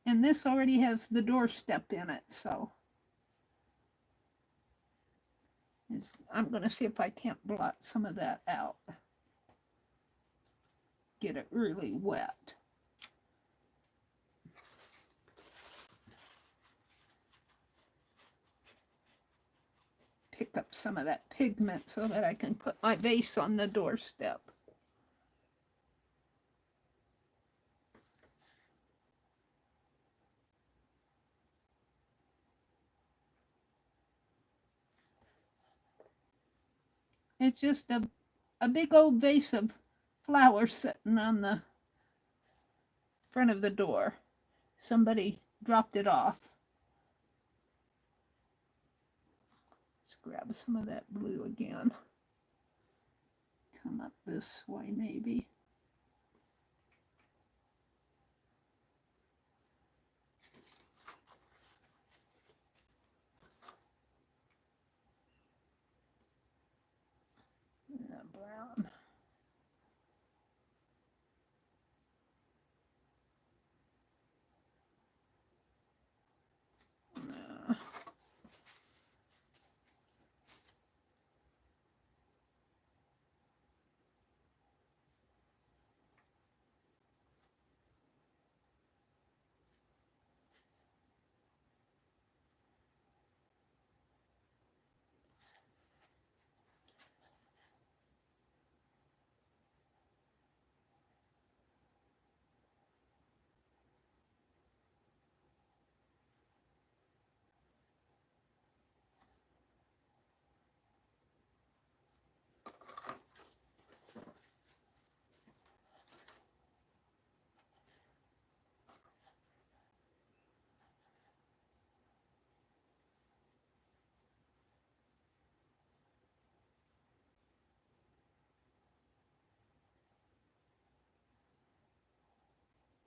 Speaker 1: And this already has the doorstep in it, so I'm going to see if I can't blot some of that out. Get it really wet. Pick up some of that pigment so that I can put my vase on the doorstep. It's just a big old vase of flowers sitting on the front of the door. Somebody dropped it off. Let's grab some of that blue again. Come up this way maybe. Brown.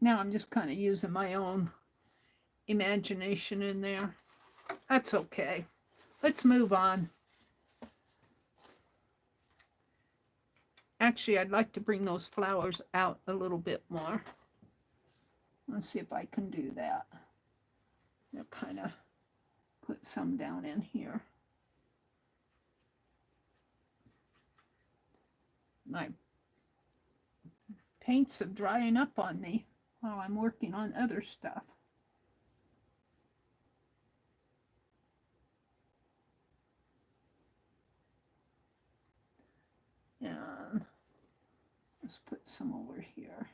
Speaker 1: Now I'm just kind of using my own imagination in there. That's okay. Let's move on. Actually, I'd like to bring those flowers out a little bit more. Let's see if I can do that. I'll kind of put some down in here. My paints are drying up on me while I'm working on other stuff. And let's put some over here.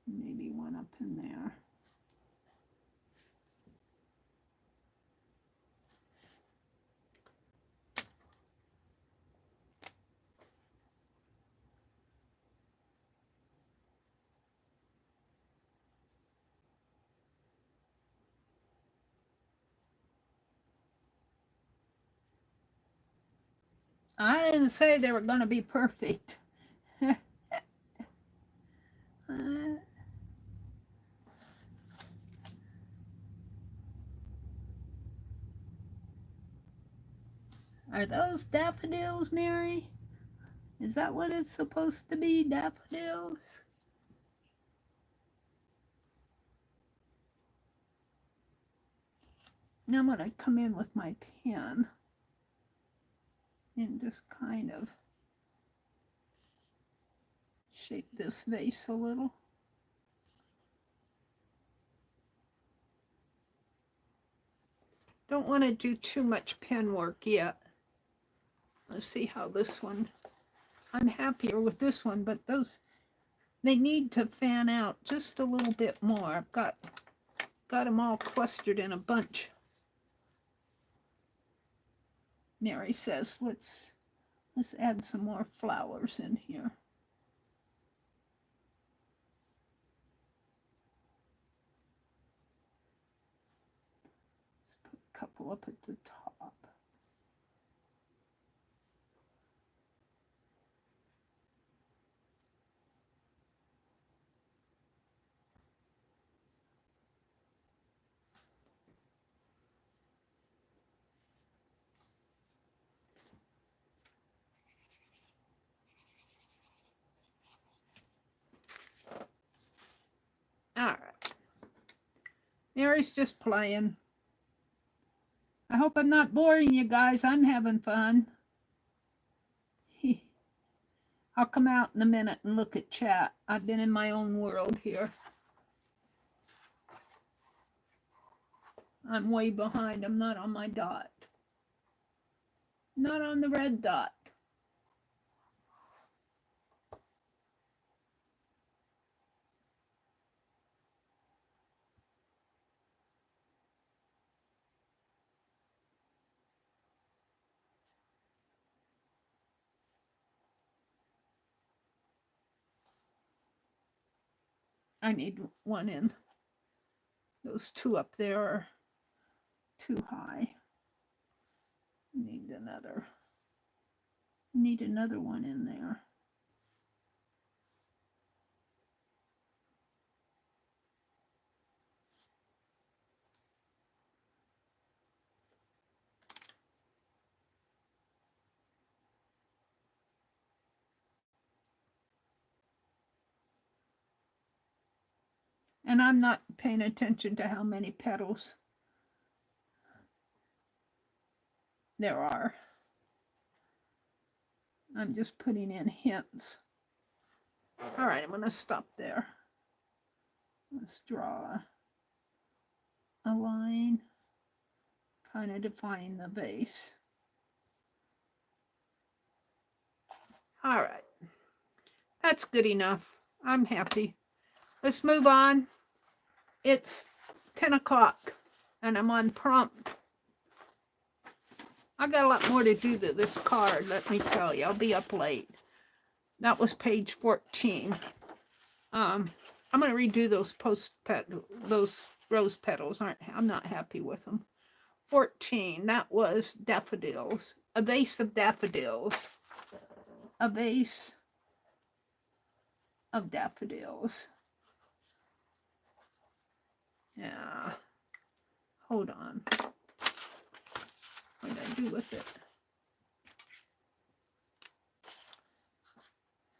Speaker 1: Maybe one up in there. I didn't say they were going to be perfect. Are those daffodils, Mary? Is that what it's supposed to be, daffodils? Now I'm going to come in with my pen and just kind of shape this vase a little. Don't want to do too much pen work yet. Let's see how this one, I'm happier with this one, but those, they need to fan out just a little bit more. I've got them all clustered in a bunch. Mary says, let's add some more flowers in here. Let's put a couple up at the top. All right. Mary's just playing. I hope I'm not boring you guys. I'm having fun. I'll come out in a minute and look at chat. I've been in my own world here. I'm way behind. I'm not on my dot. Not on the red dot. I need one in. Those two up there are too high. Need another one in there. And I'm not paying attention to how many petals there are. I'm just putting in hints. All right, I'm going to stop there. Let's draw a line, kind of define the vase. All right, that's good enough. I'm happy. Let's move on. It's 10 o'clock and I'm on prompt. I got a lot more to do to this card, let me tell you. I'll be up late. That was page 14. I'm going to redo those those rose petals. I'm not happy with them. 14, that was daffodils. A vase of daffodils. A vase of daffodils. Yeah. Hold on. What did I do with it?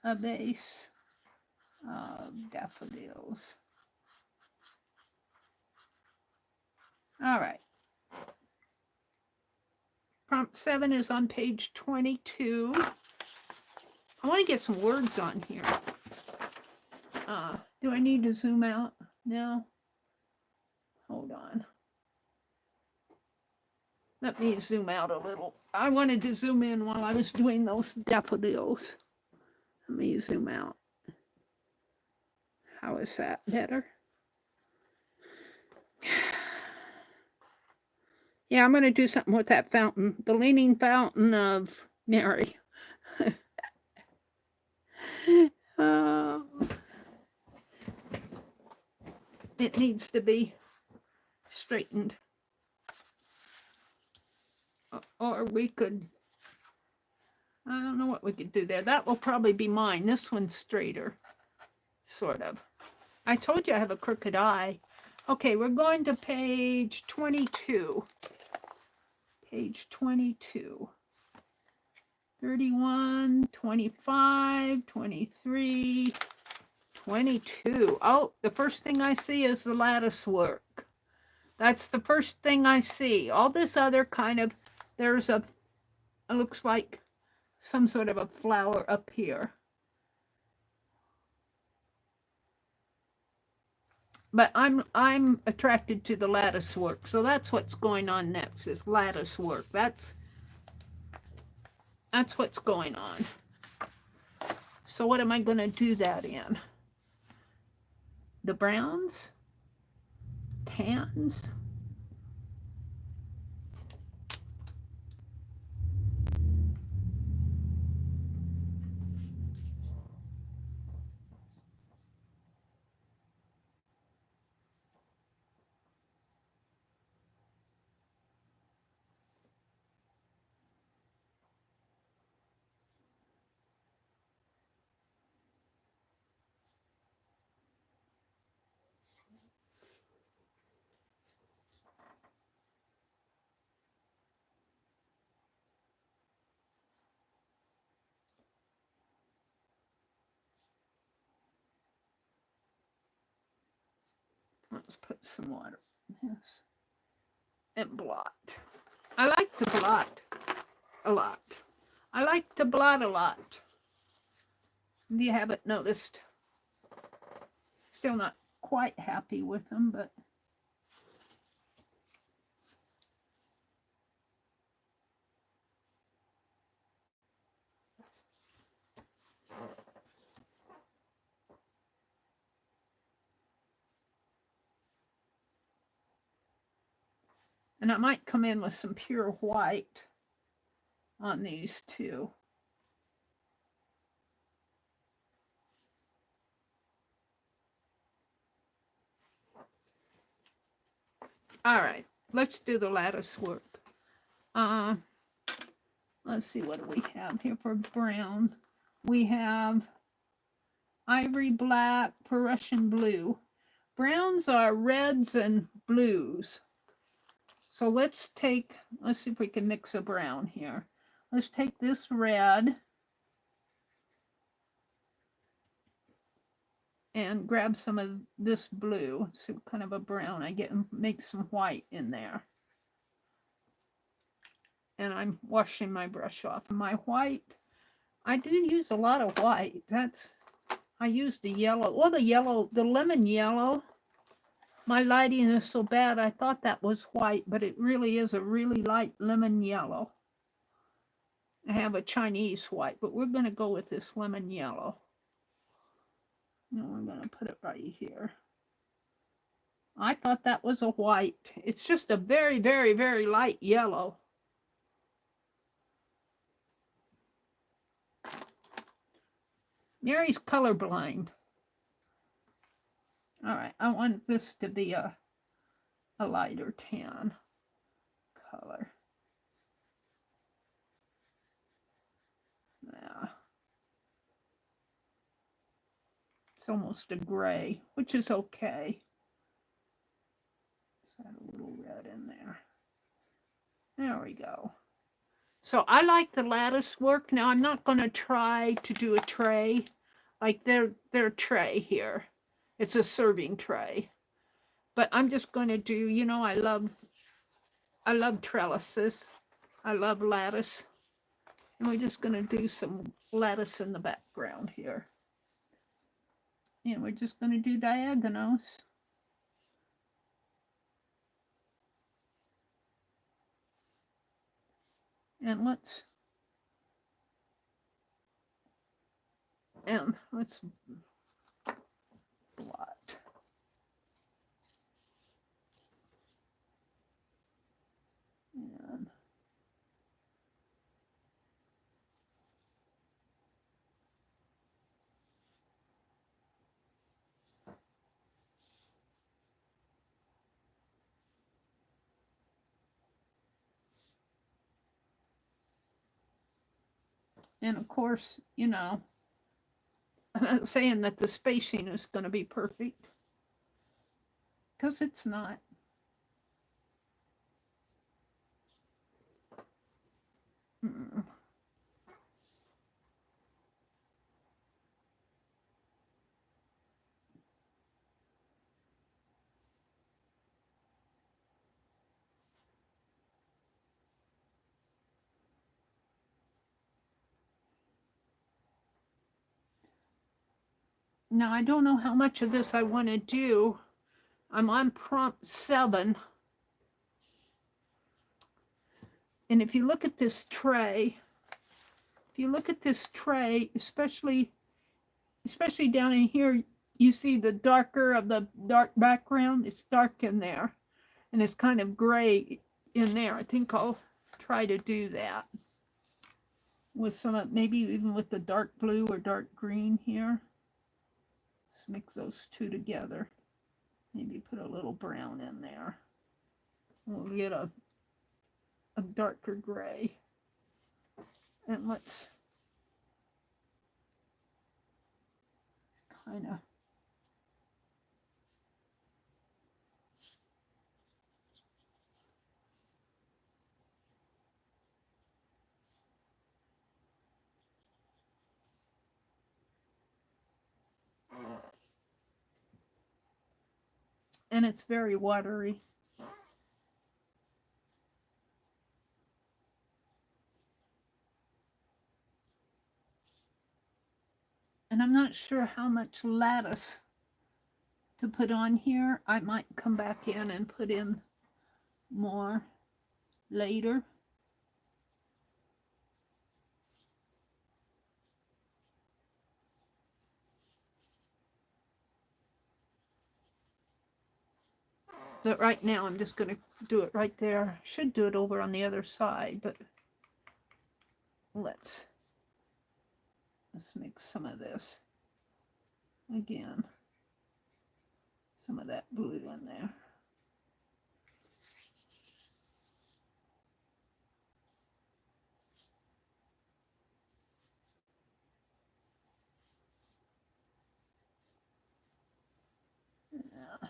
Speaker 1: A vase of daffodils. All right. Prompt 7 is on page 22. I want to get some words on here. Do I need to zoom out now? Hold on. Let me zoom out a little. I wanted to zoom in while I was doing those daffodils. Let me zoom out. How is that better? Yeah, I'm going to do something with that fountain. The leaning fountain of Meri. It needs to be straightened. Or we could, I don't know what we could do there. That will probably be mine. This one's straighter. sort of. I told you I have a crooked eye. Okay, we're going to page 22. Page 22. 31, 25, 23, 22. Oh, the first thing I see is the lattice work. That's the first thing I see. All this other kind of, there's a, it looks like some sort of a flower up here. But I'm attracted to the lattice work. So that's what's going on next, is lattice work. That's what's going on. So what am I going to do that in? The browns? Tans? Let's put some water in this. And blot. I like to blot a lot. I like to blot a lot. If you haven't noticed. Still not quite happy with them, but and I might come in with some pure white on these too. All right, let's do the lattice work. Let's see, what do we have here for brown? We have ivory black, Prussian blue. Browns are reds and blues. So let's see if we can mix a brown here. Let's take this red and grab some of this blue. So kind of a brown. I get and make some white in there. And I'm washing my brush off. My white, I do use a lot of white. I use the yellow. Well, the lemon yellow. My lighting is so bad, I thought that was white, but it really is a really light lemon yellow. I have a Chinese white, but we're going to go with this lemon yellow. And we're going to put it right here. I thought that was a white. It's just a very, very, very light yellow. Meri's colorblind. All right, I want this to be a lighter tan color. Yeah. It's almost a gray, which is okay. Let's add a little red in there. There we go. So I like the lattice work. Now I'm not going to try to do a tray like their tray here. It's a serving tray. But I'm just going to do, you know, I love trellises. I love lattice. And we're just going to do some lattice in the background here. And we're just going to do diagonals. And let's blot. And of course, you know, I'm not saying that the spacing is going to be perfect, because it's not. Now, I don't know how much of this I want to do. I'm on prompt 7. And if you look at this tray, especially down in here, you see the darker of the dark background. It's dark in there, and it's kind of gray in there. I think I'll try to do that with some, maybe even with the dark blue or dark green here. Let's mix those two together. Maybe put a little brown in there. We'll get a darker gray. And let's kind of and it's very watery. And I'm not sure how much lattice to put on here. I might come back in and put in more later. But right now I'm just going to do it right there. I should do it over on the other side, but let's mix some of this again. Some of that blue in there. Yeah.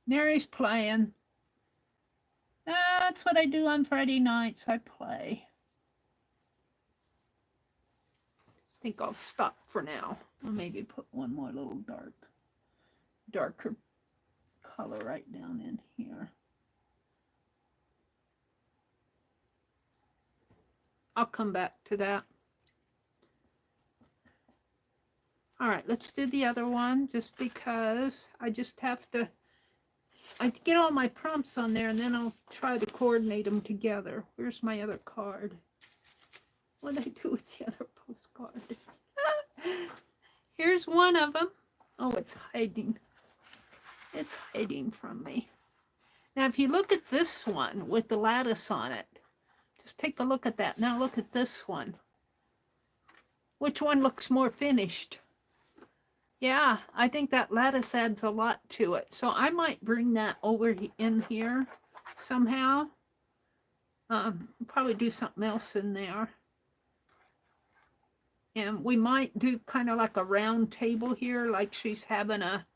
Speaker 1: Mary's playing. That's what I do on Friday nights. I play. I think I'll stop for now. I'll maybe put one more little darker color right down in here. I'll come back to that. All right, let's do the other one just because I just have to, I get all my prompts on there and then I'll try to coordinate them together. Where's my other card? What did I do with the other postcard? Here's one of them. Oh, it's hiding. It's hiding from me. Now, if you look at this one with the lattice on it, just take a look at that. Now look at this one. Which one looks more finished? Yeah, I think that lattice adds a lot to it. So I might bring that over in here somehow. Probably do something else in there. And we might do kind of like a round table here, like she's having a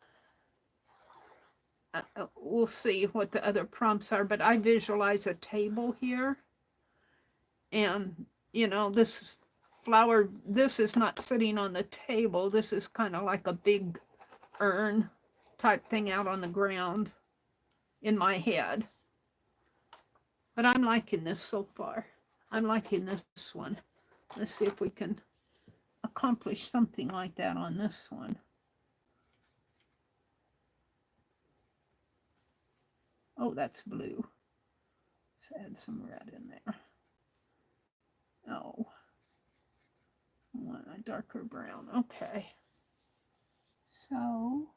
Speaker 1: we'll see what the other prompts are, but I visualize a table here. And, you know, this flower, this is not sitting on the table. This is kind of like a big urn. type thing out on the ground in my head. But I'm liking this so far. I'm liking this one. Let's see if we can accomplish something like that on this one. Oh, that's blue. Let's add some red in there. Oh, I want a darker brown. Okay. So,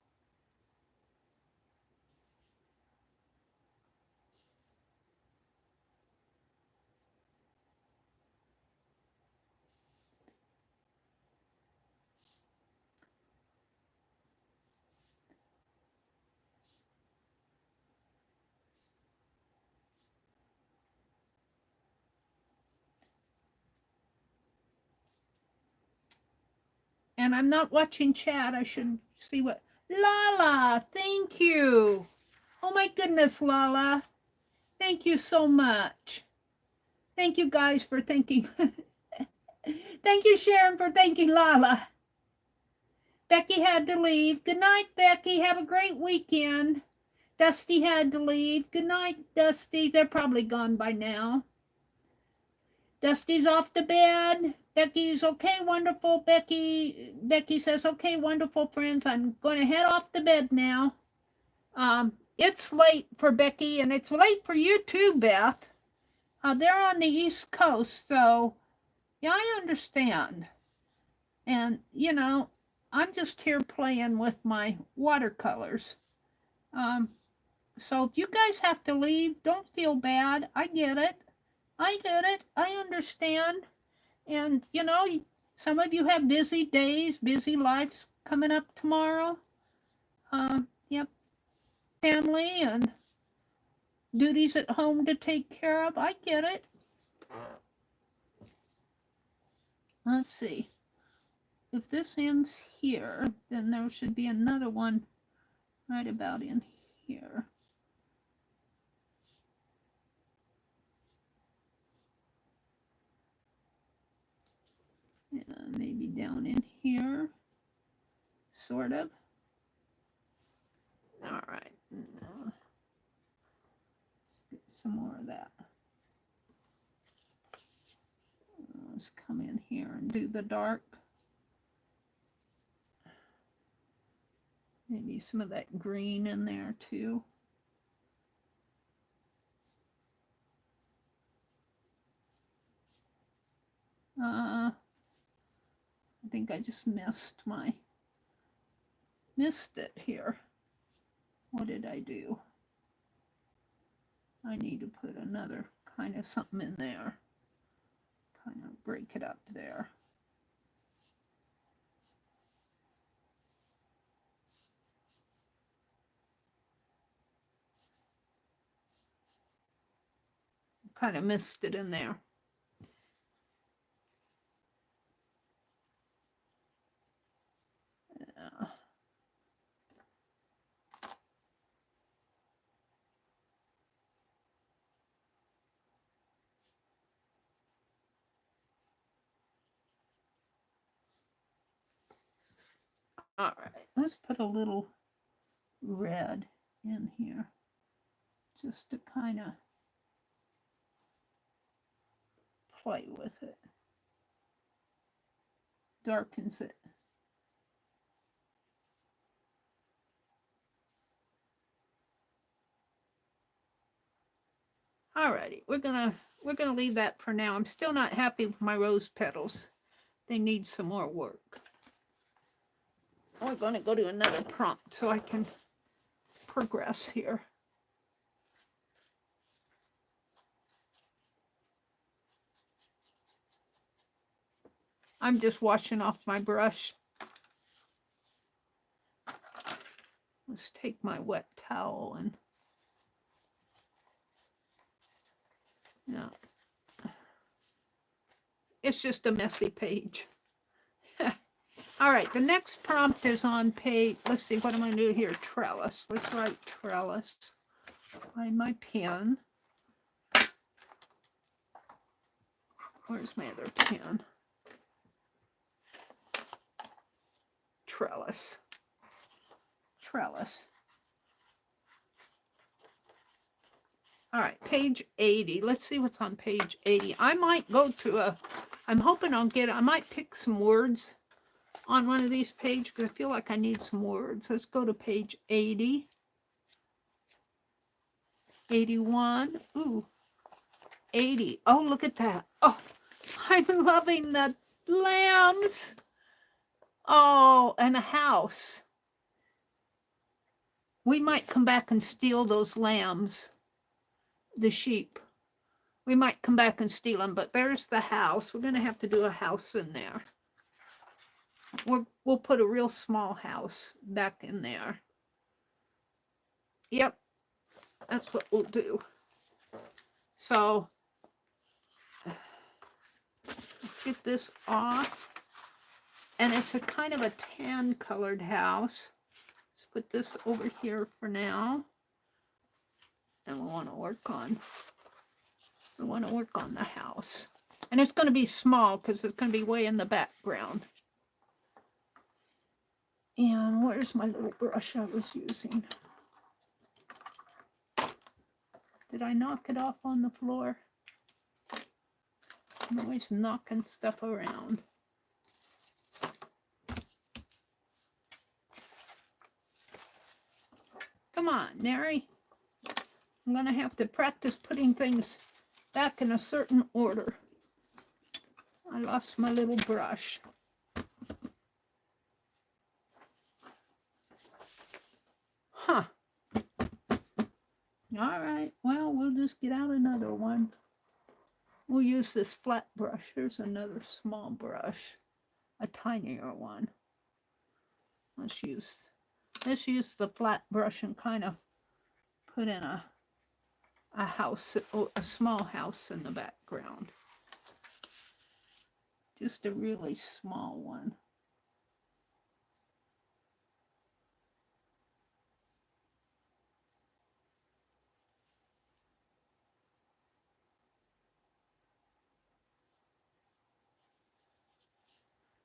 Speaker 1: and I'm not watching chat. I should see what. Lala, thank you. Oh my goodness, Lala. Thank you so much. Thank you guys for thanking. Thank you, Sharon, for thanking Lala. Becky had to leave. Good night, Becky. Have a great weekend. Dusty had to leave. Good night, Dusty. They're probably gone by now. Dusty's off to bed. Becky's okay, wonderful. Becky says, okay, wonderful, friends. I'm going to head off to bed now. It's late for Becky, and it's late for you too, Beth. They're on the East Coast, so yeah, I understand. And, you know, I'm just here playing with my watercolors. So if you guys have to leave, don't feel bad. I get it. I get it. I understand. And, you know, some of you have busy days, busy lives coming up tomorrow. Yep. Family and duties at home to take care of. I get it. Let's see. If this ends here, then there should be another one right about in here. Maybe down in here, sort of. All right. Let's get some more of that. Let's come in here and do the dark. Maybe some of that green in there too. I think I just missed it here. What did I do? I need to put another kind of something in there. Kind of break it up there. Kind of missed it in there. All right, let's put a little red in here just to kind of play with it. Darkens it. All righty, we're gonna leave that for now. I'm still not happy with my rose petals. They need some more work. We're going to go to another prompt so I can progress here. I'm just washing off my brush. Let's take my wet towel and no. It's just a messy page. All right, the next prompt is on page, let's see what I'm going to do here. Trellis. Let's write trellis. Find my pen. Where's my other pen? Trellis. trellis. All right, page 80. Let's see what's on page 80. I might go to I'm hoping I might pick some words on one of these pages because I feel like I need some words. Let's go to page 80. 81. Ooh, 80. Oh, look at that. Oh, I'm loving the lambs. Oh, and a house. We might come back and steal those lambs, the sheep. We might come back and steal them, but there's the house. We're going to have to do a house in there. We'll put a real small house back in there. Yep, that's what we'll do. So let's get this off. And it's a kind of a tan colored house. Let's put this over here for now. And we want to work on the house. And it's going to be small because it's going to be way in the background. And where's my little brush I was using? Did I knock it off on the floor? I'm always knocking stuff around. Come on, Meri. I'm going to have to practice putting things back in a certain order. I lost my little brush. Huh. All right. Well, we'll just get out another one. We'll use this flat brush. Here's another small brush. A tinier one. Let's use the flat brush and kind of put in a house, a small house in the background. Just a really small one.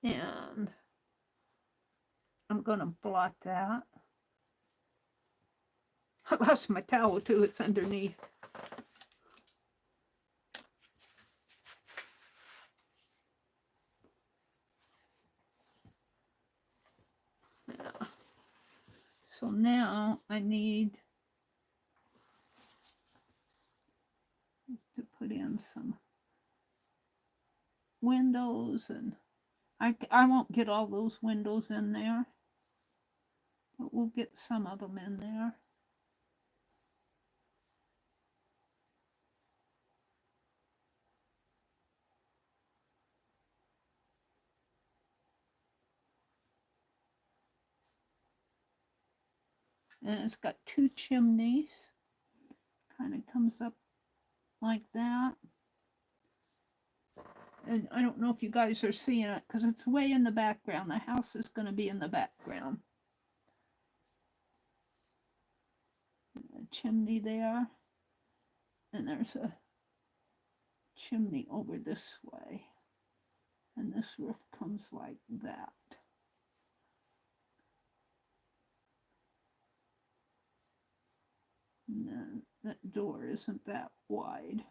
Speaker 1: And I'm going to blot that. I lost my towel too, it's underneath. Yeah. So now I need to put in some windows, and I won't get all those windows in there, but we'll get some of them in there. And it's got two chimneys. Kind of comes up like that. And I don't know if you guys are seeing it because it's way in the background. The house is going to be in the background. A chimney there. And there's a chimney over this way. And this roof comes like that. And then that door isn't that wide.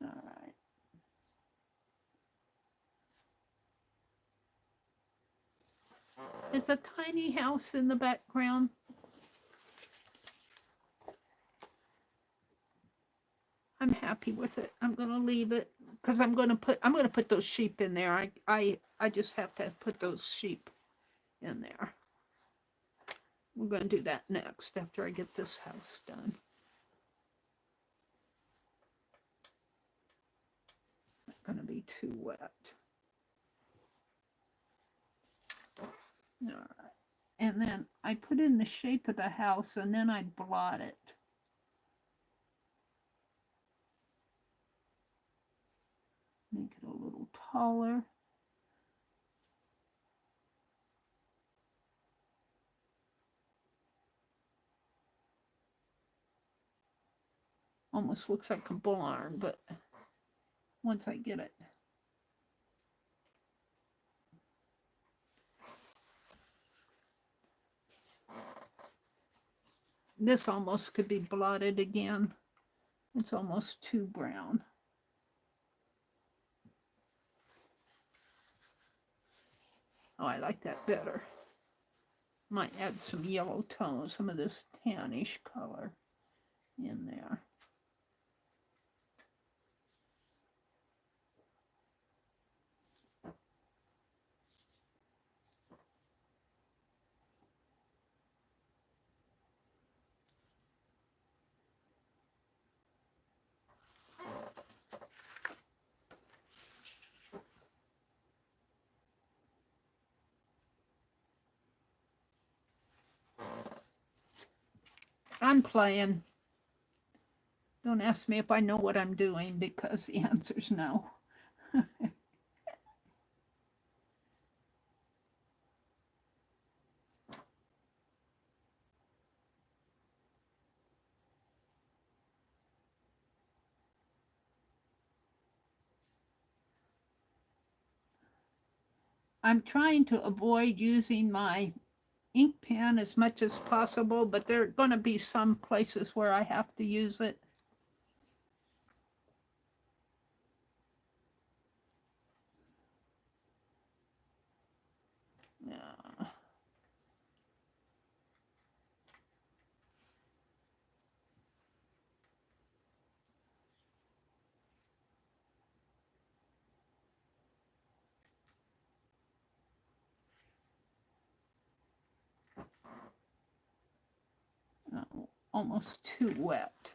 Speaker 1: All right. It's a tiny house in the background. I'm happy with it. I'm going to leave it because I'm going to put those sheep in there. I just have to put those sheep in there. We're going to do that next after I get this house done. Not going to be too wet. All right. And then I put in the shape of the house and then I blot it. Make it a little taller. Almost looks like a barn, but once I get it. This almost could be blotted again. It's almost too brown. Oh, I like that better. Might add some yellow tones, some of this tannish color in there. I'm playing. Don't ask me if I know what I'm doing because the answer's no. I'm trying to avoid using my ink pen as much as possible, but there are going to be some places where I have to use it. Yeah. Oh, almost too wet.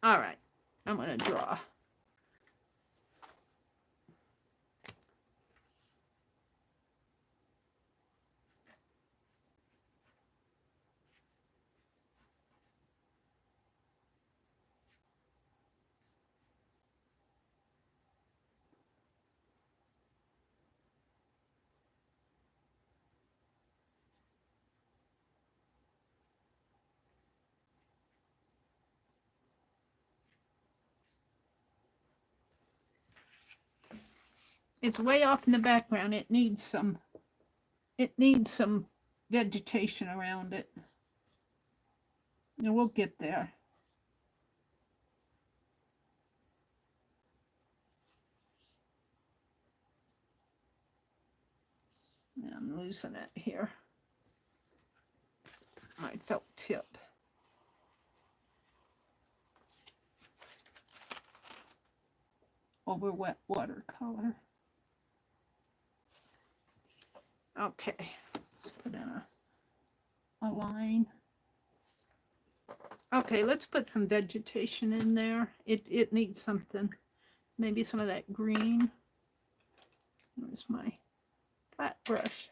Speaker 1: All right, I'm going to draw. It's way off in the background. It needs some vegetation around it. And we'll get there. I'm losing it here. My felt tip. Over wet watercolor. Okay, let's put in a line. Okay, let's put some vegetation in there. It needs something. Maybe some of that green. There's my flat brush.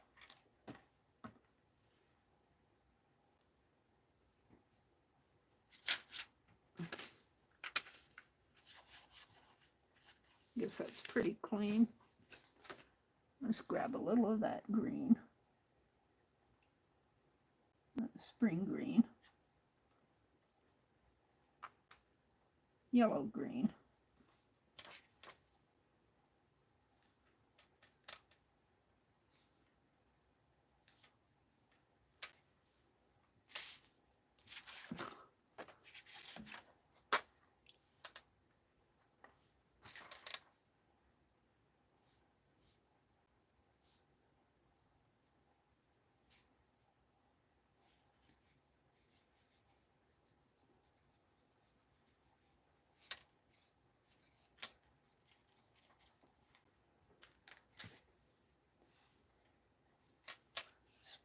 Speaker 1: Guess that's pretty clean. Let's grab a little of that green. Spring green. Yellow green.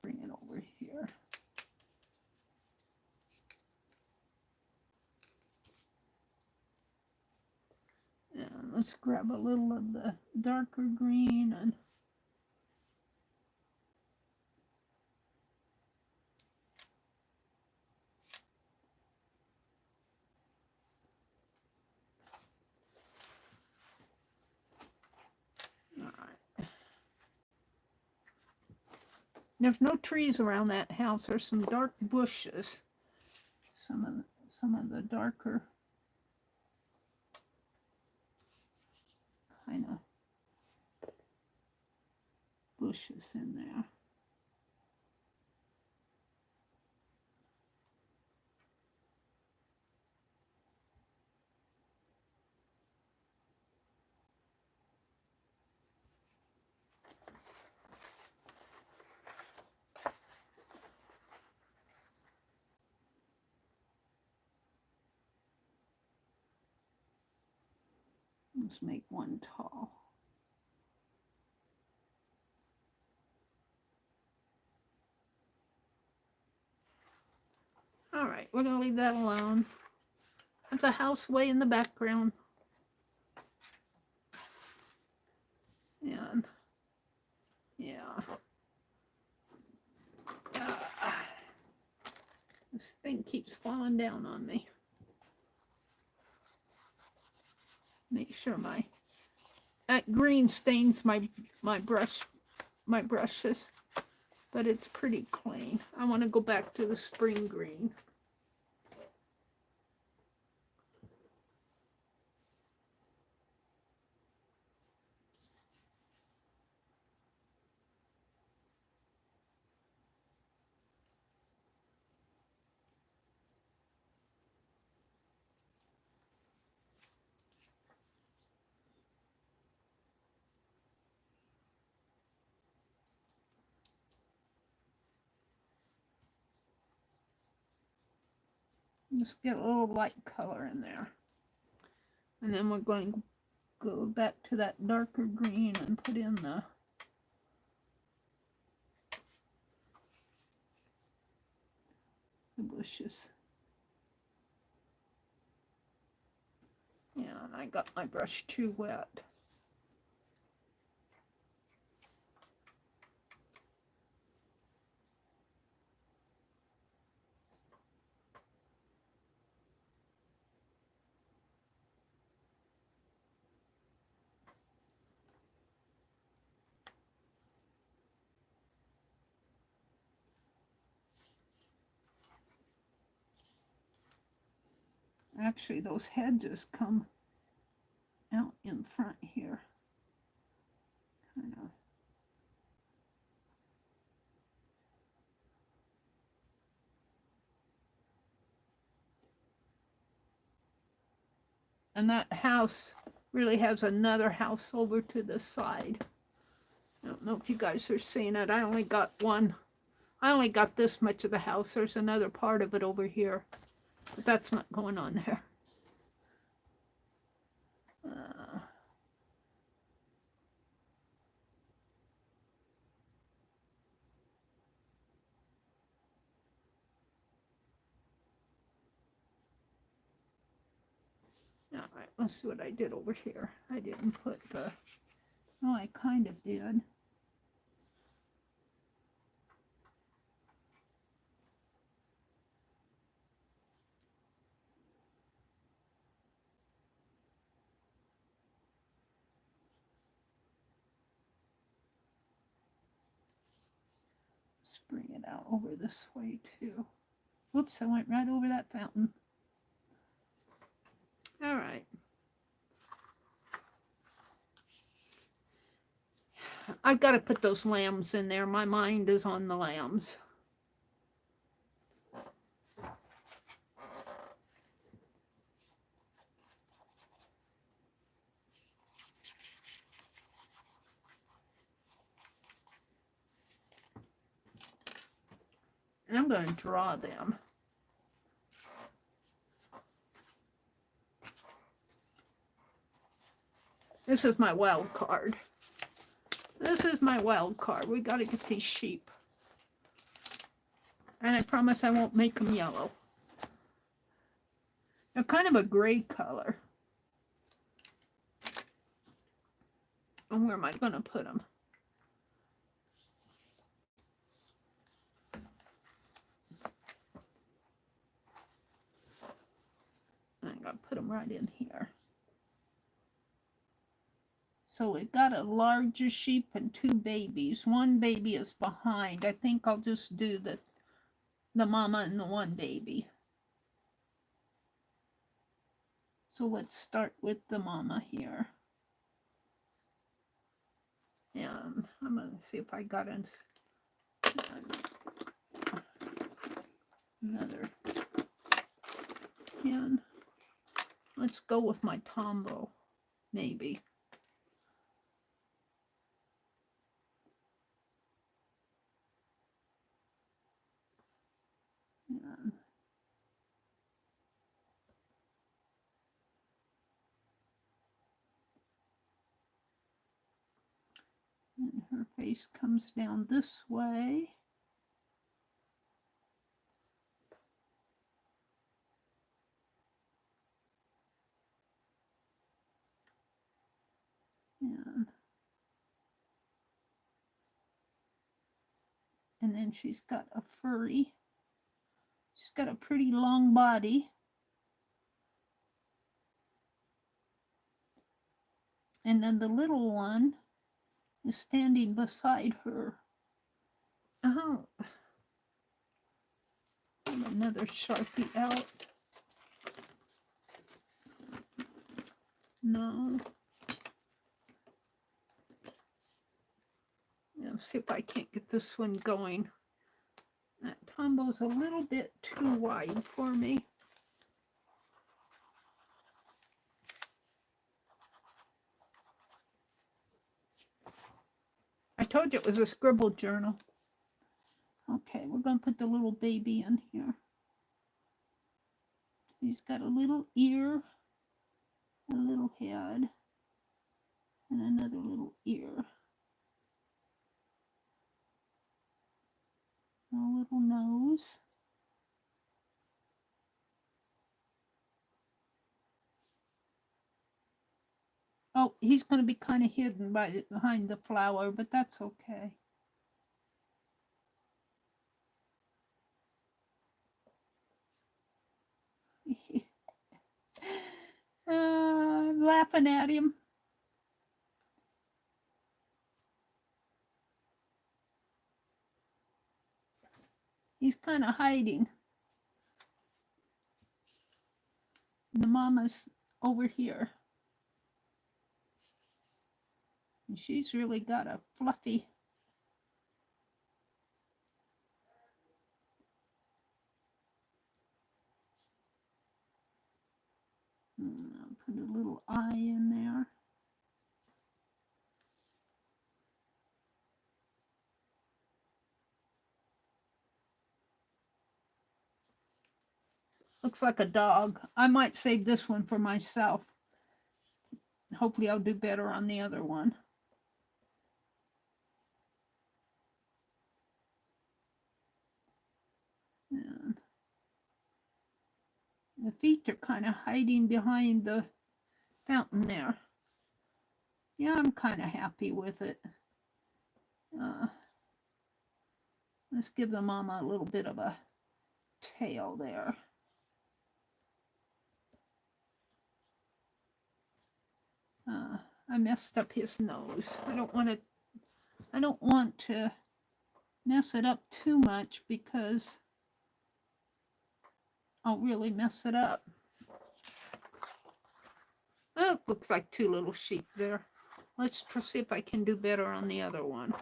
Speaker 1: Bring it over here. And let's grab a little of the darker green and there's no trees around that house. There's some dark bushes. some of the darker kind of bushes in there. Let's make one tall. All right, we're gonna leave that alone. That's a house way in the background. And yeah. This thing keeps falling down on me. Make sure that green stains my brushes, but it's pretty clean. I want to go back to the spring green. Just get a little light color in there. And then we're going to go back to that darker green and put in the bushes. Yeah, and I got my brush too wet. Actually, those hedges come out in front here. Kind of. And that house really has another house over to the side. I don't know if you guys are seeing it. I only got one. I only got this much of the house. There's another part of it over here. But that's not going on there. All right, let's see what I did over here. I didn't put the... Oh, I kind of did. Bring it out over this way too. Whoops, I went right over that fountain. All right. I've got to put those lambs in there. My mind is on the lambs. And I'm going to draw them. This is my wild card. This is my wild card. We got to get these sheep. And I promise I won't make them yellow. They're kind of a gray color. And where am I going to put them? I'm going to put them right in here. So we've got a larger sheep and two babies. One baby is behind. I think I'll just do the mama and the one baby. So let's start with the mama here. And I'm going to see if I got another pin. Let's go with my Tombow, maybe. And her face comes down this way. And then she's got a furry. She's got a pretty long body. And then the little one is standing beside her. Oh, another Sharpie out. No. Let's see if I can't get this one going. That Tombow's a little bit too wide for me. I told you it was a scribble journal. Okay, we're going to put the little baby in here. He's got a little ear, a little head, and another little ear. A little nose. Oh, he's going to be kind of hidden behind the flower, but that's okay. Laughing at him. He's kind of hiding. The mama's over here. And she's really got a fluffy. I'll put a little eye in there. Looks like a dog. I might save this one for myself. Hopefully I'll do better on the other one. And the feet are kind of hiding behind the fountain there. Yeah, I'm kind of happy with it. Let's give the mama a little bit of a tail there. I messed up his nose. I don't want to mess it up too much because I'll really mess it up. Oh, it looks like two little sheep there. Let's see if I can do better on the other one.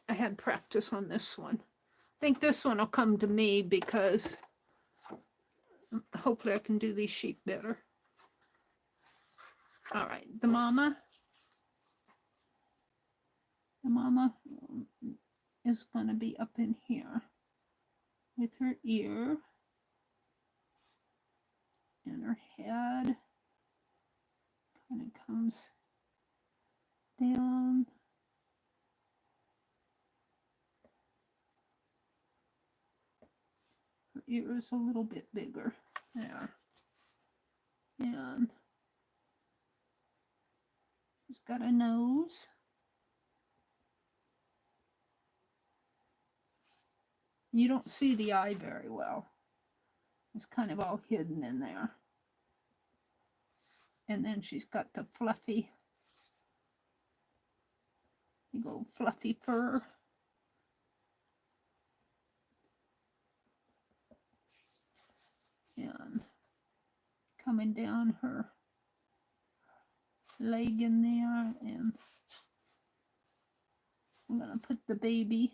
Speaker 1: I had practice on this one. I think this one will come to me because hopefully I can do these sheep better. All right, the mama is going to be up in here with her ear and her head kind of comes down. Her ear is a little bit bigger there. And she's got a nose. You don't see the eye very well. It's kind of all hidden in there. And then she's got the fluffy, big old fluffy fur. And coming down her leg in there, and I'm going to put the baby,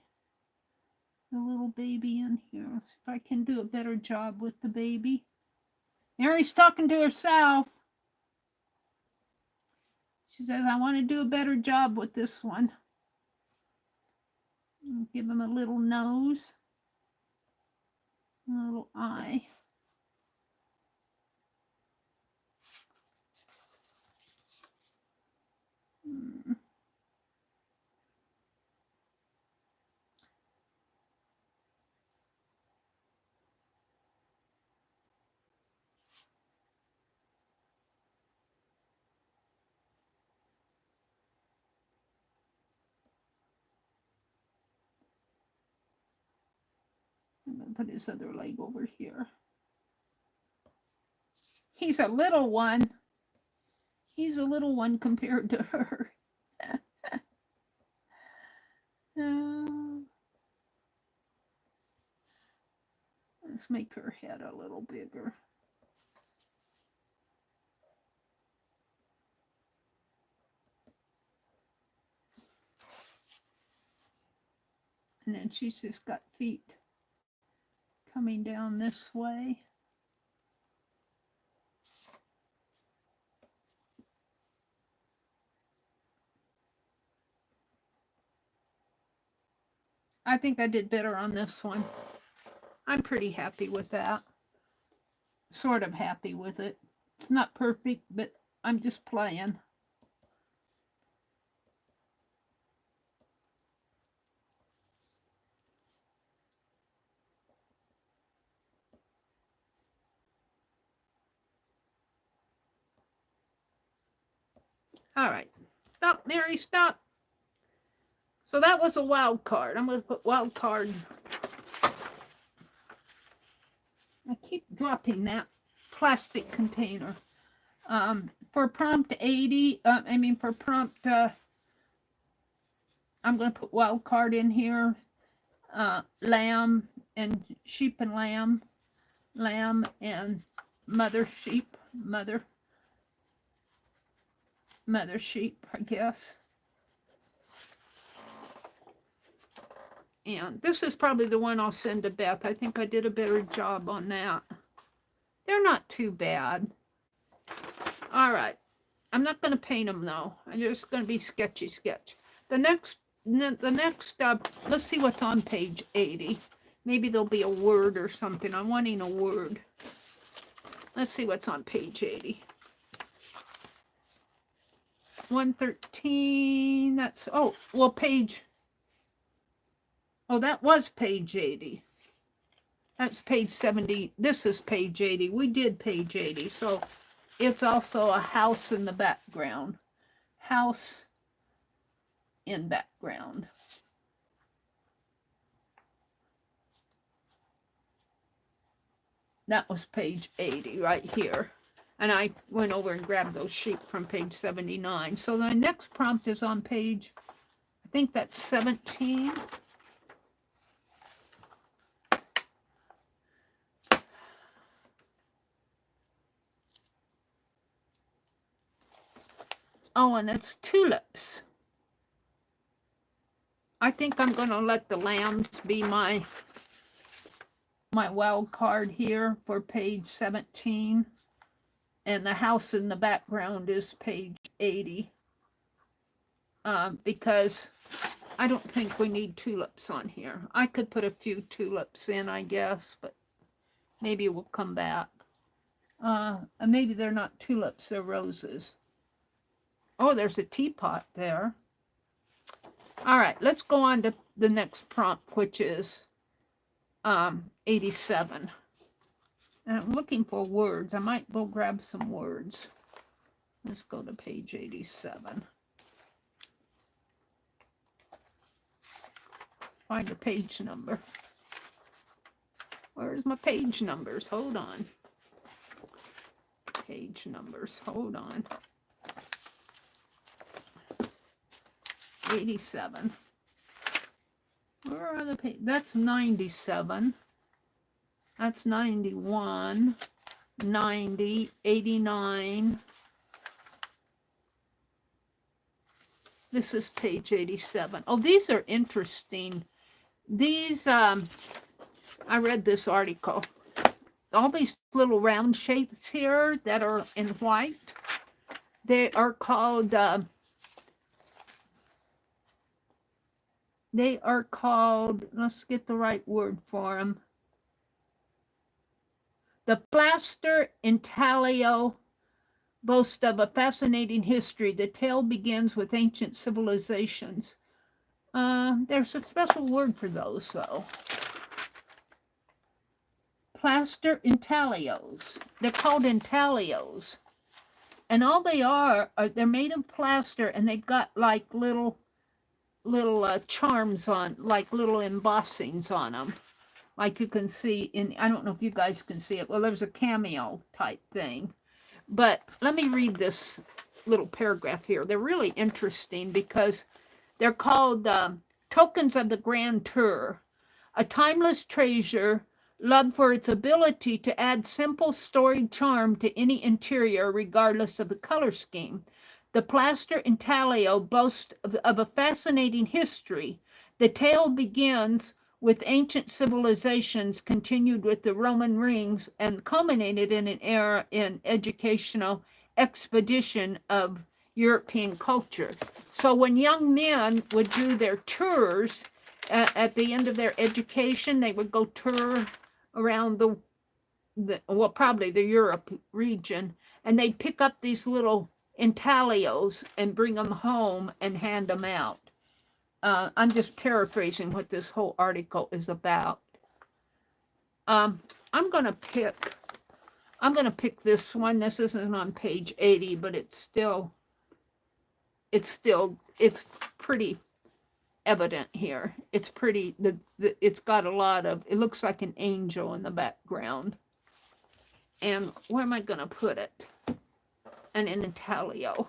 Speaker 1: the little baby in here. Let's see if I can do a better job with the baby. Meri's talking to herself. She says, I want to do a better job with this one. Give him a little nose, a little eye. I'm going to put his other leg over here. He's a little one. He's a little one compared to her. Let's make her head a little bigger. And then she's just got feet coming down this way. I think I did better on this one. I'm pretty happy with that. Sort of happy with it. It's not perfect, but I'm just playing. All right. Stop, Meri, stop. So that was a wild card. I'm going to put wild card. I keep dropping that plastic container. For prompt 80, for prompt, I'm going to put wild card in here. Lamb and sheep and lamb. Lamb and mother sheep. Mother sheep, I guess. And this is probably the one I'll send to Beth. I think I did a better job on that. They're not too bad. All right. I'm not going to paint them, though. I'm just going to be sketchy sketch. The next, let's see what's on page 80. Maybe there'll be a word or something. I'm wanting a word. Let's see what's on page 80. 113. That's, oh, well, page... Oh, that was page 80. That's page 70. This is page 80. We did page 80. So it's also a house in the background. House in background. That was page 80 right here. And I went over and grabbed those sheep from page 79. So the next prompt is on page, I think that's 17. Oh, and it's tulips. I think I'm going to let the lambs be my wild card here for page 17. And the house in the background is page 80. Because I don't think we need tulips on here. I could put a few tulips in, I guess, but maybe we'll come back. Maybe they're not tulips, they're roses. Oh, there's a teapot there. All right, let's go on to the next prompt, which is 87. And I'm looking for words. I might go grab some words. Let's go to page 87. Find a page number. Where's my page numbers? Hold on. Page numbers. Hold on. 87. Where are the pages? That's 97. That's 91. 90, 89. This is page 87. Oh, these are interesting. These, I read this article. All these little round shapes here that are in white, they are called, let's get the right word for them. The plaster intaglio boasts of a fascinating history. The tale begins with ancient civilizations. There's a special word for those, though. Plaster intaglios. They're called intaglios. And all they are they're made of plaster, and they've got like little charms on, like little embossings on them. Like you can see in, I don't know if you guys can see it. Well, there's a cameo type thing. But let me read this little paragraph here. They're really interesting because they're called tokens of the Grand Tour, a timeless treasure loved for its ability to add simple storied charm to any interior regardless of the color scheme. The plaster intaglio boasts of a fascinating history. The tale begins with ancient civilizations, continued with the Roman rings, and culminated in an era in educational expedition of European culture. So when young men would do their tours at the end of their education, they would go tour around well, probably the Europe region, and they'd pick up these little intaglios and bring them home and hand them out. I'm just paraphrasing what this whole article is about. I'm gonna pick this one. This isn't on page 80, but it's pretty evident here. It's pretty. It's got a lot of. It looks like an angel in the background. And where am I gonna put it? And an intaglio.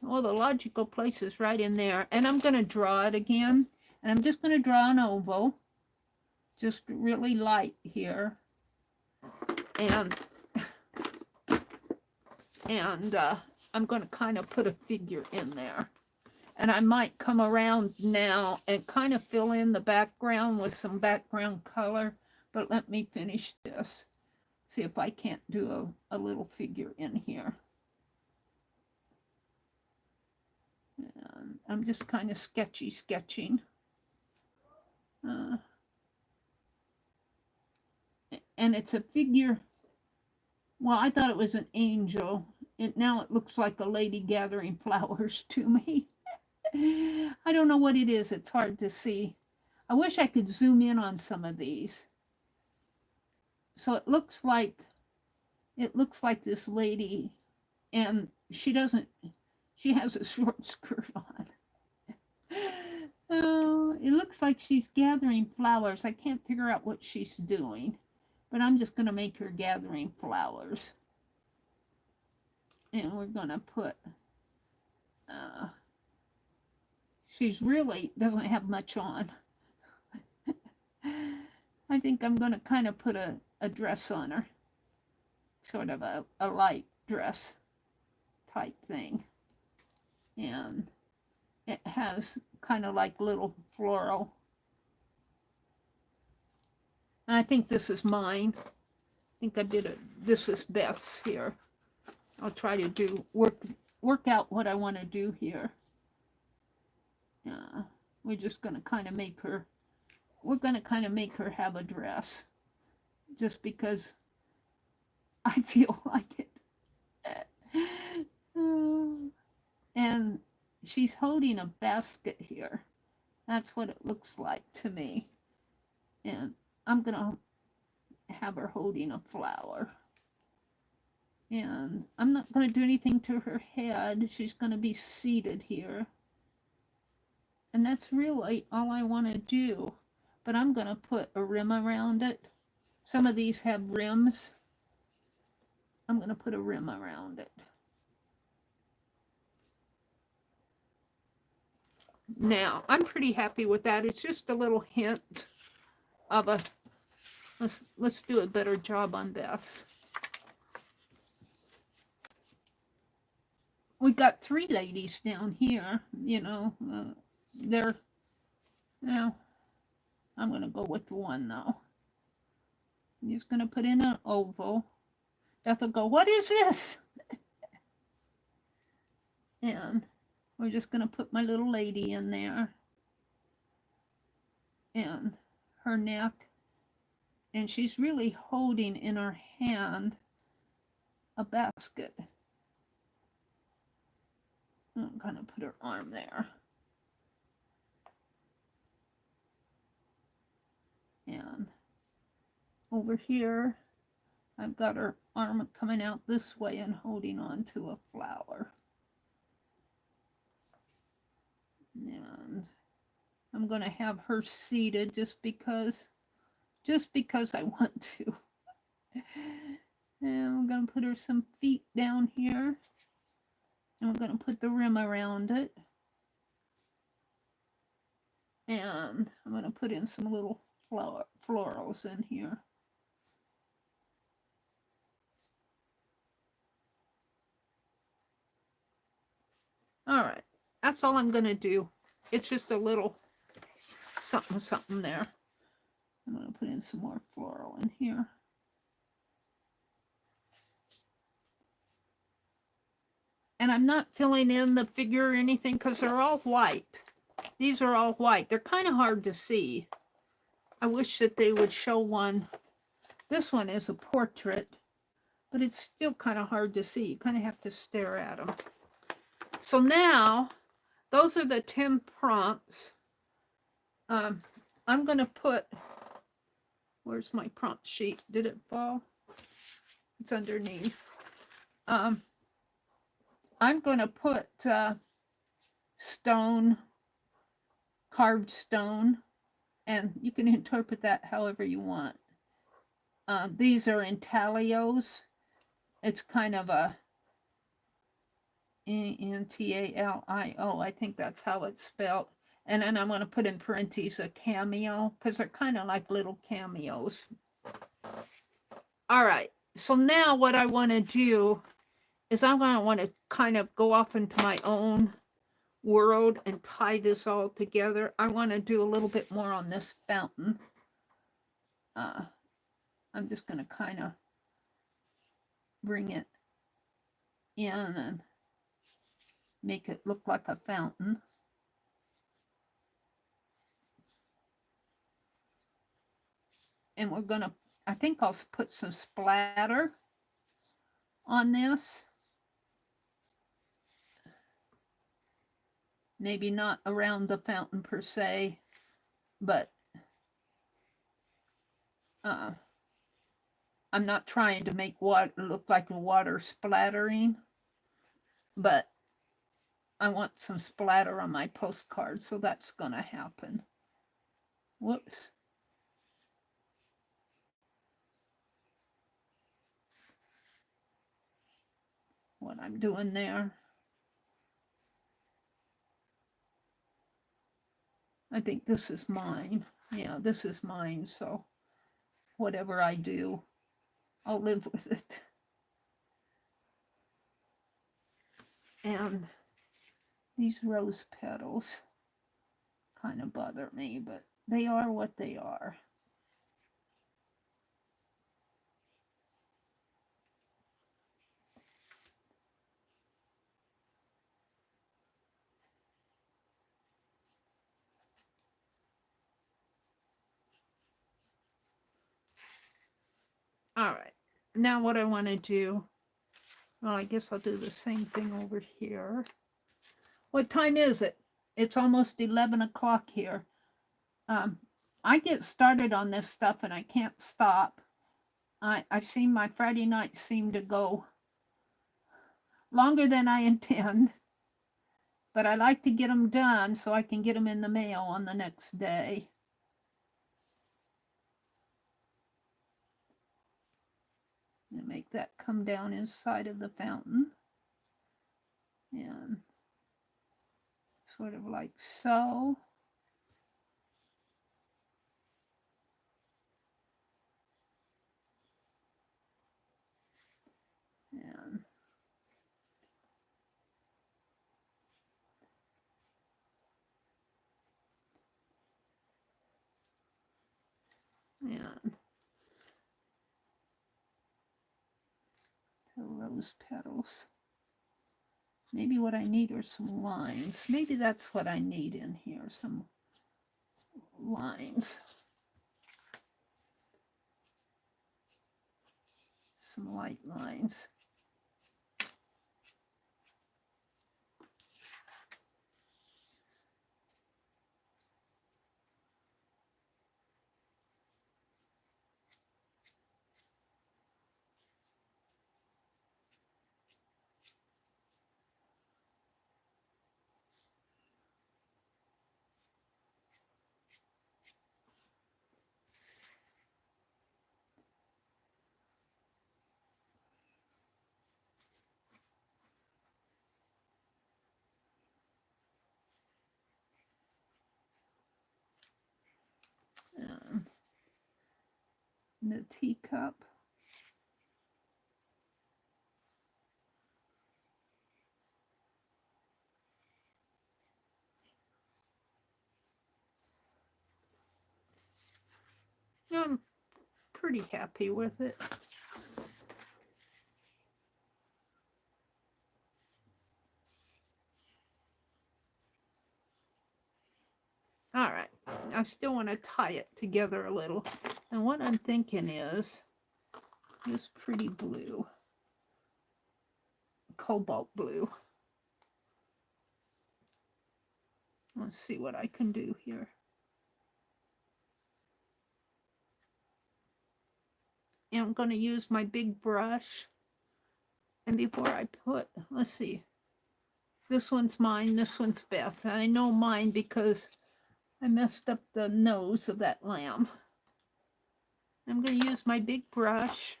Speaker 1: Well, the logical place is right in there. And I'm going to draw it again. And I'm just going to draw an oval. Just really light here. And I'm going to kind of put a figure in there. And I might come around now and kind of fill in the background with some background color. But let me finish this. See if I can't do a little figure in here. And I'm just kind of sketching. And it's a figure. Well, I thought it was an angel. Now it looks like a lady gathering flowers to me. I don't know what it is. It's hard to see. I wish I could zoom in on some of these. So it looks like this lady, and she has a short skirt on. Oh, it looks like she's gathering flowers. I can't figure out what she's doing, but I'm just going to make her gathering flowers. And we're going to put, she's really doesn't have much on. I think I'm going to kind of put a dress on her. Sort of a light dress type thing. And it has kind of like little floral. And I think this is mine. I think I did it. This is Beth's here. I'll try to work out what I want to do here. We're just going to kind of make her, have a dress. Just because I feel like it. And she's holding a basket here. That's what it looks like to me. And I'm going to have her holding a flower. And I'm not going to do anything to her head. She's going to be seated here. And that's really all I want to do. But I'm going to put a rim around it. Some of these have rims. I'm going to put a rim around it. Now, I'm pretty happy with that. It's just a little hint of Let's do a better job on this. We got 3 ladies down here, you know. They're, well, I'm going to go with 1 though. I'm just going to put in an oval. Beth will go, what is this? And we're just going to put my little lady in there. And her neck. And she's really holding in her hand a basket. I'm going to put her arm there. And over here, I've got her arm coming out this way and holding on to a flower. And I'm going to have her seated just because I want to. And I'm going to put her some feet down here. And we're going to put the rim around it. And I'm going to put in some little florals in here. All right, that's all I'm going to do. It's just a little something there. I'm going to put in some more floral in here. And I'm not filling in the figure or anything because they're all white. These are all white. They're kind of hard to see. I wish that they would show one. This one is a portrait, but it's still kind of hard to see. You kind of have to stare at them. So now, those are the 10 prompts. I'm going to put, where's my prompt sheet? Did it fall? It's underneath. I'm going to put stone, carved stone, and you can interpret that however you want. These are intaglios. It's kind of a Entalio. I think that's how it's spelled. And then I'm going to put in parentheses a cameo because they're kind of like little cameos. All right. So now what I want to do is I'm going to want to kind of go off into my own world and tie this all together. I want to do a little bit more on this fountain. I'm just going to kind of bring it in and make it look like a fountain. And we're going to, I think I'll put some splatter on this. Maybe not around the fountain per se, but I'm not trying to make water look like water splattering, but I want some splatter on my postcard, so that's going to happen. Whoops. What I'm doing there. I think this is mine. Yeah, this is mine, so whatever I do, I'll live with it. And these rose petals kind of bother me, but they are what they are. All right, now what I want to do, well, I guess I'll do the same thing over here. What time is it? It's almost 11 o'clock here. I get started on this stuff and I can't stop. I've seen my Friday nights seem to go longer than I intend, but I like to get them done so I can get them in the mail on the next day. And make that come down inside of the fountain. And sort of like so. And the rose petals. Maybe what I need are some lines. Maybe that's what I need in here, some lines. Some light lines. The teacup. I'm pretty happy with it. All right, I still want to tie it together a little. And what I'm thinking is this pretty blue, cobalt blue. Let's see what I can do here. And I'm going to use my big brush. And before I put, let's see, this one's mine, this one's Beth. And I know mine because I messed up the nose of that lamb. I'm going to use my big brush,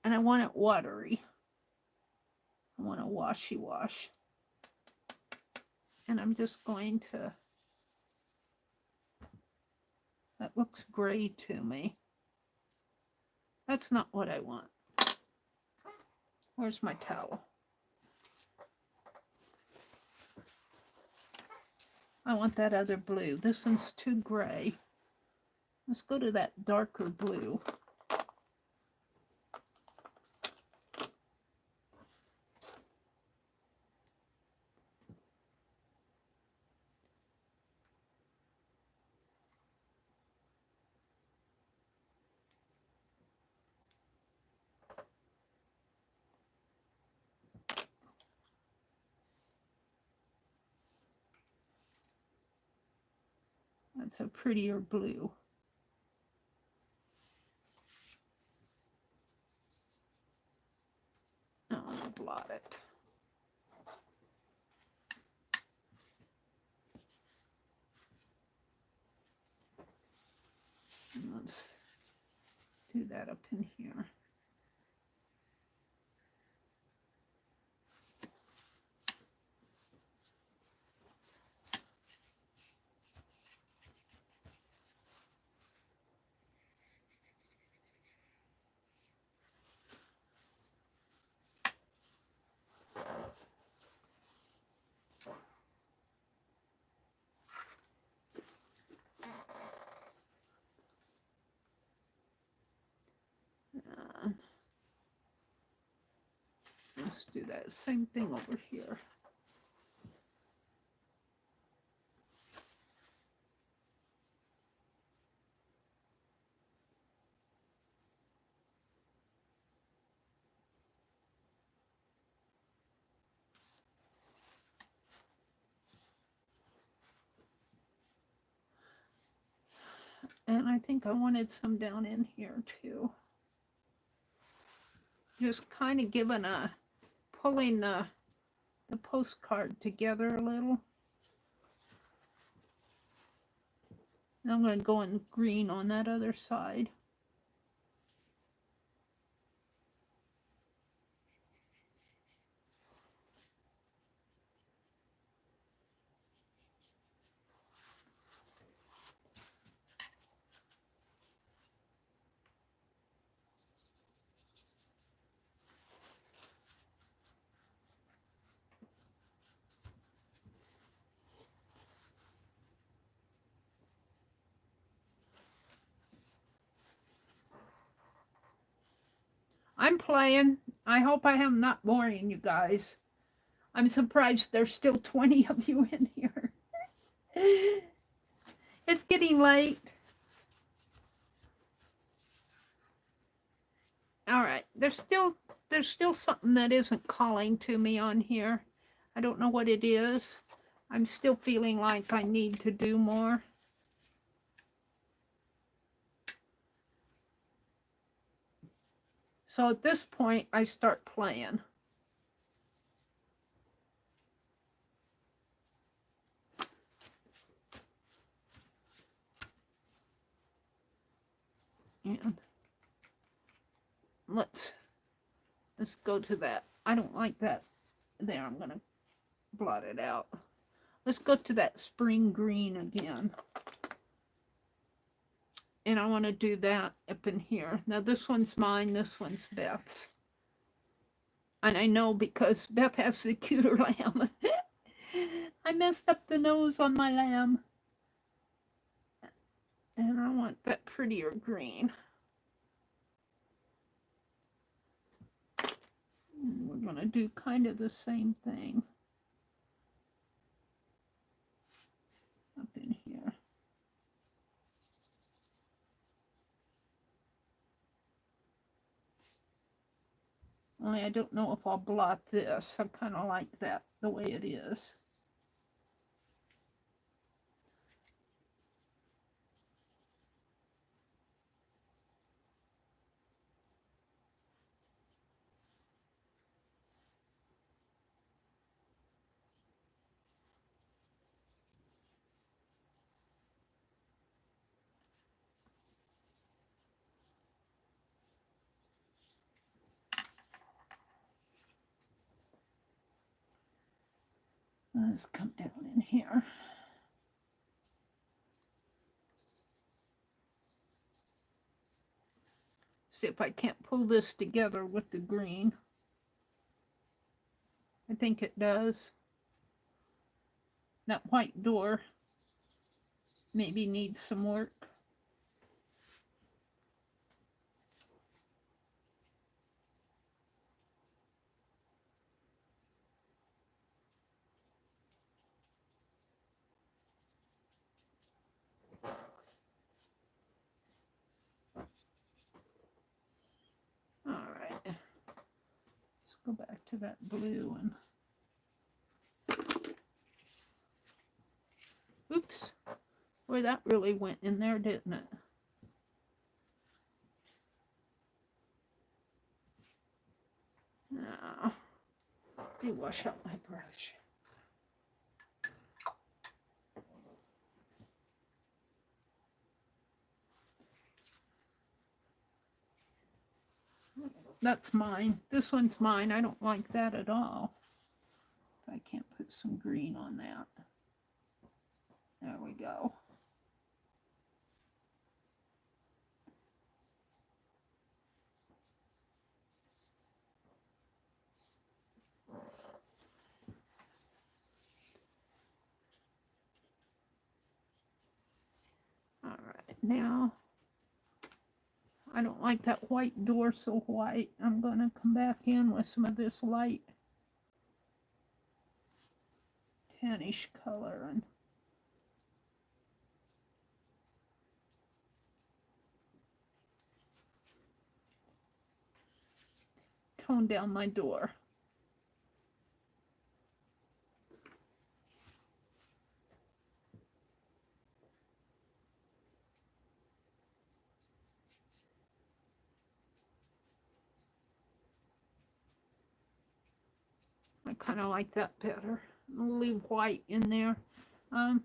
Speaker 1: and I want it watery. I want a washy wash. And I'm just going to, that looks gray to me. That's not what I want. Where's my towel? I want that other blue. This one's too gray. Let's go to that darker blue. That's a prettier blue. I'm going to blot it. And let's do that up in here. Let's do that same thing over here. And I think I wanted some down in here too. Just kind of giving a, pulling the postcard together a little. And I'm going to go in green on that other side. playing. I hope I am not boring you guys. I'm surprised there's still 20 of you in here. It's getting late. All right, there's still something that isn't calling to me on here. I don't know what it is. I'm still feeling like I need to do more. So at this point, I start playing. And let's go to that. I don't like that. There, I'm going to blot it out. Let's go to that spring green again. And I want to do that up in here. Now this one's mine, this one's Beth's. And I know because Beth has the cuter lamb. I messed up the nose on my lamb. And I want that prettier green. And we're going to do kind of the same thing up in here. Only I don't know if I'll blot this. I kind of like that the way it is. Let's come down in here. See if I can't pull this together with the green. I think it does. That white door maybe needs some work. All right. Let's go back to that blue and oops. Boy, that really went in there, didn't it? Now, let me wash out my brush. That's mine. This one's mine. I don't like that at all. I can't put some green on that. There we go. All right, now I don't like that white door so white. I'm going to come back in with some of this light tannish color and tone down my door. I kind of like that better. I'll leave white in there. I'm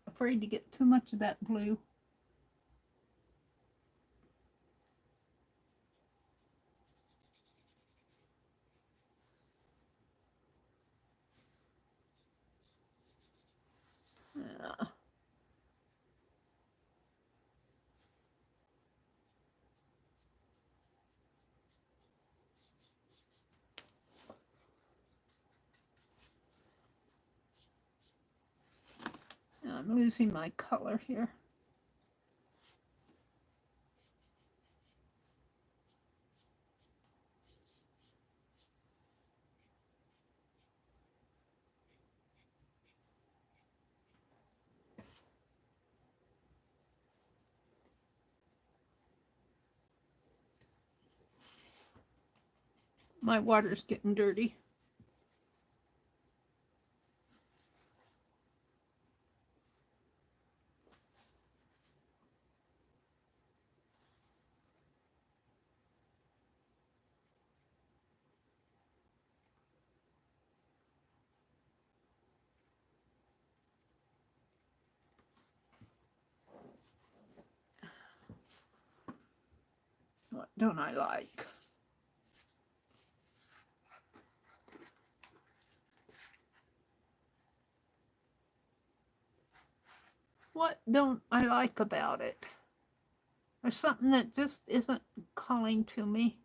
Speaker 1: afraid to get too much of that blue. Yeah. I'm losing my color here. My water's getting dirty. What don't I like? What don't I like about it? There's something that just isn't calling to me.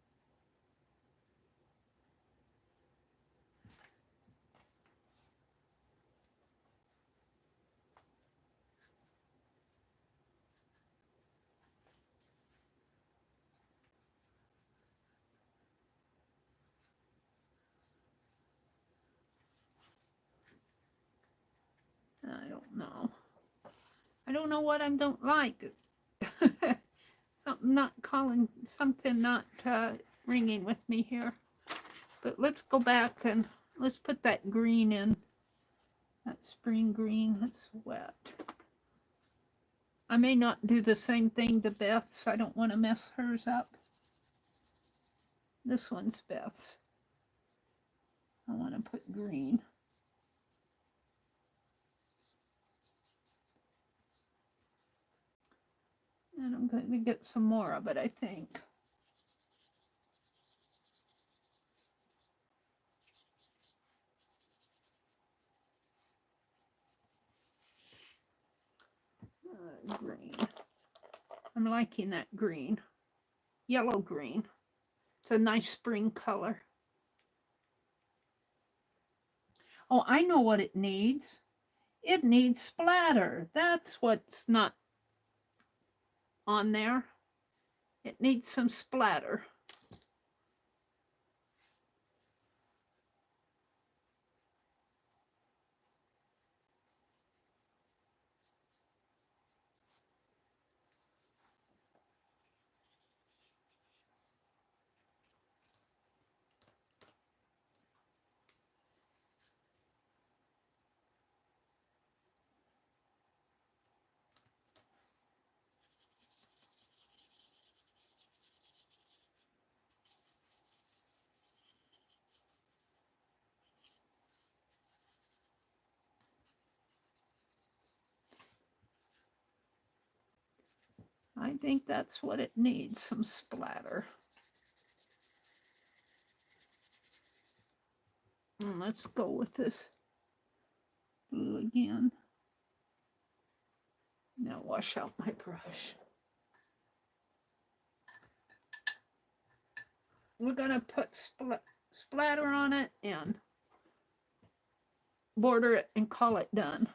Speaker 1: I don't know. I don't know what I don't like. Something not calling, something not ringing with me here. But let's go back and let's put that green in. That spring green, that's wet. I may not do the same thing to Beth's. I don't want to mess hers up. This one's Beth's. I want to put green. And I'm going to get some more of it, I think. Green. I'm liking that green. Yellow green. It's a nice spring color. Oh, I know what it needs. It needs splatter. That's what's not on there. It needs some splatter. I think that's what it needs, some splatter. And let's go with this blue again. Now wash out my brush. We're going to put splatter on it and border it and call it done.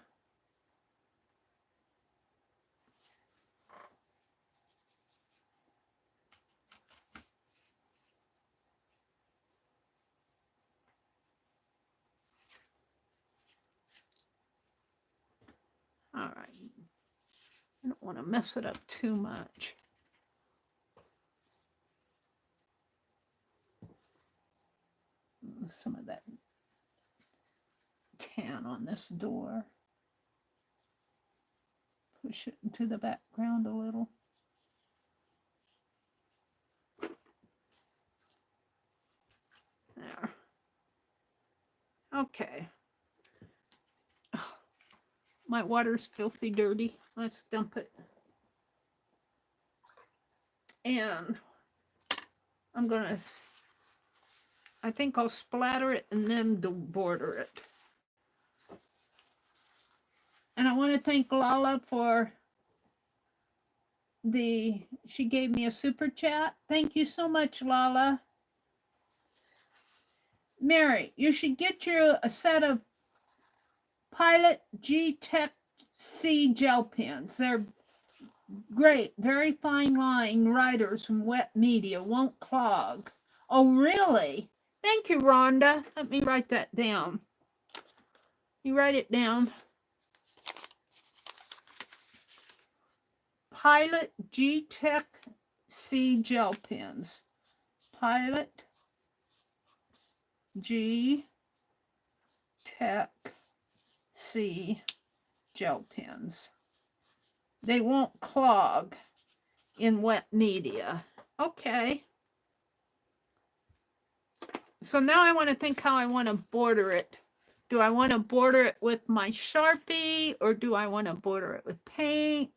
Speaker 1: All right. I don't want to mess it up too much. Some of that tan on this door. Push it into the background a little. There. Okay. Oh, my water's filthy dirty. Let's dump it. And I'm gonna, I think I'll splatter it and then border it. And I want to thank Lala for she gave me a super chat. Thank you so much, Lala. Meri, you should get you a set of Pilot G Tech C gel pens. They're great, very fine line writers from wet media, won't clog. Oh, really? Thank you, Rhonda. Let me write that down. You write it down. Pilot G-Tech C gel pens. Pilot G-Tech C gel pens. They won't clog in wet media. Okay. So now I want to think how I want to border it. Do I want to border it with my Sharpie, or do I want to border it with paint?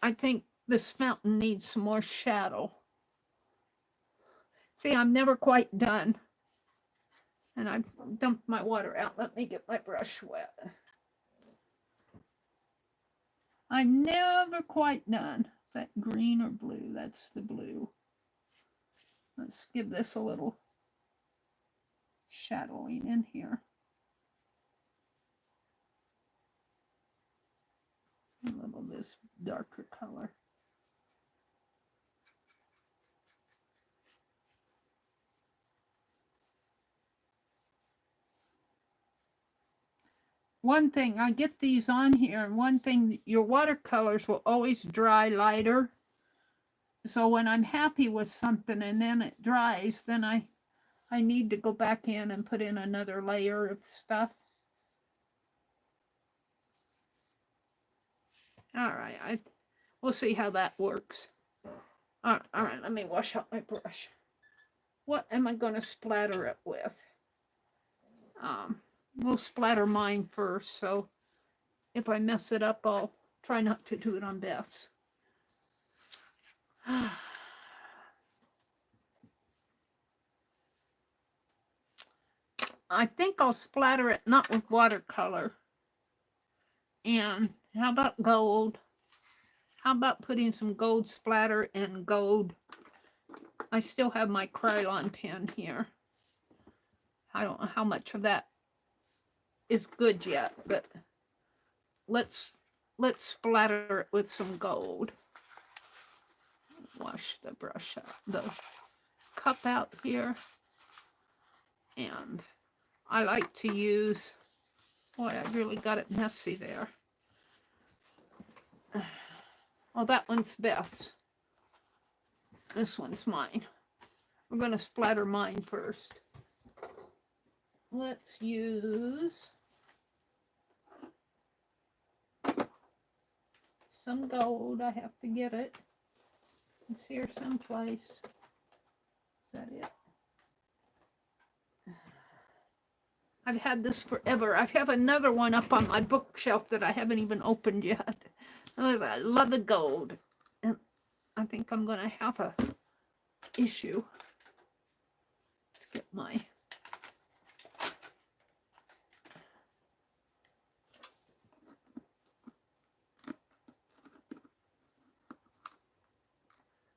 Speaker 1: I think this fountain needs some more shadow. See, I'm never quite done. And I've dumped my water out. Let me get my brush wet. I'm never quite done. Is that green or blue? That's the blue. Let's give this a little shadowing in here. A little this darker color. One thing, I get these on here, and one thing, your watercolors will always dry lighter. So when I'm happy with something and then it dries, then I need to go back in and put in another layer of stuff. All right, we'll see how that works. All right, let me wash out my brush. What am I going to splatter it with? We'll splatter mine first, so if I mess it up, I'll try not to do it on Beth's. I think I'll splatter it not with watercolor. And how about gold? How about putting some gold splatter and gold? I still have my Krylon pen here. I don't know how much of that is good yet, but let's splatter it with some gold. Wash the brush out, the cup out here. And I like to use, boy, I really got it messy there. Oh, that one's Beth's. This one's mine. We're going to splatter mine first. Let's use some gold. I have to get it. It's here someplace. Is that it? I've had this forever. I have another one up on my bookshelf that I haven't even opened yet. I love the gold. And I think I'm going to have a issue. Let's get my...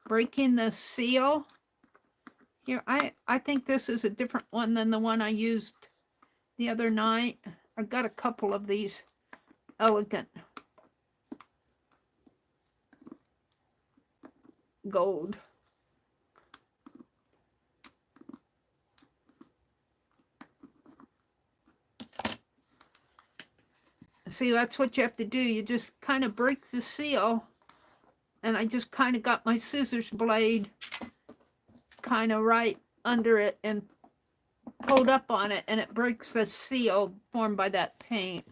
Speaker 1: breaking the seal. Here, I think this is a different one than the one I used the other night. I've got a couple of these elegant gold. See, that's what you have to do. You just kind of break the seal. And I just kind of got my scissors blade kind of right under it and pulled up on it, and it breaks the seal formed by that paint.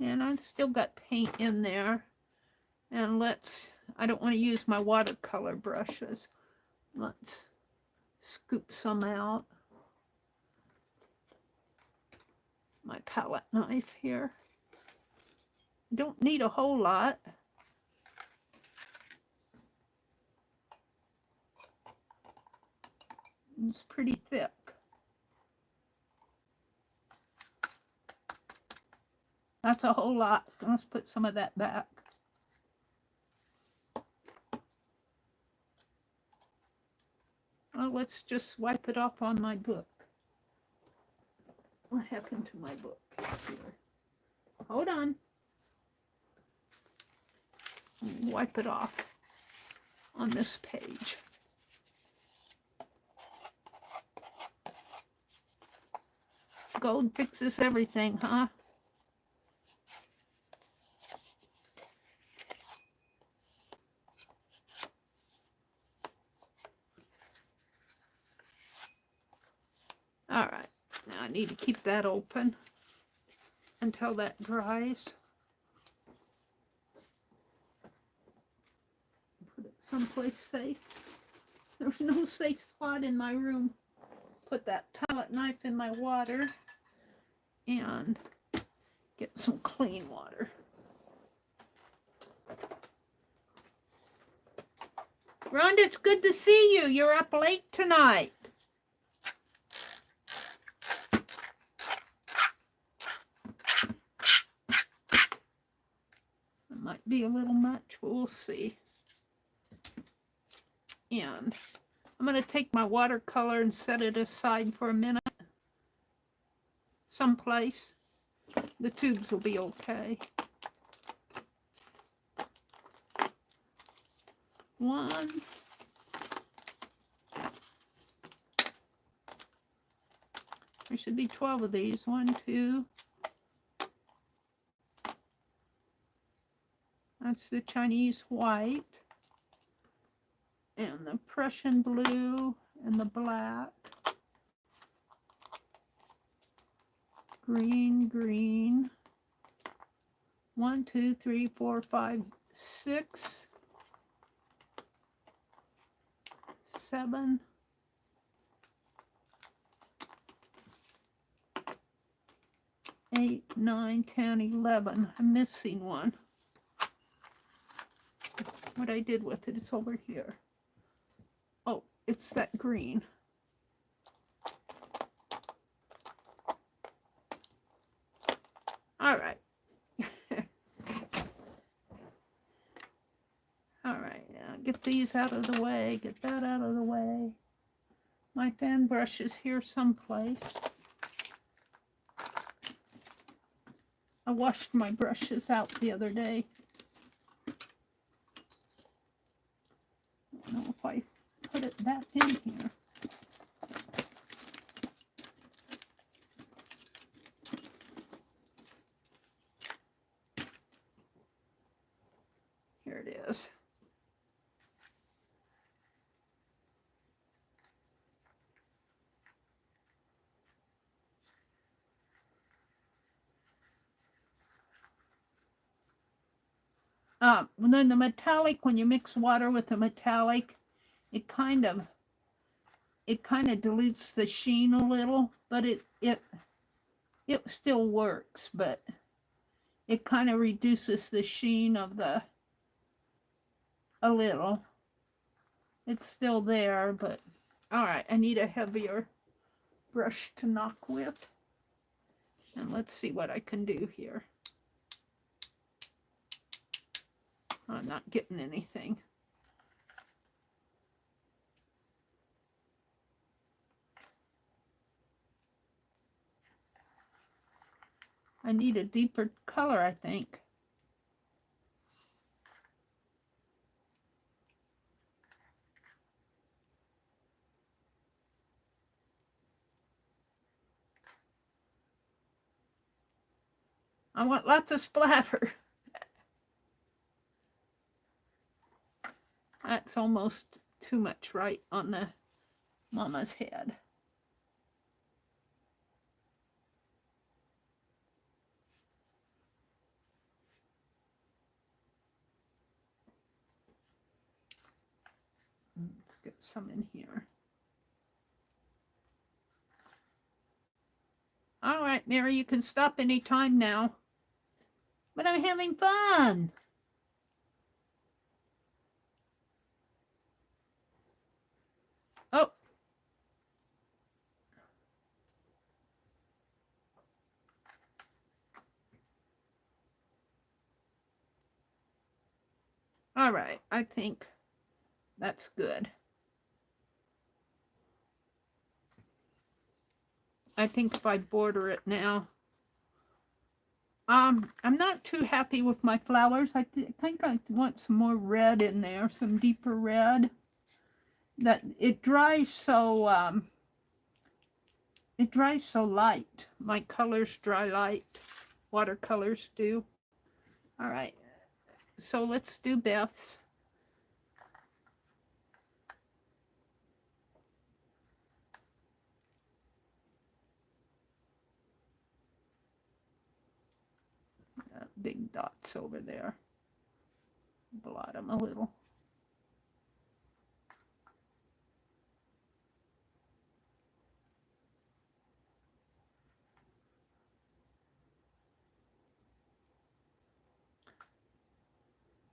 Speaker 1: And I've still got paint in there. And I don't want to use my watercolor brushes. Let's scoop some out. My palette knife here. Don't need a whole lot. It's pretty thick. That's a whole lot. Let's put some of that back. Well, let's just wipe it off on my book. What happened to my book here? Hold on. Wipe it off on this page. Gold fixes everything, huh? All right, now I need to keep that open until that dries. Put it someplace safe. There's no safe spot in my room. Put that palette knife in my water and get some clean water. Rhonda, it's good to see you. You're up late tonight. It might be a little much, but we'll see. And I'm going to take my watercolor and set it aside for a minute. Someplace. The tubes will be okay. One. There should be 12 of these. 1, 2. That's the Chinese white. And the Prussian blue and the black. Green, green. 1, 2, 3, 4, 5, 6. 7. 8, 9, 10, 11. I'm missing one. What I did with it is over here. Oh, it's that green. All right. All right, now get these out of the way, get that out of the way. My fan brush is here someplace. I washed my brushes out the other day. I don't know if I put it back in here. Here it is. Then the metallic, when you mix water with the metallic, it kind of dilutes the sheen a little, but it still works, but it kind of reduces the sheen of a little. It's still there, but all right, I need a heavier brush to knock with. And let's see what I can do here. I'm not getting anything. I need a deeper color, I think. I want lots of splatter. That's almost too much right on the mama's head. Let's get some in here. All right, Mary, you can stop anytime now. But I'm having fun. Oh. All right, I think that's good. I think if I border it now. I'm not too happy with my flowers. I think I want some more red in there, some deeper red. That it dries so light. My colors dry light. Watercolors do. All right. So let's do Beth's. Big dots over there. Blot them a little.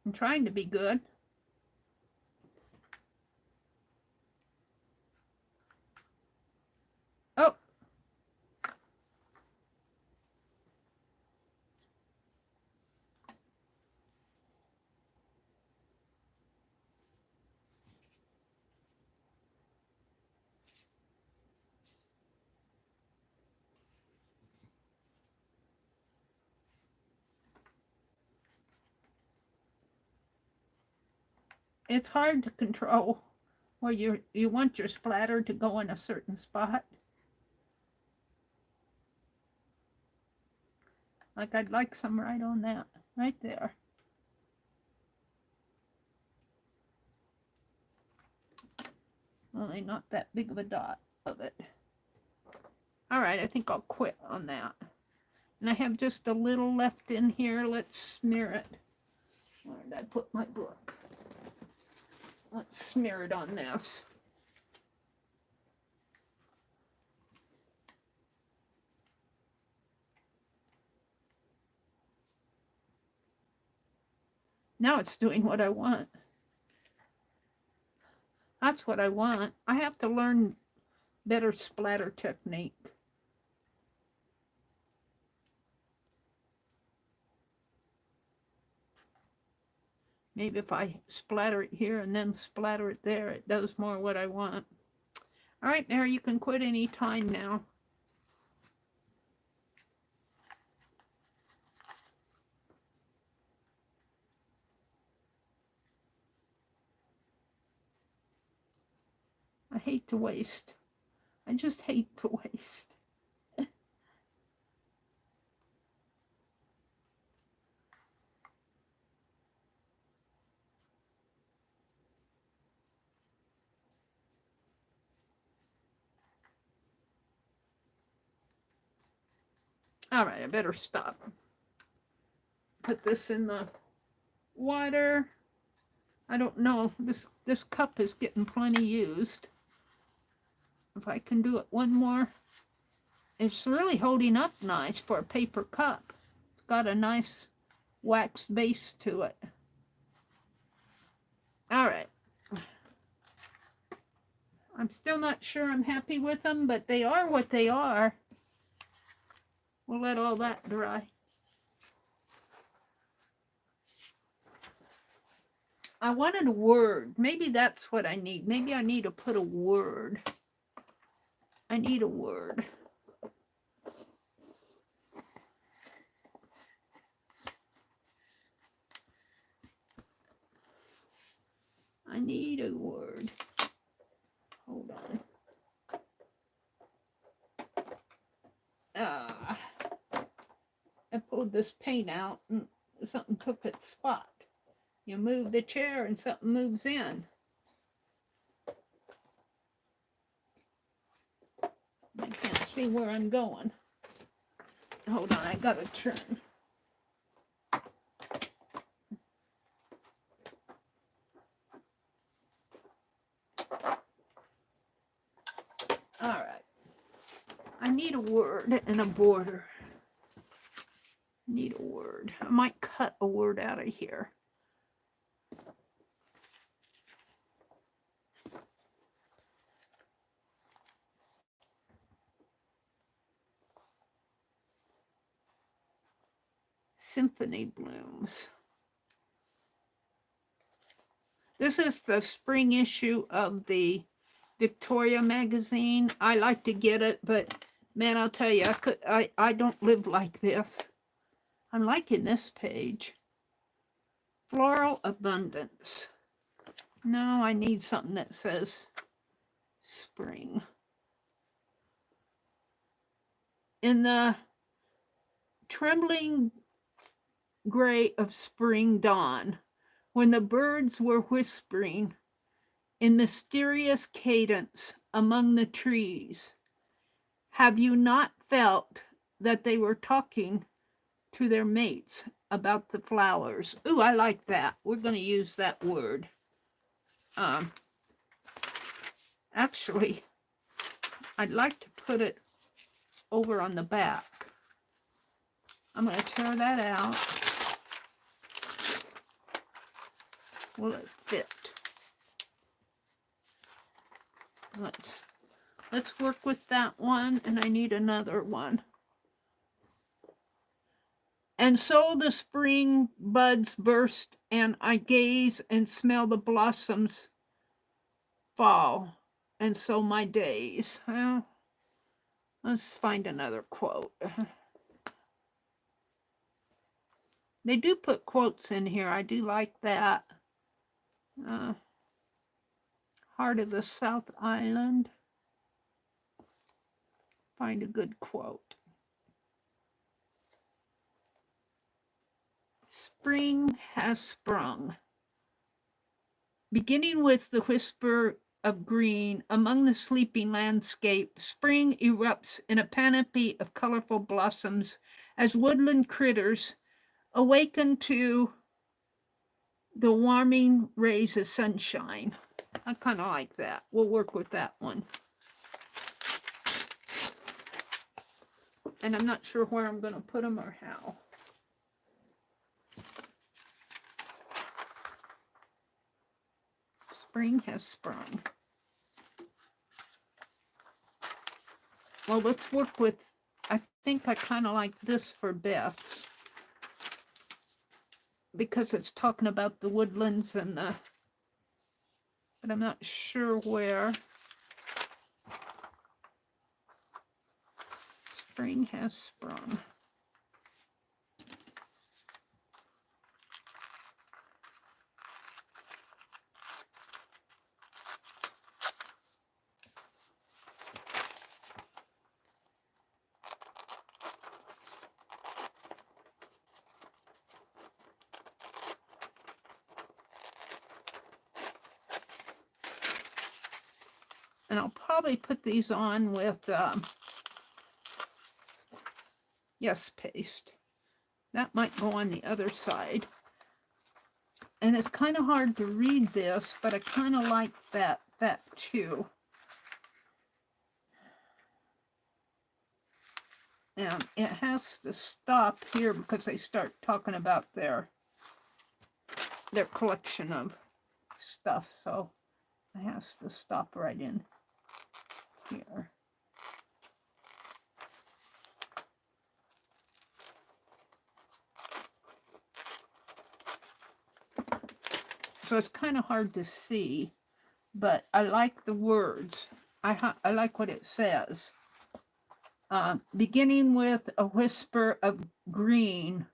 Speaker 1: I'm trying to be good. Oh. It's hard to control where you want your splatter to go in a certain spot. Like I'd like some right on that, right there. Only not that big of a dot of it. All right, I think I'll quit on that. And I have just a little left in here. Let's smear it. Where did I put my book? Let's smear it on this. Now it's doing what I want. That's what I want. I have to learn better splatter technique. Maybe if I splatter it here and then splatter it there, it does more what I want. All right, Mary, you can quit any time now. I hate to waste. I just hate to waste. All right, I better stop. Put this in the water. I don't know. This cup is getting plenty used. If I can do it one more. It's really holding up nice for a paper cup. It's got a nice wax base to it. All right. I'm still not sure I'm happy with them, but they are what they are. We'll let all that dry. I wanted a word. Maybe that's what I need. Maybe I need to put a word. I need a word. I need a word. Hold on. I pulled this paint out and something took its spot. You move the chair and something moves in. I can't see where I'm going. Hold on, I gotta turn. All right. I need a word and a border. I need a word. I might cut a word out of here. Symphony Blooms. This is the spring issue of the Victoria magazine. I like to get it, but Man, I'll tell you, I don't live like this. I'm liking this page. Floral abundance. No, I need something that says spring. In the trembling gray of spring dawn, when the birds were whispering in mysterious cadence among the trees, have you not felt that they were talking to their mates about the flowers? Ooh, I like that. We're going to use that word. Actually, I'd like to put it over on the back. I'm going to tear that out. Will it fit? Let's work with that one, and I need another one. And so the spring buds burst, and I gaze and smell the blossoms fall, and so my days. Well, let's find another quote. They do put quotes in here. I do like that. Heart of the South Island. Find a good quote. Spring has sprung. Beginning with the whisper of green among the sleeping landscape, spring erupts in a panoply of colorful blossoms as woodland critters awaken to the warming rays of sunshine. I kind of like that. We'll work with that one. And I'm not sure where I'm going to put them or how. Spring has sprung. Well, let's work with, I think I kind of like this for Beth's, because it's talking about the woodlands and the, but I'm not sure where. Spring has sprung. And I'll probably put these on with, yes, paste. That might go on the other side. And it's kind of hard to read this, but I kind of like that too. And it has to stop here because they start talking about their collection of stuff. So it has to stop right in here. So it's kind of hard to see, but I like the words. I like what it says. Beginning with a whisper of green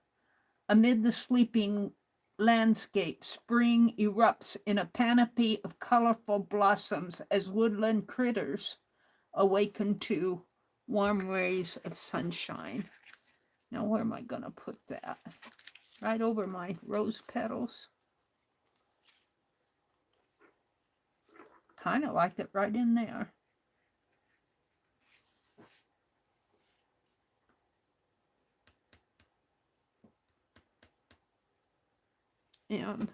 Speaker 1: amid the sleeping landscape, spring erupts in a panoply of colorful blossoms as woodland critters awaken to warm rays of sunshine. Now, where am I going to put that? Right over my rose petals. Kind of like it right in there. And is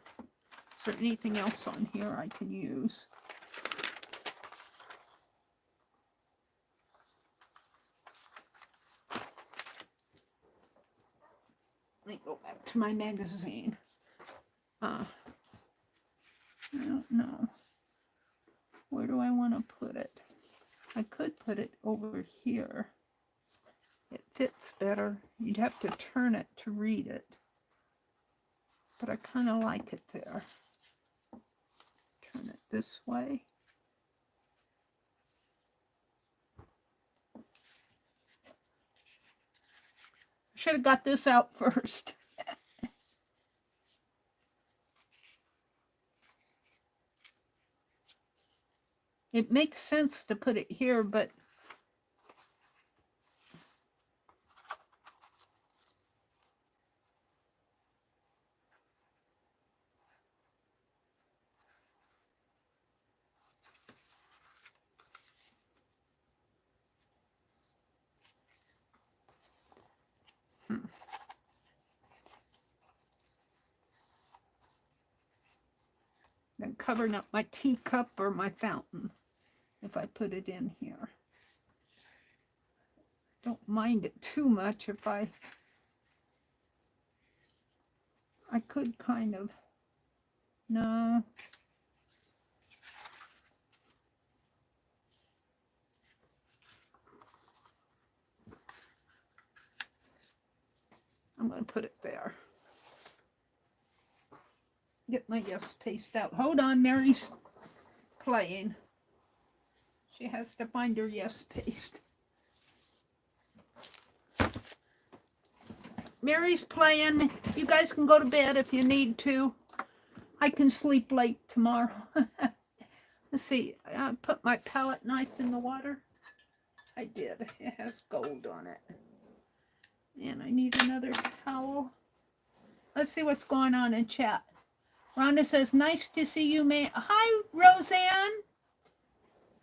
Speaker 1: there anything else on here I can use? Let me go back to my magazine. I don't know. Where do I want to put it? I could put it over here. It fits better. You'd have to turn it to read it. But I kind of like it there. Turn it this way. should have got this out first. It makes sense to put it here, but I'm covering up my teacup or my fountain if I put it in here. Don't mind it too much if I could kind of, no. I'm going to put it there. Get my yes paste out. Hold on, Mary's playing. She has to find her yes paste. Mary's playing. You guys can go to bed if you need to. I can sleep late tomorrow. Let's see. I put my palette knife in the water. I did. It has gold on it. And I need another towel. Let's see what's going on in chat. Rhonda says, nice to see you, man. Hi, Roseanne.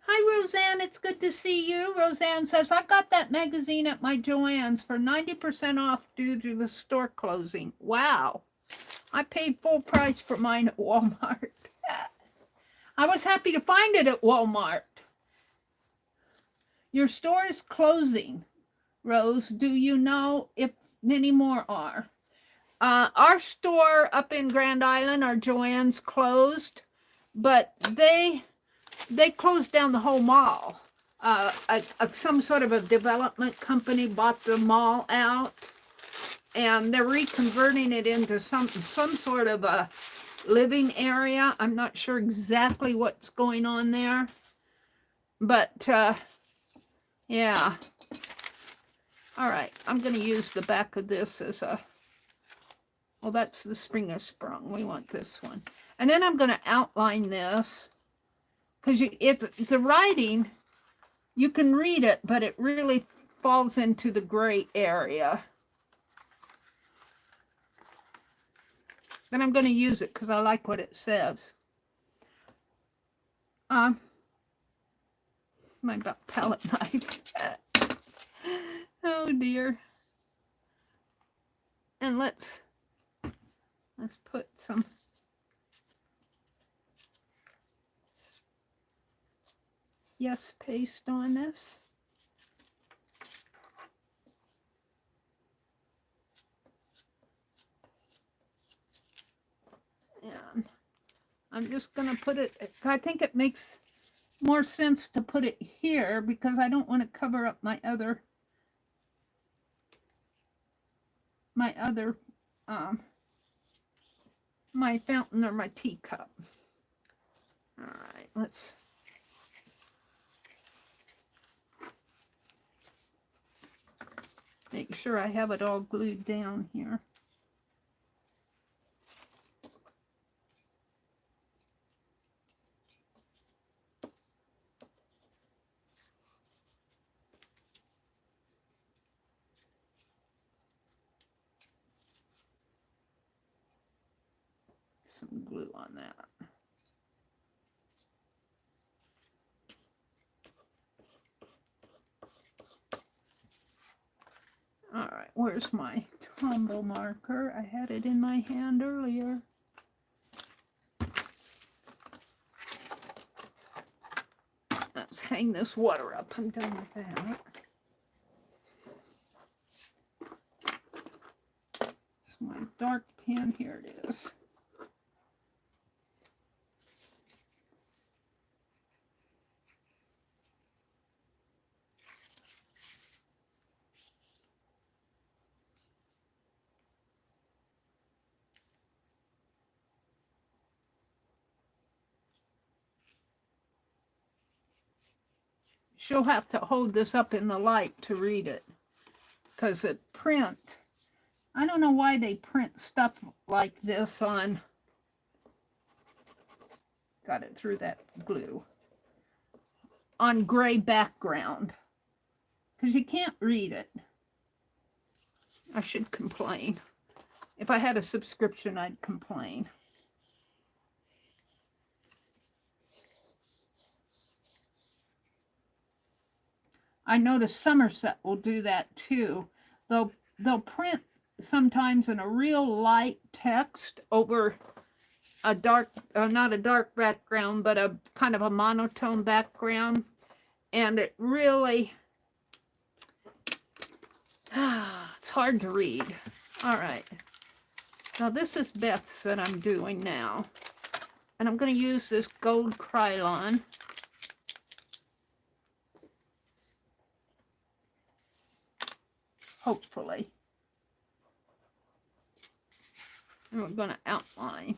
Speaker 1: Hi, Roseanne. It's good to see you. Roseanne says, I got that magazine at my Joann's for 90% off due to the store closing. Wow. I paid full price for mine at Walmart. I was happy to find it at Walmart. Your store is closing, Rose. Do you know if many more are? Our store up in Grand Island, our Joann's, closed, but they closed down the whole mall. Some sort of a development company bought the mall out, and they're reconverting it into some sort of a living area. I'm not sure exactly what's going on there, but yeah. All right, I'm going to use the back of this as a, well, that's the Springer Sprung. We want this one. And then I'm going to outline this, because it's the writing, you can read it, but it really falls into the gray area. Then I'm going to use it because I like what it says. My palette knife. Oh dear. And let's put some yes paste on this. And I'm just going to put it, I think it makes more sense to put it here because I don't want to cover up my other my fountain or my teacup. All right, let's make sure I have it all glued down here. Some glue on that. All right, where's my Tombow marker? I had it in my hand earlier. Let's hang this water up. I'm done with that. It's my dark pen. Here it is. She'll have to hold this up in the light to read it because the print I don't know why they print stuff like this on, got it through that glue, on gray background, because you can't read it. I should complain. If I had a subscription, I'd complain. I notice Somerset will do that too. They'll print sometimes in a real light text over a dark, not a dark background, but a kind of a monotone background. And it really, it's hard to read. All right. Now this is Beth's that I'm doing now. And I'm going to use this gold Krylon. Hopefully. And we're going to outline.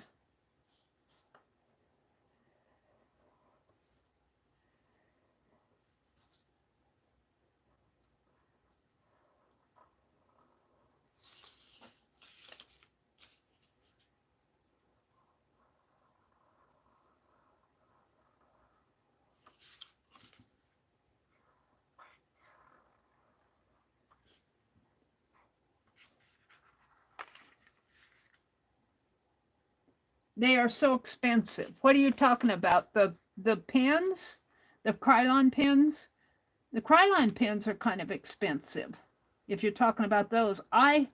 Speaker 1: They are so expensive. What are you talking about? The pens? The Krylon pens? The Krylon pens are kind of expensive. If you're talking about those. I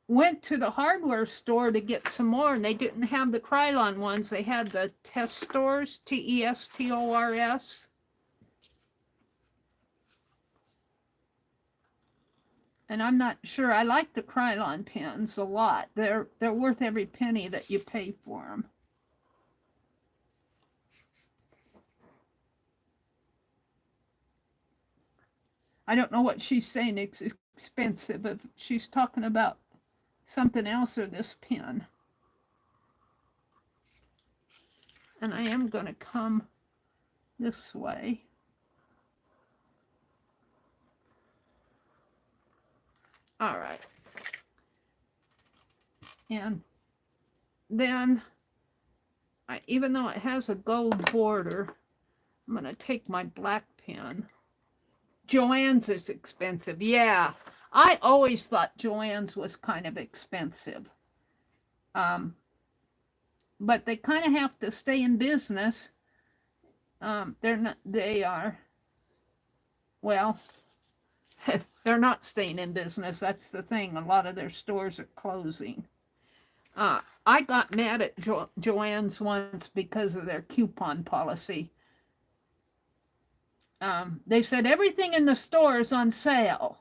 Speaker 1: went to the hardware store to get some more, and they didn't have the Krylon ones. They had the Testors, Testors. And I'm not sure. I like the Krylon pens a lot. They're worth every penny that you pay for them. I don't know what she's saying. It's expensive. If she's talking about something else or this pen. And I am going to come this way. All right. And then, even though it has a gold border, I'm going to take my black pen. Joann's is expensive. Yeah, I always thought Joann's was kind of expensive. But they kind of have to stay in business. They are, well, they're not staying in business. That's the thing. A lot of their stores are closing. I got mad at Joann's once because of their coupon policy. They said everything in the store is on sale.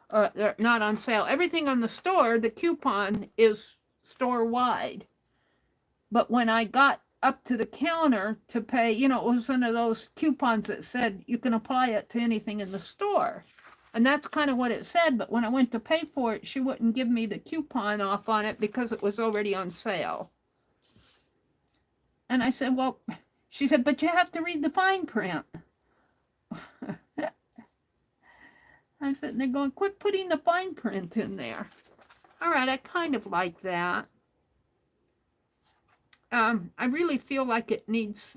Speaker 1: They're not on sale. Everything on the store, the coupon is store-wide. But when I got up to the counter to pay, it was one of those coupons that said you can apply it to anything in the store. And that's kind of what it said. But when I went to pay for it, she wouldn't give me the coupon off on it because it was already on sale. And I said, well, she said, but you have to read the fine print. I'm sitting there going, quit putting the fine print in there. All right, I kind of like that. I really feel like it needs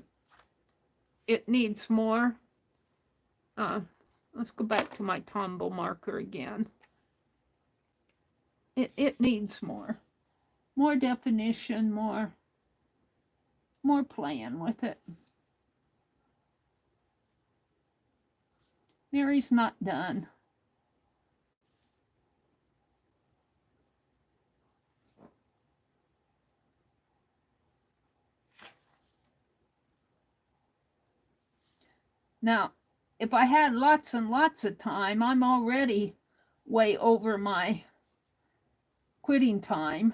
Speaker 1: more. Let's go back to my Tombow marker again. It needs more definition, more playing with it. Meri's not done. Now, if I had lots and lots of time, I'm already way over my quitting time.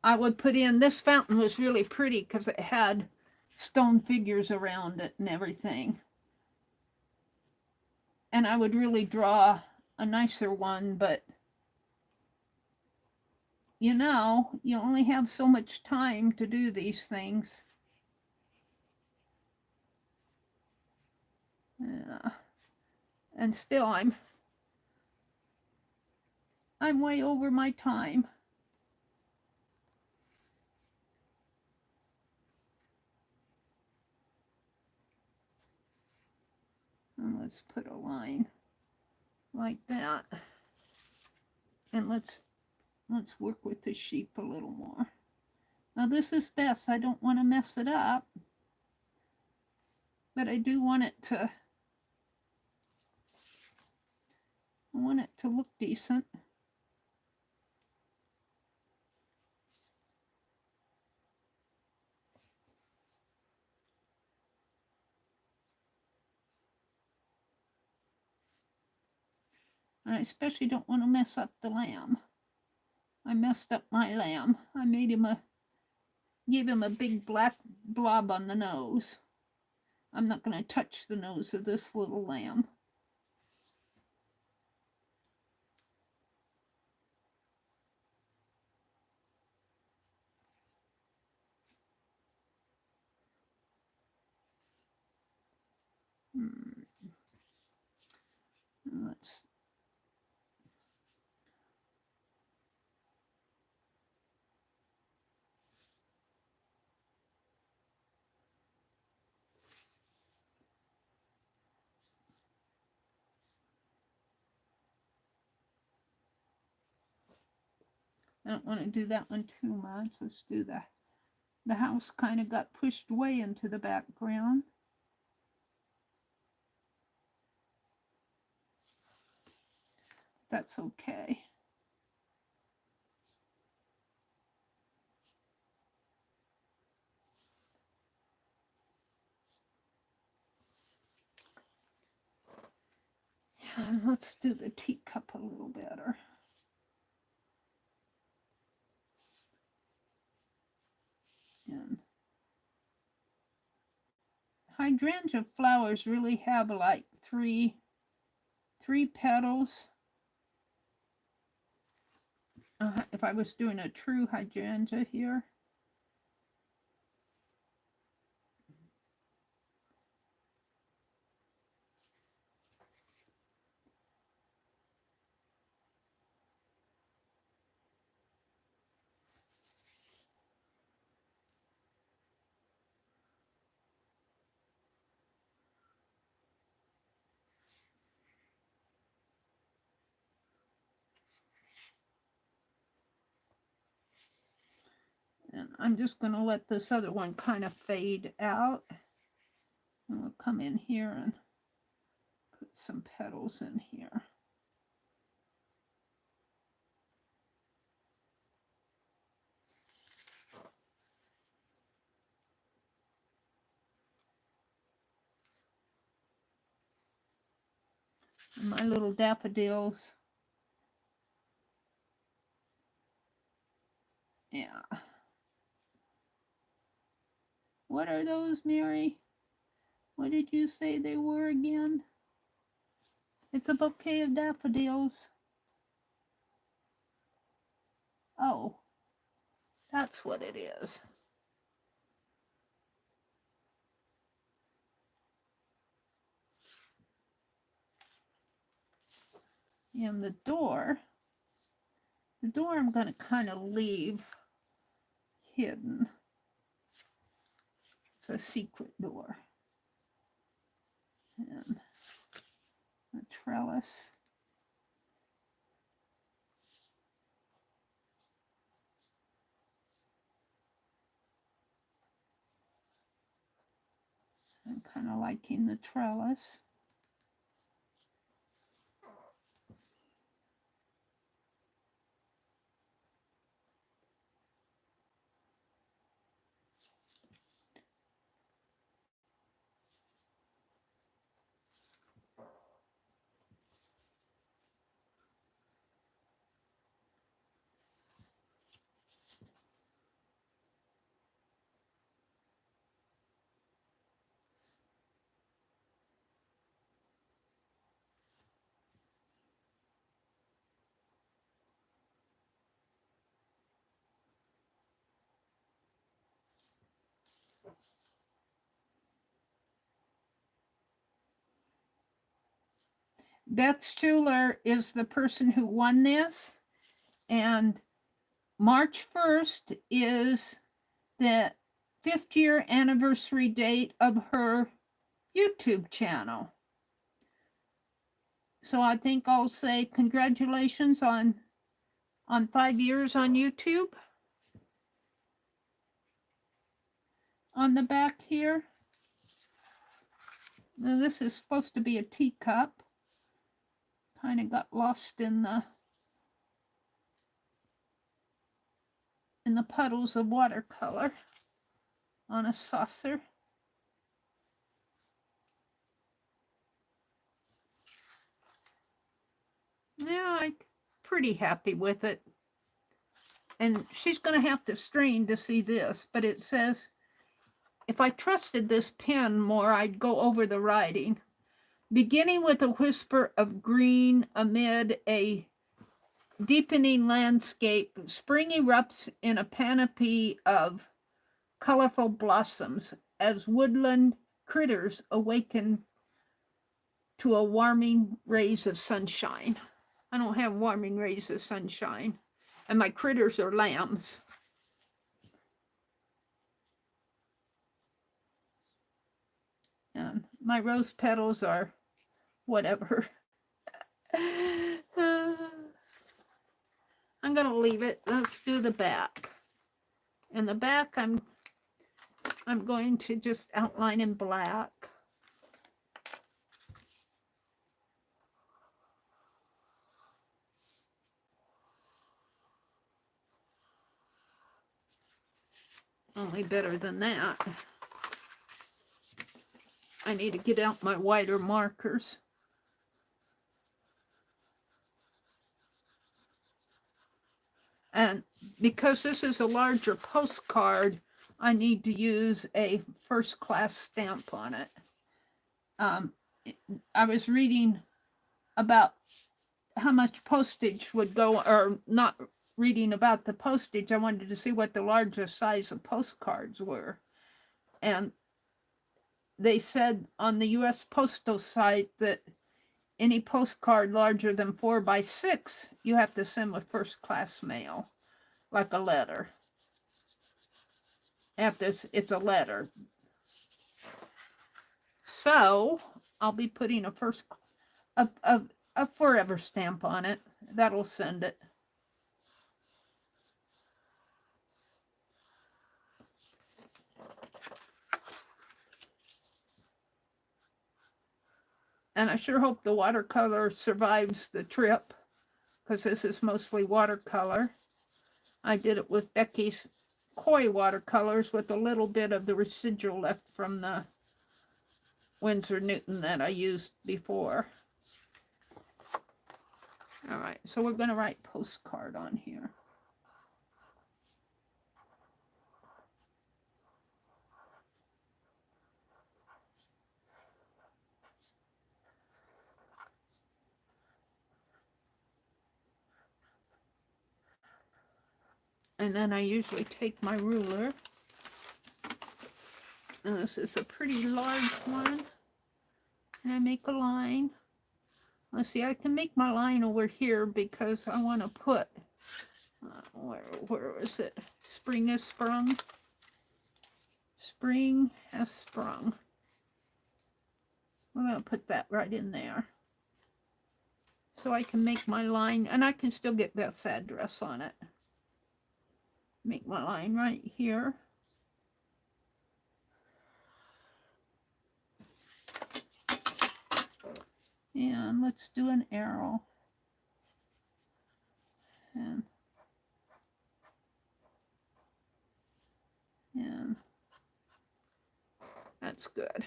Speaker 1: I would put in, this fountain was really pretty because it had stone figures around it and everything. And I would really draw a nicer one, but you only have so much time to do these things. And still, I'm I'm way over my time. And let's put a line like that. And let's work with the sheep a little more. Now this is best. I don't want to mess it up, but I do want it to, look decent. And I especially don't want to mess up the lamb. I messed up my lamb. I made him gave him a big black blob on the nose. I'm not going to touch the nose of this little lamb. Let's I don't want to do that one too much. Let's do that. The house kind of got pushed way into the background. That's okay. And let's do the teacup a little better. And hydrangea flowers really have like three petals. If I was doing a true hydrangea here. And I'm just going to let this other one kind of fade out. And we'll come in here and put some petals in here. And my little daffodils. Yeah. What are those, Mary? What did you say they were again? It's a bouquet of daffodils. Oh, that's what it is. And the door I'm going to kind of leave hidden. It's a secret door. And a trellis. I'm kind of liking the trellis. Beth Schuler is the person who won this. And March 1st is the 5th year anniversary date of her YouTube channel. So I think I'll say congratulations on 5 years on YouTube. On the back here. Now this is supposed to be a teacup. Kind of got lost in the puddles of watercolor on a saucer. Yeah, I'm pretty happy with it. And she's going to have to strain to see this, but it says, if I trusted this pen more, I'd go over the writing. Beginning with a whisper of green amid a deepening landscape, spring erupts in a panoply of colorful blossoms as woodland critters awaken to a warming rays of sunshine. I don't have warming rays of sunshine, and my critters are lambs. And my rose petals are whatever. I'm going to leave it. Let's do the back. In the back, I'm going to just outline in black. Only better than that. I need to get out my wider markers. And because this is a larger postcard, I need to use a first-class stamp on it. I was reading about how much postage would go, or not reading about the postage. I wanted to see what the largest size of postcards were. And they said on the U.S. Postal site that any postcard larger than 4x6, you have to send with first-class mail, like a letter. After it's a letter. So I'll be putting a forever stamp on it. That'll send it. And I sure hope the watercolor survives the trip, because this is mostly watercolor. I did it with Becky's Koi watercolors with a little bit of the residual left from the Winsor Newton that I used before. All right, so we're going to write postcard on here. And then I usually take my ruler. And this is a pretty large one. And I make a line. Let's see, I can make my line over here because I want to put, where was it? Spring has sprung. Spring has sprung. I'm going to put that right in there. So I can make my line, and I can still get Beth's address on it. Make my line right here. And let's do an arrow. And that's good.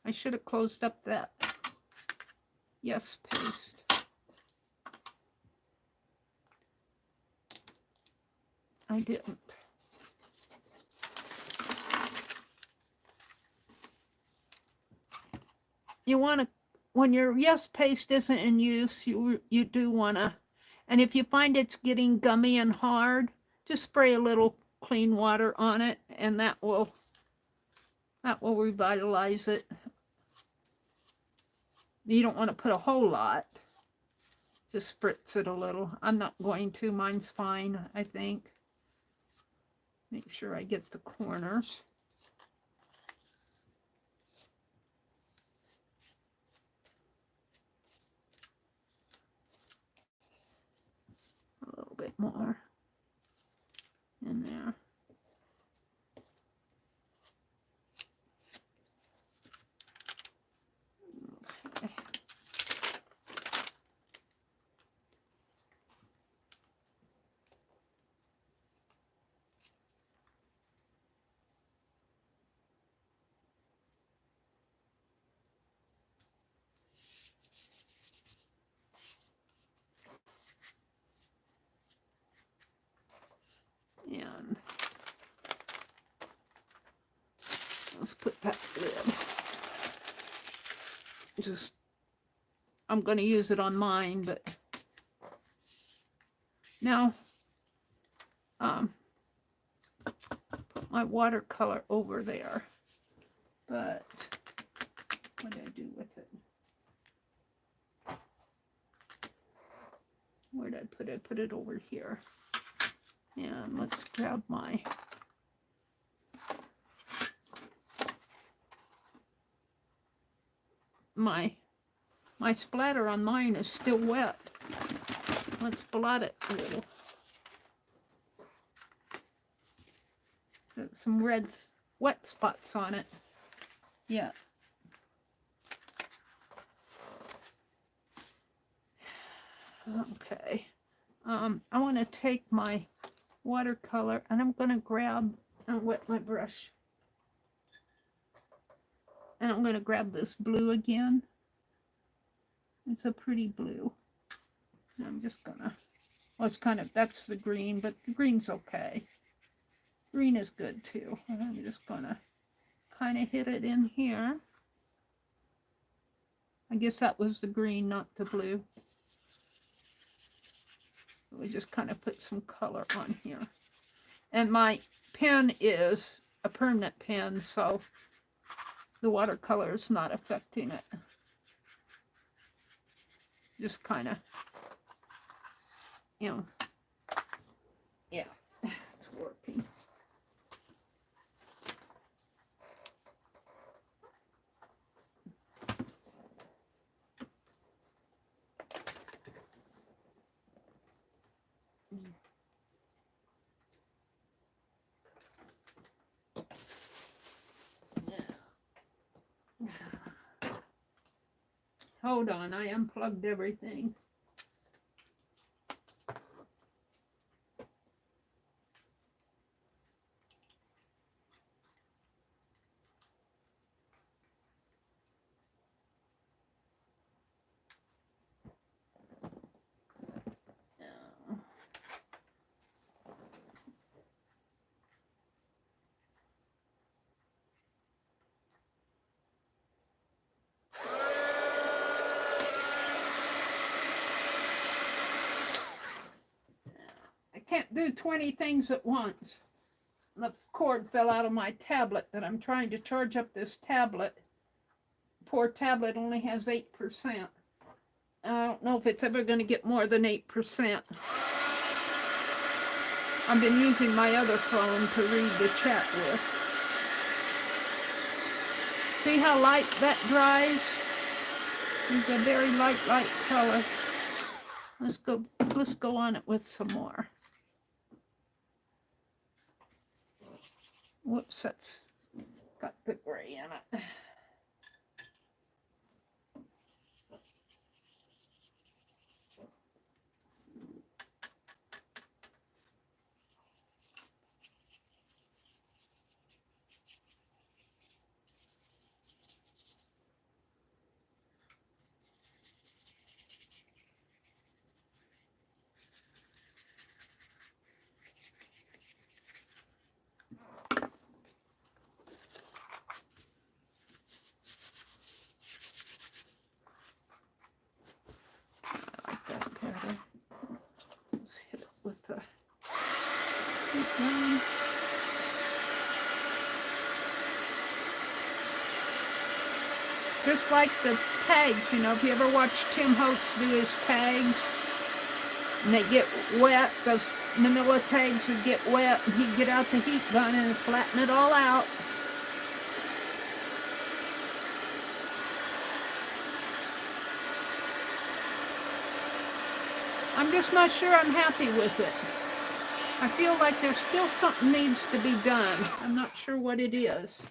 Speaker 1: I should have closed up that yes paste. I didn't. You want to, when your yes paste isn't in use, you do want to, and if you find it's getting gummy and hard, just spray a little clean water on it, and that will revitalize it. You don't want to put a whole lot. Just spritz it a little. I'm not going to. Mine's fine, I think. Make sure I get the corners. A little bit more in there. Okay. And let's put that lid. Just, I'm going to use it on mine, but now, put my watercolor over there. But what did I do with it? Where did I put it? I put it over here. And let's grab my splatter on mine is still wet. Let's blot it a little. Got some red wet spots on it. Yeah. Okay. I want to take my watercolor and I'm going to grab and wet my brush. And I'm going to grab this blue again. It's a pretty blue. And I'm just going to, well, it's kind of, that's the green, but the green's okay. Green is good too. And I'm just going to kind of hit it in here. I guess that was the green, not the blue. We just kind of put some color on here. And my pen is a permanent pen, so the watercolor is not affecting it. Just kind of, you know, yeah, it's working. Hold on, I unplugged everything. Can't do 20 things at once. The cord fell out of my tablet that I'm trying to charge up this tablet. Poor tablet only has 8%. I don't know if it's ever going to get more than 8%. I've been using my other phone to read the chat with. See how light that dries? It's a very light color. Let's go on it with some more. Whoops, that's got the gray in it. Just like the tags, you know, if you ever watch Tim Holtz do his tags, and they get wet. Those manila tags would get wet, and he'd get out the heat gun and flatten it all out. I'm just not sure I'm happy with it. I feel like there's still something needs to be done. I'm not sure what it is.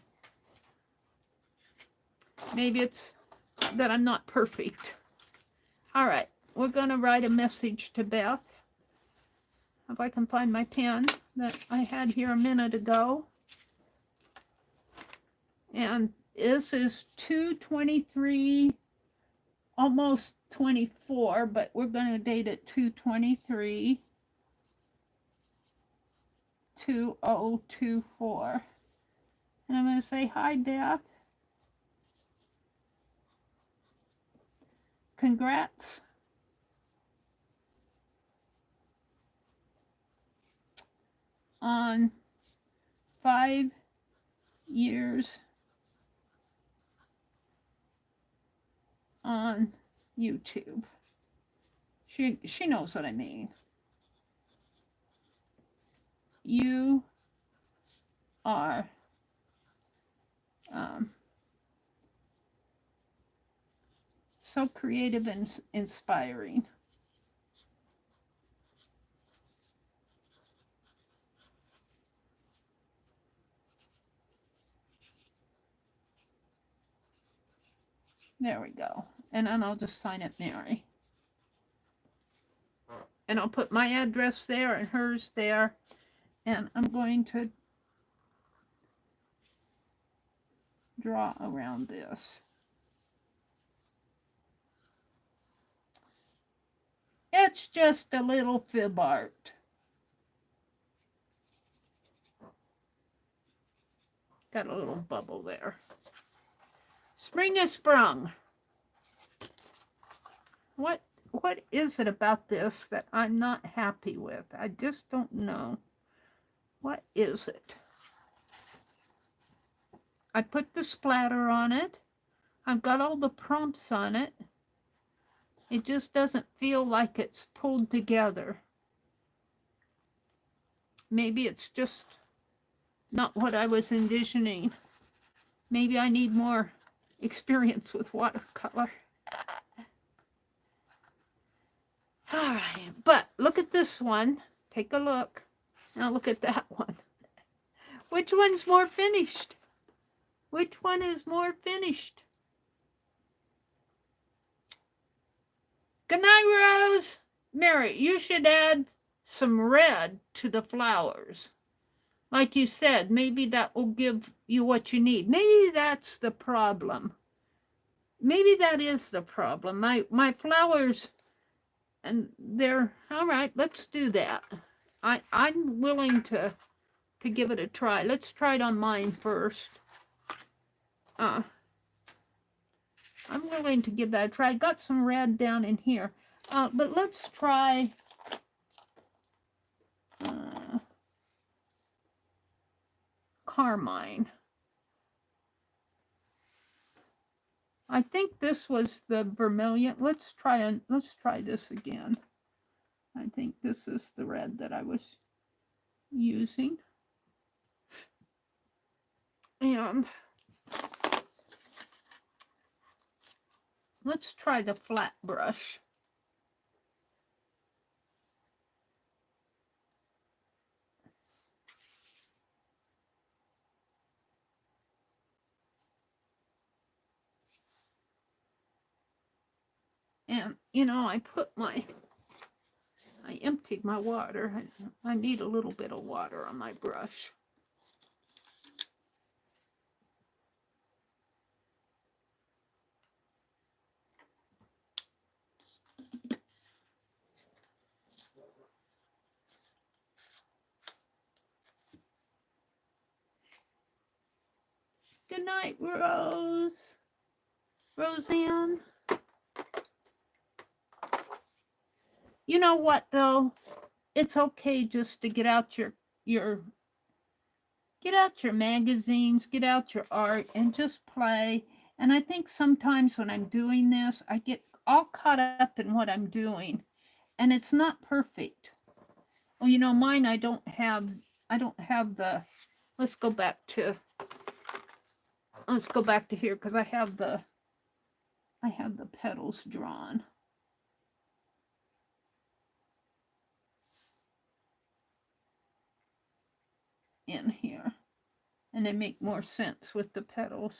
Speaker 1: Maybe it's that I'm not perfect. All right, we're gonna write a message to Beth. If I can find my pen that I had here a minute ago. And this is 2/23, almost 24, but we're gonna date it 2/23, 2024. And I'm gonna say, hi, Beth. Congrats. On 5 years on YouTube. She knows what I mean. You are so creative and inspiring. There we go. And then I'll just sign it Meri. And I'll put my address there and hers there. And I'm going to draw around this. It's just a little fib art. Got a little bubble there. Spring has sprung. What is it about this that I'm not happy with? I just don't know. What is it? I put the splatter on it. I've got all the prompts on it. It just doesn't feel like it's pulled together. Maybe it's just not what I was envisioning. Maybe I need more experience with watercolor. All right, but look at this one. Take a look. Now look at that one. Which one's more finished? Which one is more finished? Good night, Rose. Meri, you should add some red to the flowers. Like you said, maybe that will give you what you need. Maybe that's the problem. Maybe that is the problem. My flowers, and they're, all right, let's do that. I'm willing to give it a try. Let's try it on mine first. I'm willing to give that a try. I got some red down in here. But let's try carmine. I think this was the vermilion. Let's try this again. I think this is the red that I was using. And let's try the flat brush. And, you know, I emptied my water. I need a little bit of water on my brush. Good night, Rose. Roseanne. You know what, though? It's okay just to get out your magazines, get out your art, and just play. And I think sometimes when I'm doing this, I get all caught up in what I'm doing. and it's not perfect. Well, you know, mine, I don't have the, let's go back to here, because I have the petals drawn. In here, and they make more sense with the petals.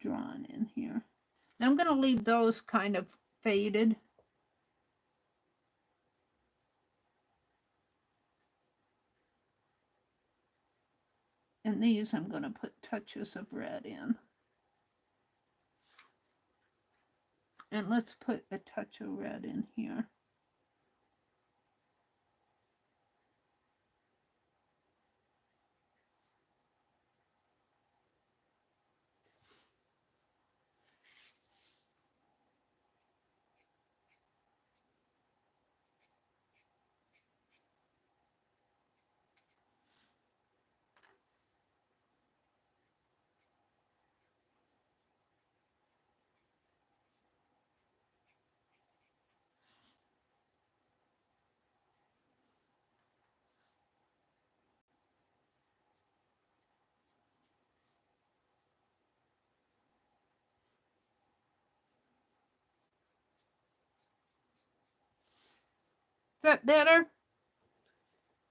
Speaker 1: Drawn in here. Now I'm going to leave those kind of faded. And these I'm going to put touches of red in. And let's put a touch of red in here. Is that better?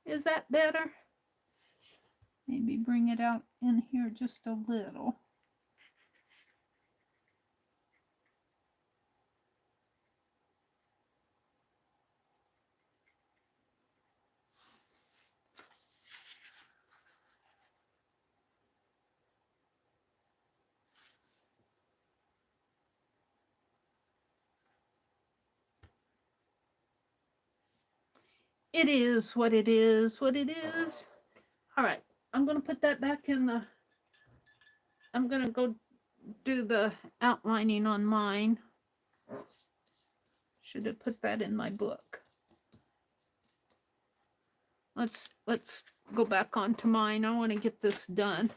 Speaker 1: Is that better? Maybe bring it out in here just a little. It is what it is, what it is. All right, I'm going to put that back in the, I'm going to go do the outlining on mine. Should have put that in my book. Let's go back onto mine. I want to get this done.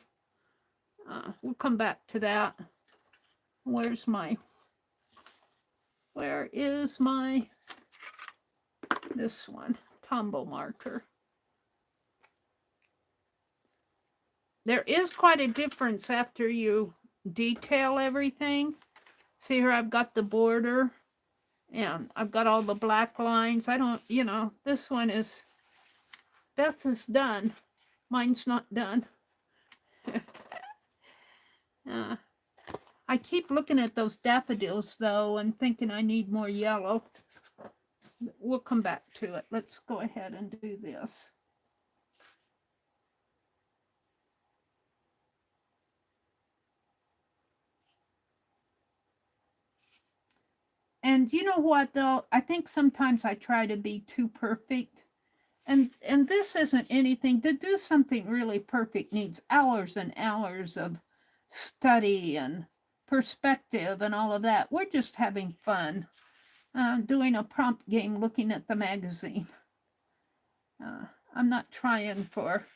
Speaker 1: We'll come back to that. Where is my, this one, Tombow marker. There is quite a difference after you detail everything. See here, I've got the border and I've got all the black lines. I don't, you know, this one is, Beth's is done. Mine's not done. I keep looking at those daffodils though and thinking I need more yellow. We'll come back to it. Let's go ahead and do this. And you know what though? I think sometimes I try to be too perfect. And this isn't anything. To do something really perfect needs hours and hours of study and perspective and all of that. We're just having fun doing a prompt game, looking at the magazine. I'm not trying for,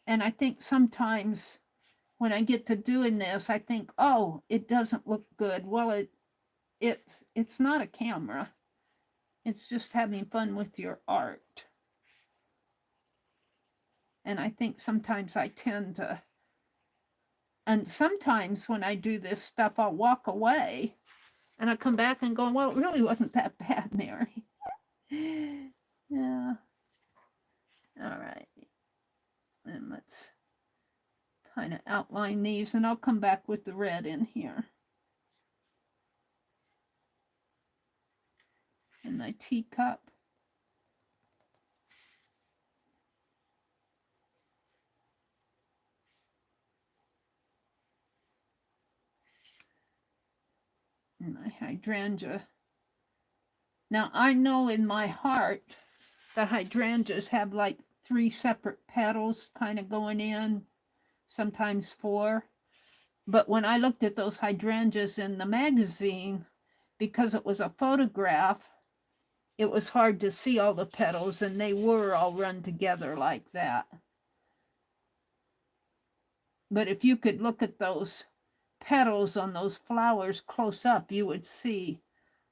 Speaker 1: and I think sometimes when I get to doing this, I think, oh, it doesn't look good. Well, it's not a camera. It's just having fun with your art. And I think sometimes I tend to, and sometimes when I do this stuff, I'll walk away and I come back and go, well, it really wasn't that bad, Meri. Yeah. All right. And let's kind of outline these, and I'll come back with the red in here. And my teacup. And my hydrangea. Now I know in my heart that hydrangeas have like 3 separate petals kind of going in, sometimes 4. But when I looked at those hydrangeas in the magazine, because it was a photograph, it was hard to see all the petals, and they were all run together like that. But if you could look at those petals on those flowers close up, you would see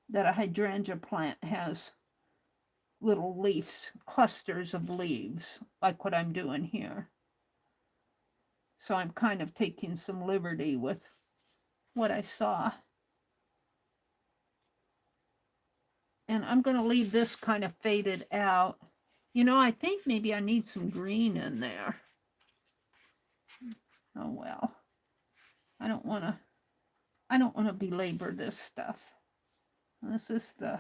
Speaker 1: that a hydrangea plant has little leaves, clusters of leaves, like what I'm doing here. So I'm kind of taking some liberty with what I saw. And I'm going to leave this kind of faded out. You know, I think maybe I need some green in there. Oh well. I don't want to belabor this stuff. This is the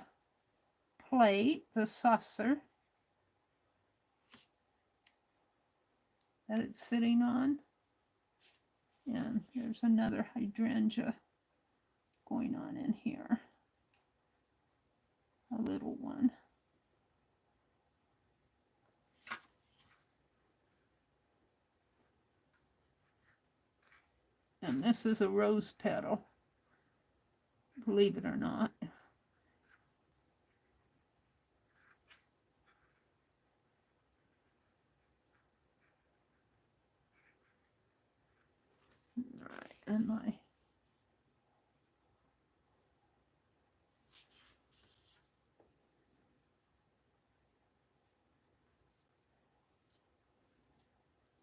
Speaker 1: plate, the saucer that it's sitting on. And there's another hydrangea going on in here. A little one. And this is a rose petal, believe it or not. All right, and my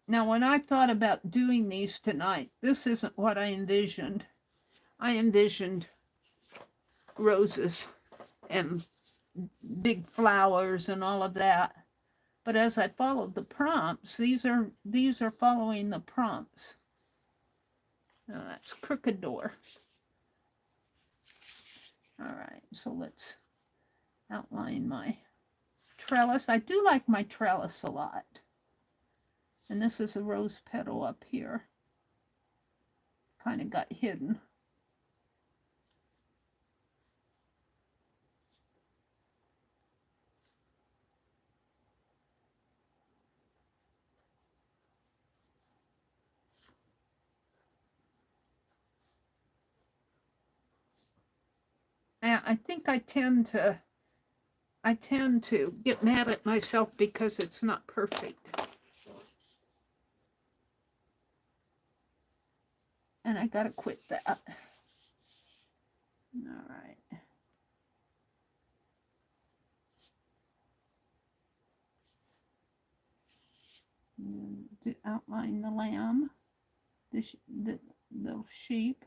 Speaker 1: now, when I thought about doing these tonight, this isn't what I envisioned. I envisioned roses and big flowers and all of that. But as I followed the prompts, these are following the prompts. Now that's crooked door. All right, so let's outline my trellis. I do like my trellis a lot. And this is a rose petal up here. Kind of got hidden. And I think I tend to get mad at myself because it's not perfect. And I gotta quit that. All right. And to outline the lamb, the sheep.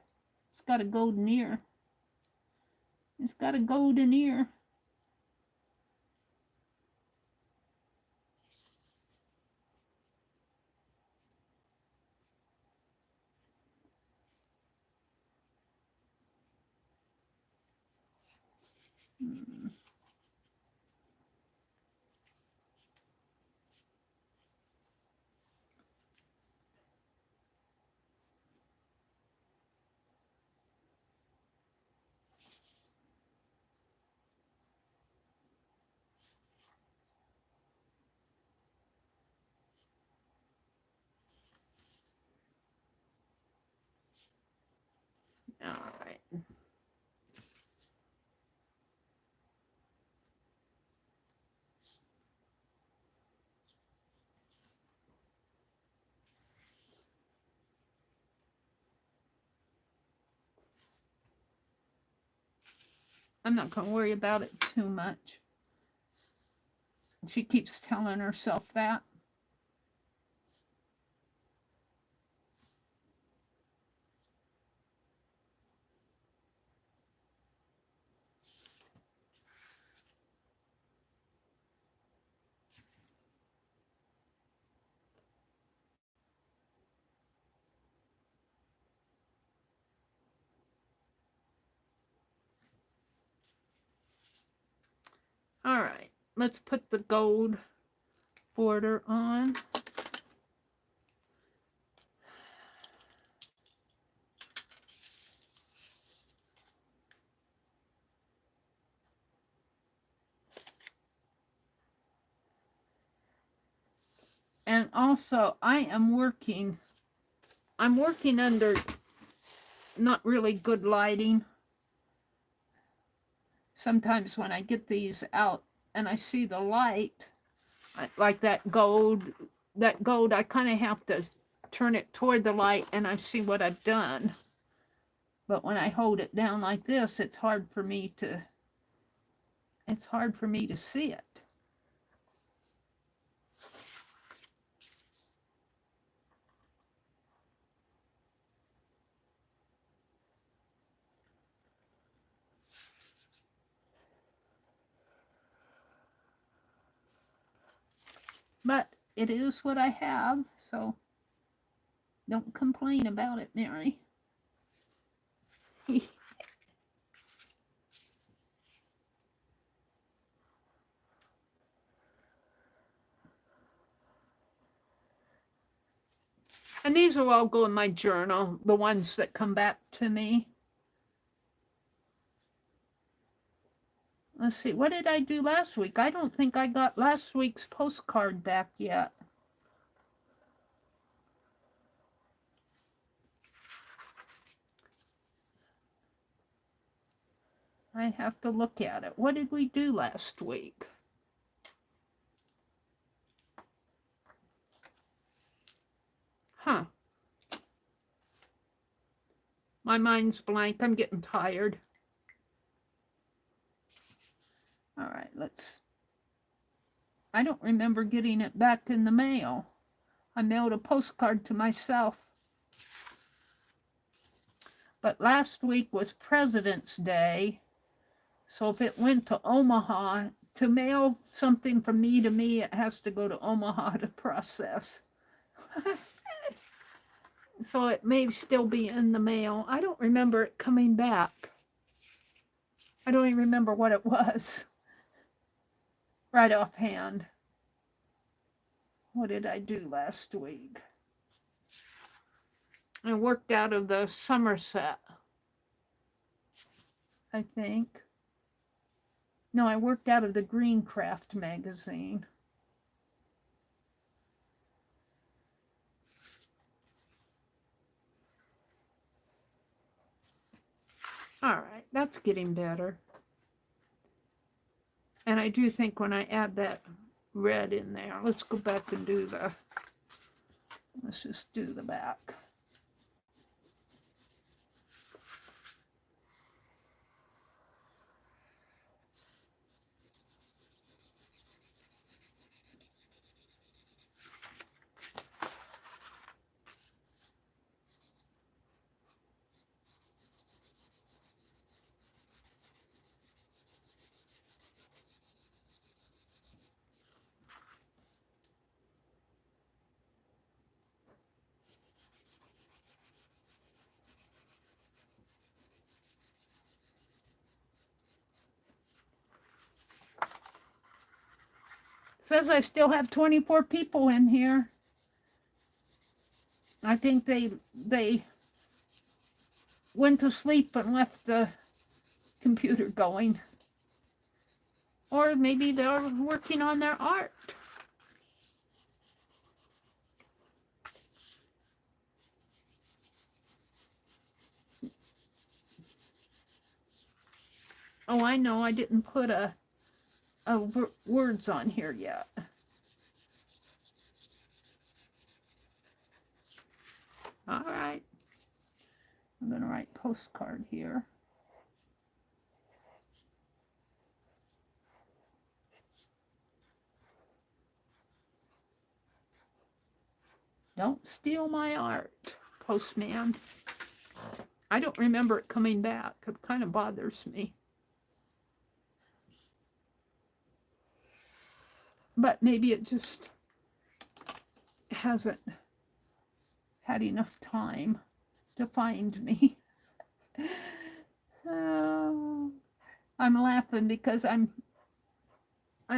Speaker 1: It's got a golden ear. It's got a golden ear. All right. I'm not going to worry about it too much. She keeps telling herself that. All right, let's put the gold border on. And also, I'm working under not really good lighting. sometimes when I get these out and I see the light, like that gold, I kind of have to turn it toward the light and I see what I've done. But when I hold it down like this, it's hard for me to see it. But it is what I have, so don't complain about it, Meri. And these will all go in my journal, the ones that come back to me. Let's see, what did I do last week? I don't think I got last week's postcard back yet. I have to look at it. What did we do last week? Huh. My mind's blank. I'm getting tired. All right, I don't remember getting it back in the mail. I mailed a postcard to myself. But last week was President's Day. So if it went to Omaha, to mail something from me to me, it has to go to Omaha to process. So it may still be in the mail. I don't remember it coming back. I don't even remember what it was. Right offhand. What did I do last week? I worked out of the Somerset, I think. No, I worked out of the Greencraft magazine. All right, that's getting better. And I do think when I add that red in there, let's go back and do let's just do the back. Says I still have 24 people in here. I think they went to sleep and left the computer going. Or maybe they're working on their art. Oh, I know, I didn't put words on here yet. All right. I'm going to write postcard here. Don't steal my art, postman. I don't remember it coming back. It kind of bothers me. But maybe it just hasn't had enough time to find me. I'm laughing because I'm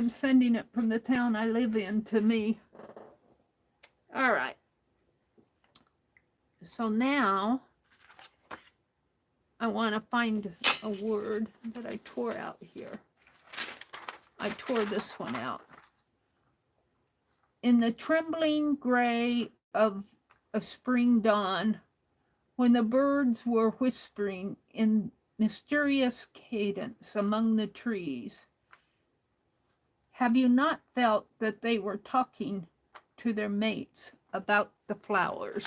Speaker 1: sending it from the town I live in to me. All right. So now I want to find a word that I tore out here. I tore this one out. In the trembling gray of a spring dawn, when the birds were whispering in mysterious cadence among the trees. Have you not felt that they were talking to their mates about the flowers?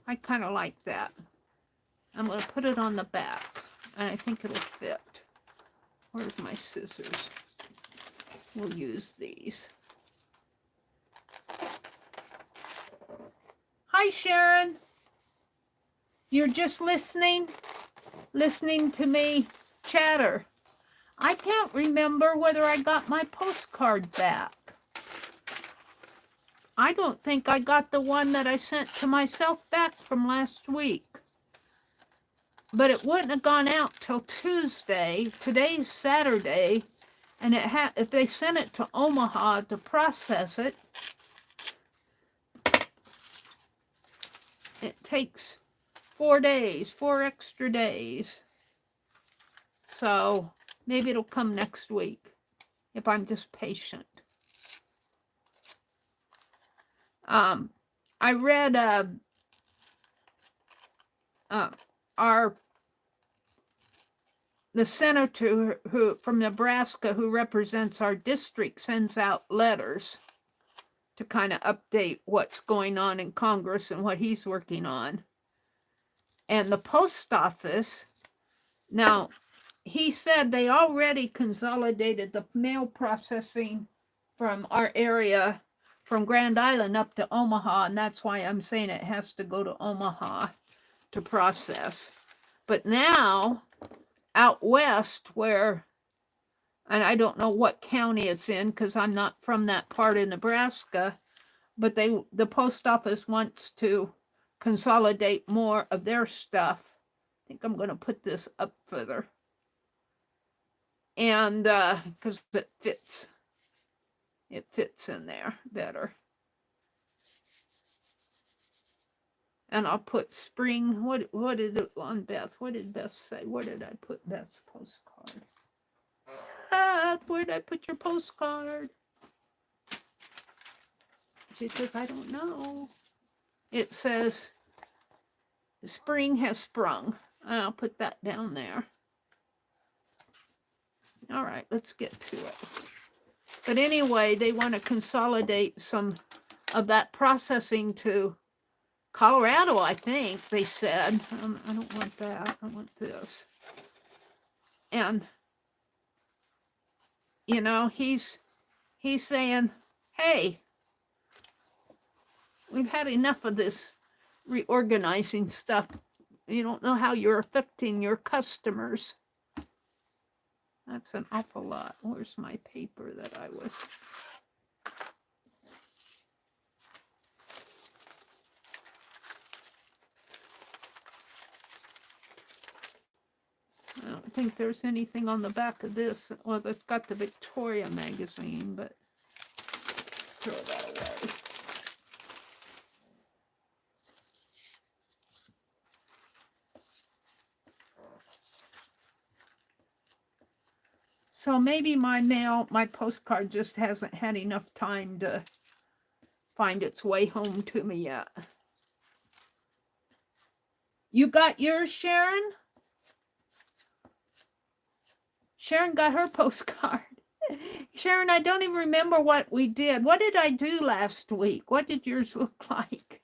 Speaker 1: I kind of like that. I'm going to put it on the back, and I think it'll fit. Where's my scissors? We'll use these. Hi, Sharon. You're just listening to me chatter. I can't remember whether I got my postcard back. I don't think I got the one that I sent to myself back from last week. But it wouldn't have gone out till Tuesday. Today's Saturday. And if they sent it to Omaha to process it, it takes 4 days, 4 extra days. So maybe it'll come next week if I'm just patient. I read the senator who from Nebraska who represents our district sends out letters to kind of update what's going on in Congress and what he's working on. And the post office, now, he said they already consolidated the mail processing from our area, from Grand Island up to Omaha, and that's why I'm saying it has to go to Omaha to process. But now, out west where, and I don't know what county it's in because I'm not from that part of Nebraska, but the post office wants to consolidate more of their stuff. I think I'm going to put this up further. And because it fits in there better. And I'll put spring. What did it on Beth? What did Beth say? Where did I put Beth's postcard? Where did I put your postcard? She says, I don't know. It says, spring has sprung. I'll put that down there. All right, let's get to it. But anyway, they want to consolidate some of that processing to Colorado, I think, they said. I don't want that. I want this. And, you know, he's saying, hey, we've had enough of this reorganizing stuff. You don't know how you're affecting your customers. That's an awful lot. Where's my paper that I was... I don't think there's anything on the back of this. Well, it's got the Victoria magazine, but throw that away. So maybe my postcard just hasn't had enough time to find its way home to me yet. You got yours, Sharon? Sharon got her postcard. Sharon, I don't even remember what we did. What did I do last week? What did yours look like?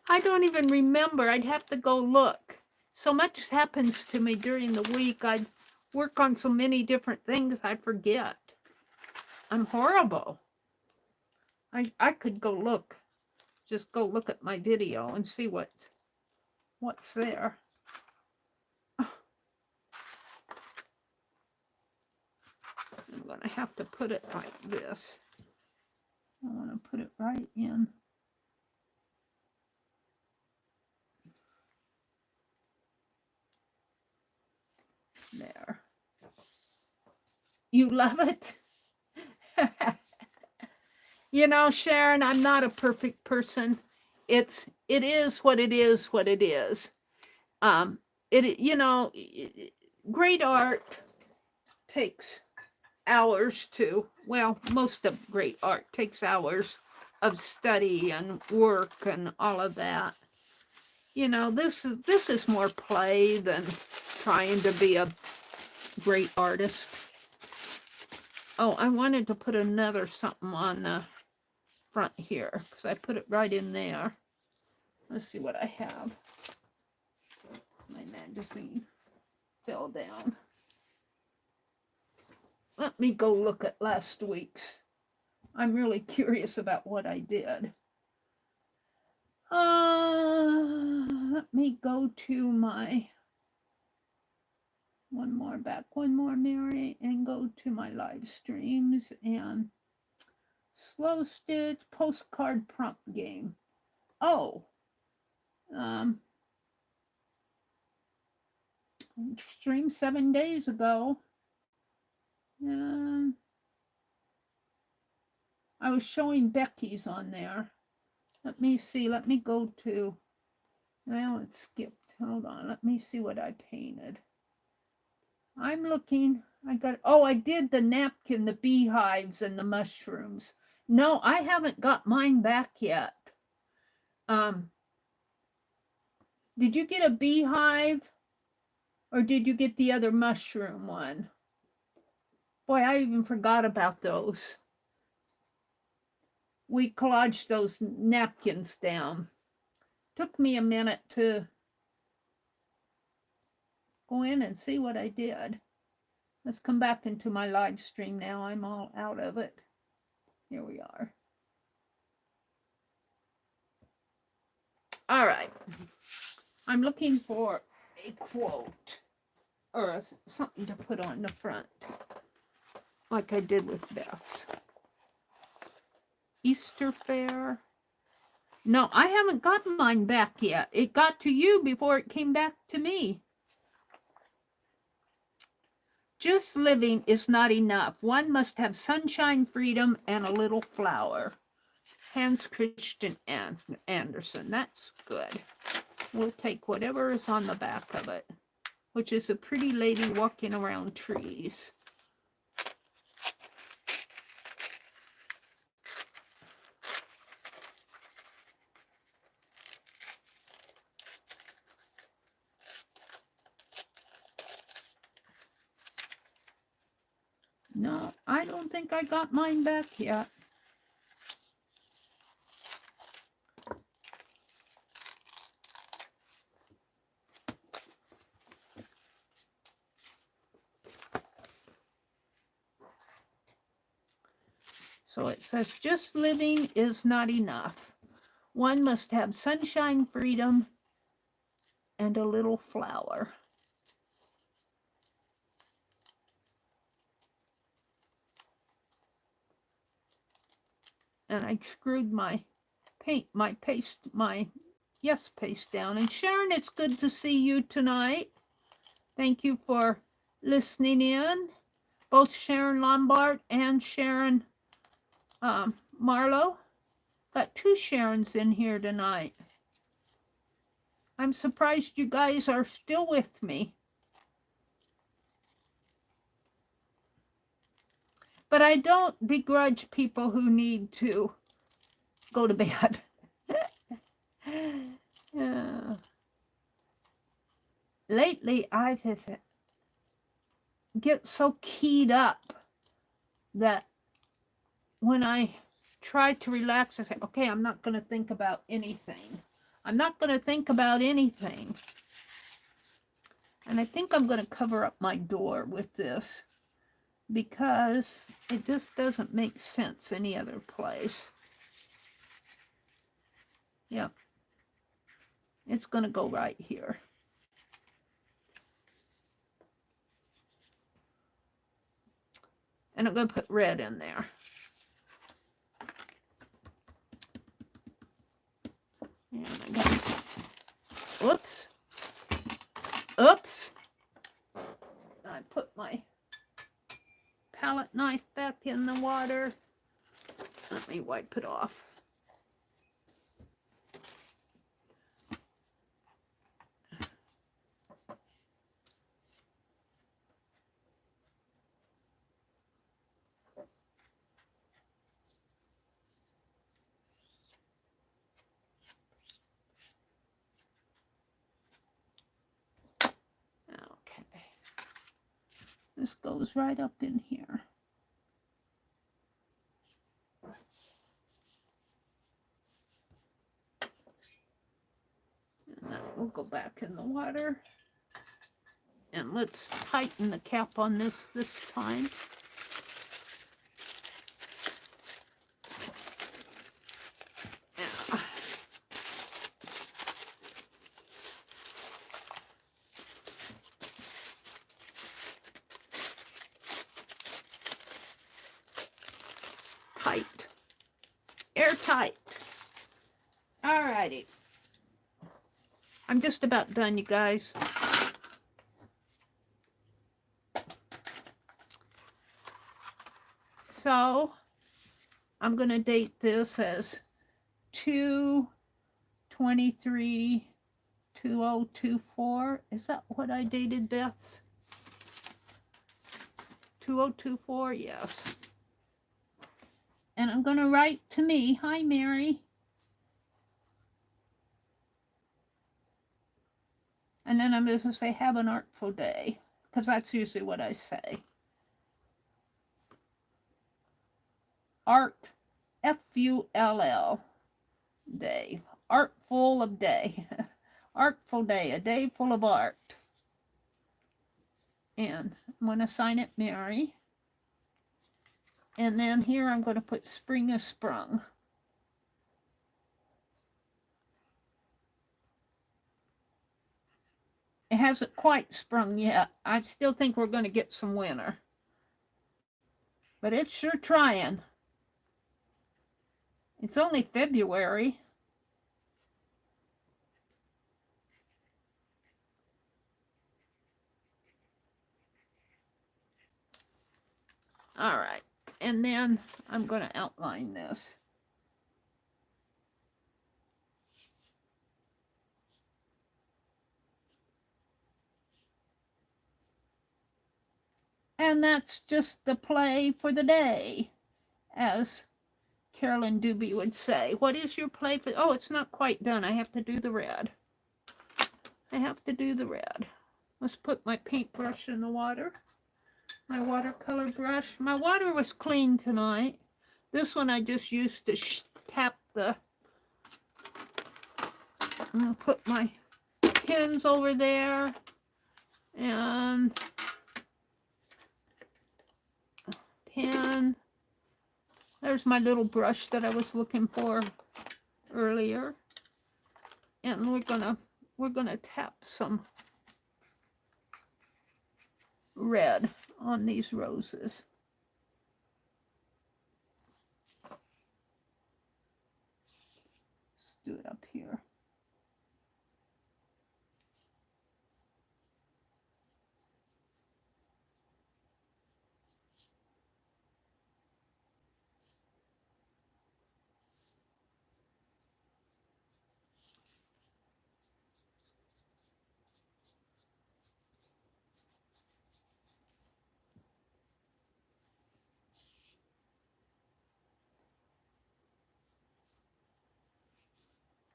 Speaker 1: I don't even remember. I'd have to go look. So much happens to me during the week. I work on so many different things, I forget. I'm horrible. I could go look. Just go look at my video and see what's there. I'm going to have to put it like this. I want to put it right in. There. You love it? You know, Sharon, I'm not a perfect person. It is what it is, what it is. Great art takes hours to, well, most of great art takes hours of study and work and all of that. you know, this is more play than trying to be a great artist. Oh, I wanted to put another something on the front here because I put it right in there. Let's see what I have. My magazine fell down. Let me go look at last week's. I'm really curious about what I did. Let me go to my one more Meri, and go to my live streams and slow stitch postcard prompt game. Oh, streamed 7 days ago. I was showing Becky's on there. Let me see. Let me go to. Well, it skipped. Hold on. Let me see what I painted. I'm looking. I did the napkin, the beehives, and the mushrooms. No, I haven't got mine back yet. Did you get a beehive? Or did you get the other mushroom one? Boy, I even forgot about those. We collaged those napkins down. Took me a minute to go in and see what I did. Let's come back into my live stream now. I'm all out of it. Here we are. All right. I'm looking for a quote or something to put on the front, like I did with Beth's. Easter Fair. No, I haven't gotten mine back yet. It got to you before it came back to me. Just living is not enough. One must have sunshine, freedom, and a little flower. Hans Christian Andersen. That's good. We'll take whatever is on the back of it, which is a pretty lady walking around trees. No, I don't think I got mine back yet. So it says, just living is not enough. One must have sunshine, freedom, and a little flower. And I screwed my paste down. And Sharon, it's good to see you tonight. Thank you for listening in. Both Sharon Lombard and Sharon Marlowe. Got two Sharons in here tonight. I'm surprised you guys are still with me. But I don't begrudge people who need to go to bed. Lately, I've get so keyed up that when I try to relax, I say, okay, I'm not going to think about anything. I'm not going to think about anything. And I think I'm going to cover up my door with this, because it just doesn't make sense any other place. Yep. It's going to go right here. And I'm going to put red in there. And I got, oops. I put my palette knife back in the water. Let me wipe it off. This goes right up in here. And that will go back in the water. And let's tighten the cap on this time. Yeah. Tight. Airtight. Alrighty. I'm just about done, you guys. So I'm going to date this as 2/23/2024. Is that what I dated Beth's? 2024, yes. And I'm going to write to me, hi Mary. And then I'm just going to say, have an artful day, because that's usually what I say. Art, F-U-L-L, day. Artful of day. Artful day, a day full of art. And I'm going to sign it Mary. And then here I'm going to put spring has sprung. It hasn't quite sprung yet. I still think we're going to get some winter. But it's sure trying. It's only February. All right. And then I'm going to outline this. And that's just the play for the day, as Carolyn Doobie would say. What is your play for? Oh, it's not quite done. I have to do the red. I have to do the red. Let's put my paintbrush in the water. My watercolor brush. My water was clean tonight. This one I just used to tap the... I'm going to put my pins over there. And... pen. There's my little brush that I was looking for earlier. And we're gonna tap some red on these roses. Let's do it up here.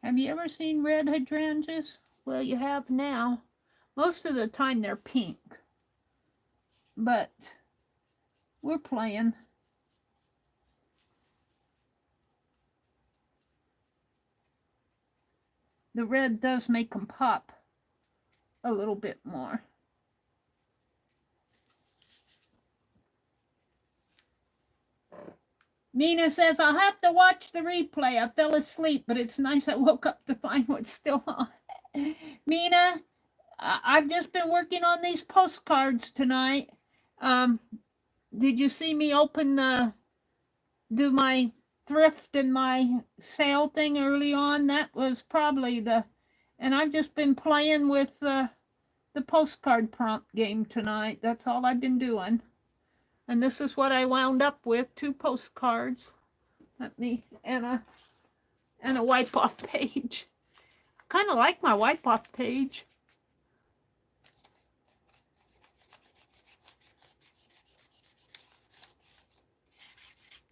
Speaker 1: Have you ever seen red hydrangeas? Well, you have now. Most of the time they're pink. But we're playing. The red does make them pop a little bit more. Mina says, I'll have to watch the replay. I fell asleep, but it's nice I woke up to find what's still on. Mina, I've just been working on these postcards tonight. Did you see me do my thrift and my sale thing early on? That was probably and I've just been playing with the postcard prompt game tonight. That's all I've been doing. And this is what I wound up with, 2 postcards. And a wipe-off page. Kind of like my wipe-off page.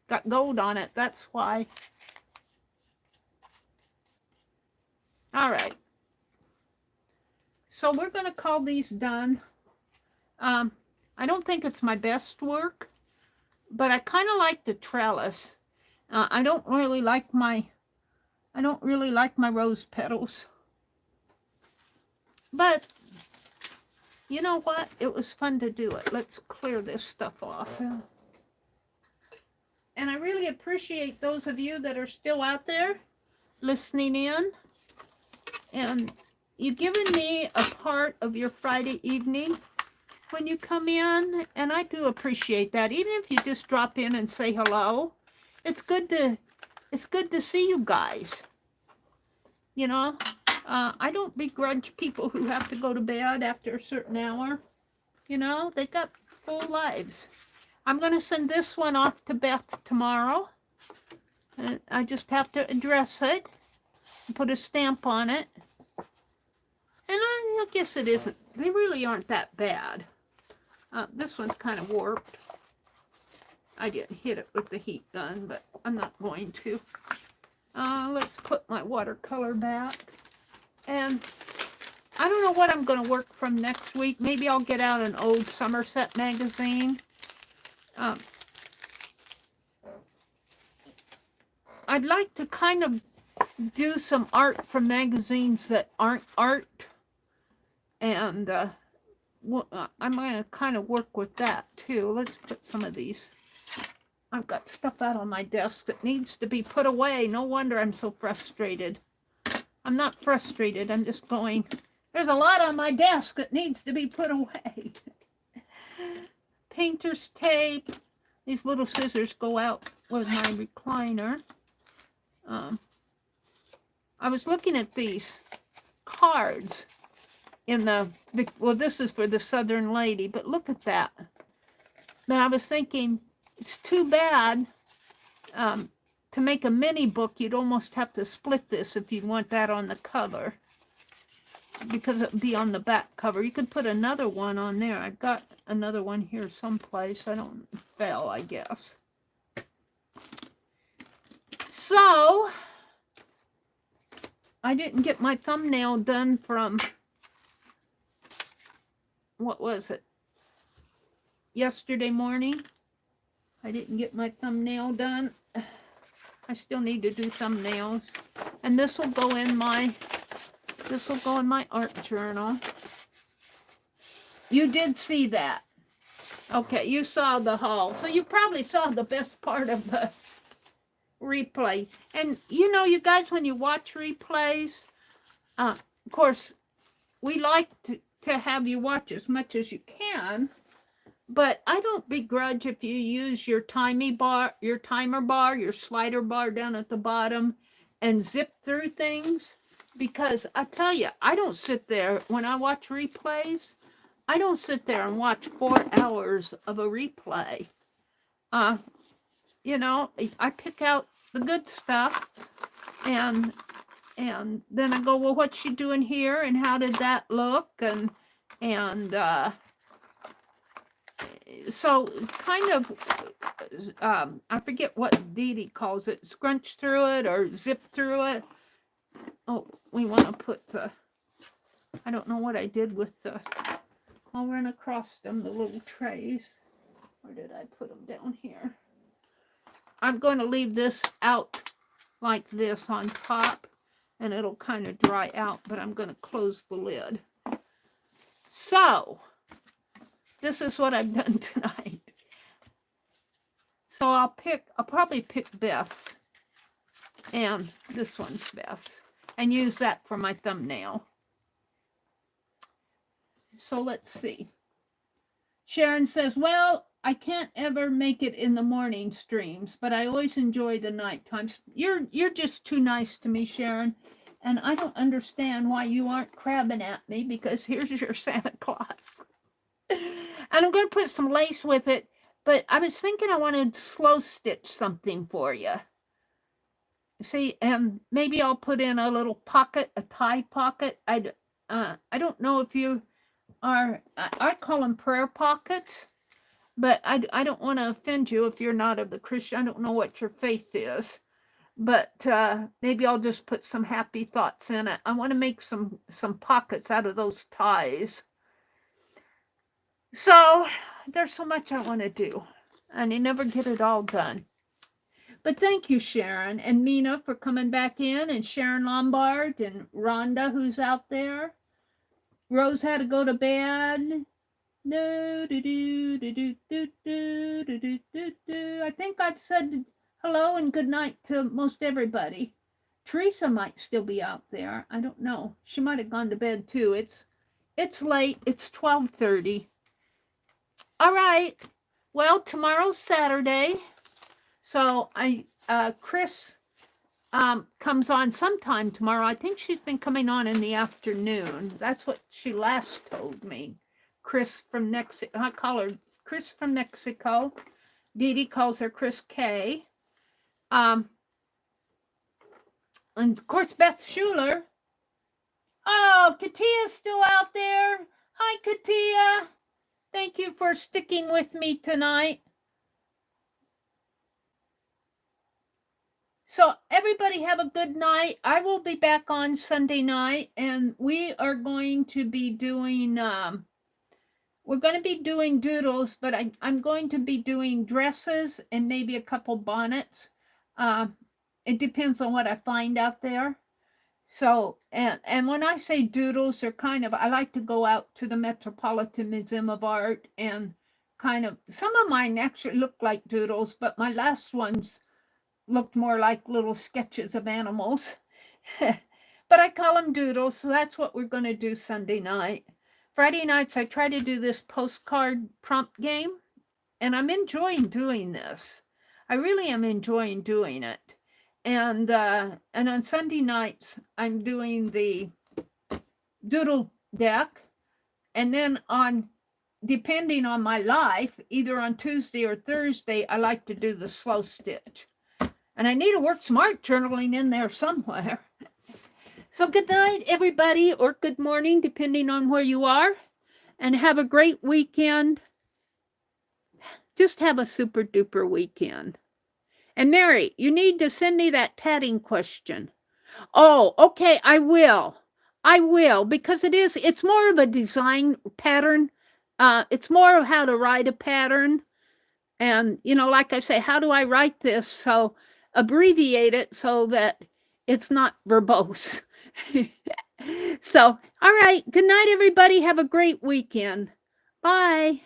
Speaker 1: Got gold on it, that's why. All right. So we're going to call these done. I don't think it's my best work, but I kind of like the trellis. I don't really like my rose petals. But you know what? It was fun to do it. Let's clear this stuff off. And I really appreciate those of you that are still out there listening in. And you've given me a part of your Friday evening when you come in. And I do appreciate that. Even if you just drop in and say hello, it's good to see you guys. You know, I don't begrudge people who have to go to bed after a certain hour. You know, they got full lives. I'm going to send this one off to Beth tomorrow. And I just have to address it and put a stamp on it. And I guess it isn't. They really aren't that bad. This one's kind of warped. I didn't hit it with the heat gun, but I'm not going to. Let's put my watercolor back. And I don't know what I'm going to work from next week. Maybe I'll get out an old Somerset magazine. I'd like to kind of do some art from magazines that aren't art. And I'm going to kind of work with that too. Let's put some of these. I've got stuff out on my desk that needs to be put away. No wonder I'm so frustrated. I'm not frustrated. I'm just going, there's a lot on my desk that needs to be put away. Painter's tape. These little scissors go out with my recliner. I was looking at these cards in well, this is for the Southern Lady, but look at that. But I was thinking, it's too bad to make a mini book. You'd almost have to split this if you want that on the cover, because it would be on the back cover. You could put another one on there. I've got another one here someplace. I don't fell, I guess. So I didn't get my thumbnail done from, what was it, yesterday morning. I didn't get my thumbnail done. I still need to do thumbnails. And this will go in my art journal. You did see that. Okay, you saw the haul. So you probably saw the best part of the replay. And you know, you guys, when you watch replays, of course, we like to have you watch as much as you can. But I don't begrudge if you use your timer bar, your slider bar down at the bottom and zip through things. Because I tell you, I don't sit there, when I watch replays, I don't sit there and watch 4 hours of a replay. You know, I pick out the good stuff and then I go, well, what's she doing here? And how did that look? And so kind of, I forget what Dee Dee calls it, scrunch through it or zip through it. Oh, we want to put I don't know what I did with I'll run across them, the little trays. Where did I put them? Down here. I'm going to leave this out like this on top, and it'll kind of dry out, but I'm going to close the lid. So, this is what I've done tonight. So I'll probably pick Beth's, and this one's Beth's, and use that for my thumbnail. So let's see. Sharon says, well, I can't ever make it in the morning streams, but I always enjoy the night times. You're just too nice to me, Sharon, and I don't understand why you aren't crabbing at me, because here's your Santa Claus. And I'm going to put some lace with it, but I was thinking I wanted to slow stitch something for you. See, and maybe I'll put in a little pocket, a tie pocket. I don't know if you are, I call them prayer pockets, but I don't want to offend you if you're not of the Christian. I don't know what your faith is, but maybe I'll just put some happy thoughts in it. I want to make some pockets out of those ties. So there's so much I want to do, and you never get it all done. But thank you, Sharon and Mina, for coming back in, and Sharon Lombard and Rhonda, who's out there. Rose had to go to bed. No, do do do do do do do do do do. I think I've said hello and good night to most everybody. Teresa might still be out there. I don't know. She might have gone to bed too. It's late. It's 12:30. All right. Well, tomorrow's Saturday. So Chris comes on sometime tomorrow. I think she's been coming on in the afternoon. That's what she last told me. Chris from Mexico. I call her Chris from Mexico. Dee Dee calls her Chris K. And of course, Beth Schuler. Oh, Katia's still out there. Hi, Katia. Thank you for sticking with me tonight. So everybody have a good night. I will be back on Sunday night, and we are going to be doing doodles, but I'm going to be doing dresses and maybe a couple bonnets. It depends on what I find out there. So, and when I say doodles, they're kind of, I like to go out to the Metropolitan Museum of Art and kind of, some of mine actually look like doodles, but my last ones looked more like little sketches of animals. But I call them doodles, so that's what we're going to do Sunday night. Friday nights, I try to do this postcard prompt game, and I'm enjoying doing this. I really am enjoying doing it. And on Sunday nights, I'm doing the doodle deck, and then depending on my life, either on Tuesday or Thursday, I like to do the slow stitch. And I need to work smart journaling in there somewhere. So good night, everybody, or good morning, depending on where you are. And have a great weekend. Just have a super duper weekend. And Mary, you need to send me that tatting question. Oh, okay, I will. Because it's more of a design pattern. It's more of how to write a pattern. And, like I say, how do I write this? So abbreviate it so that it's not verbose. So, all right. Good night, everybody. Have a great weekend. Bye.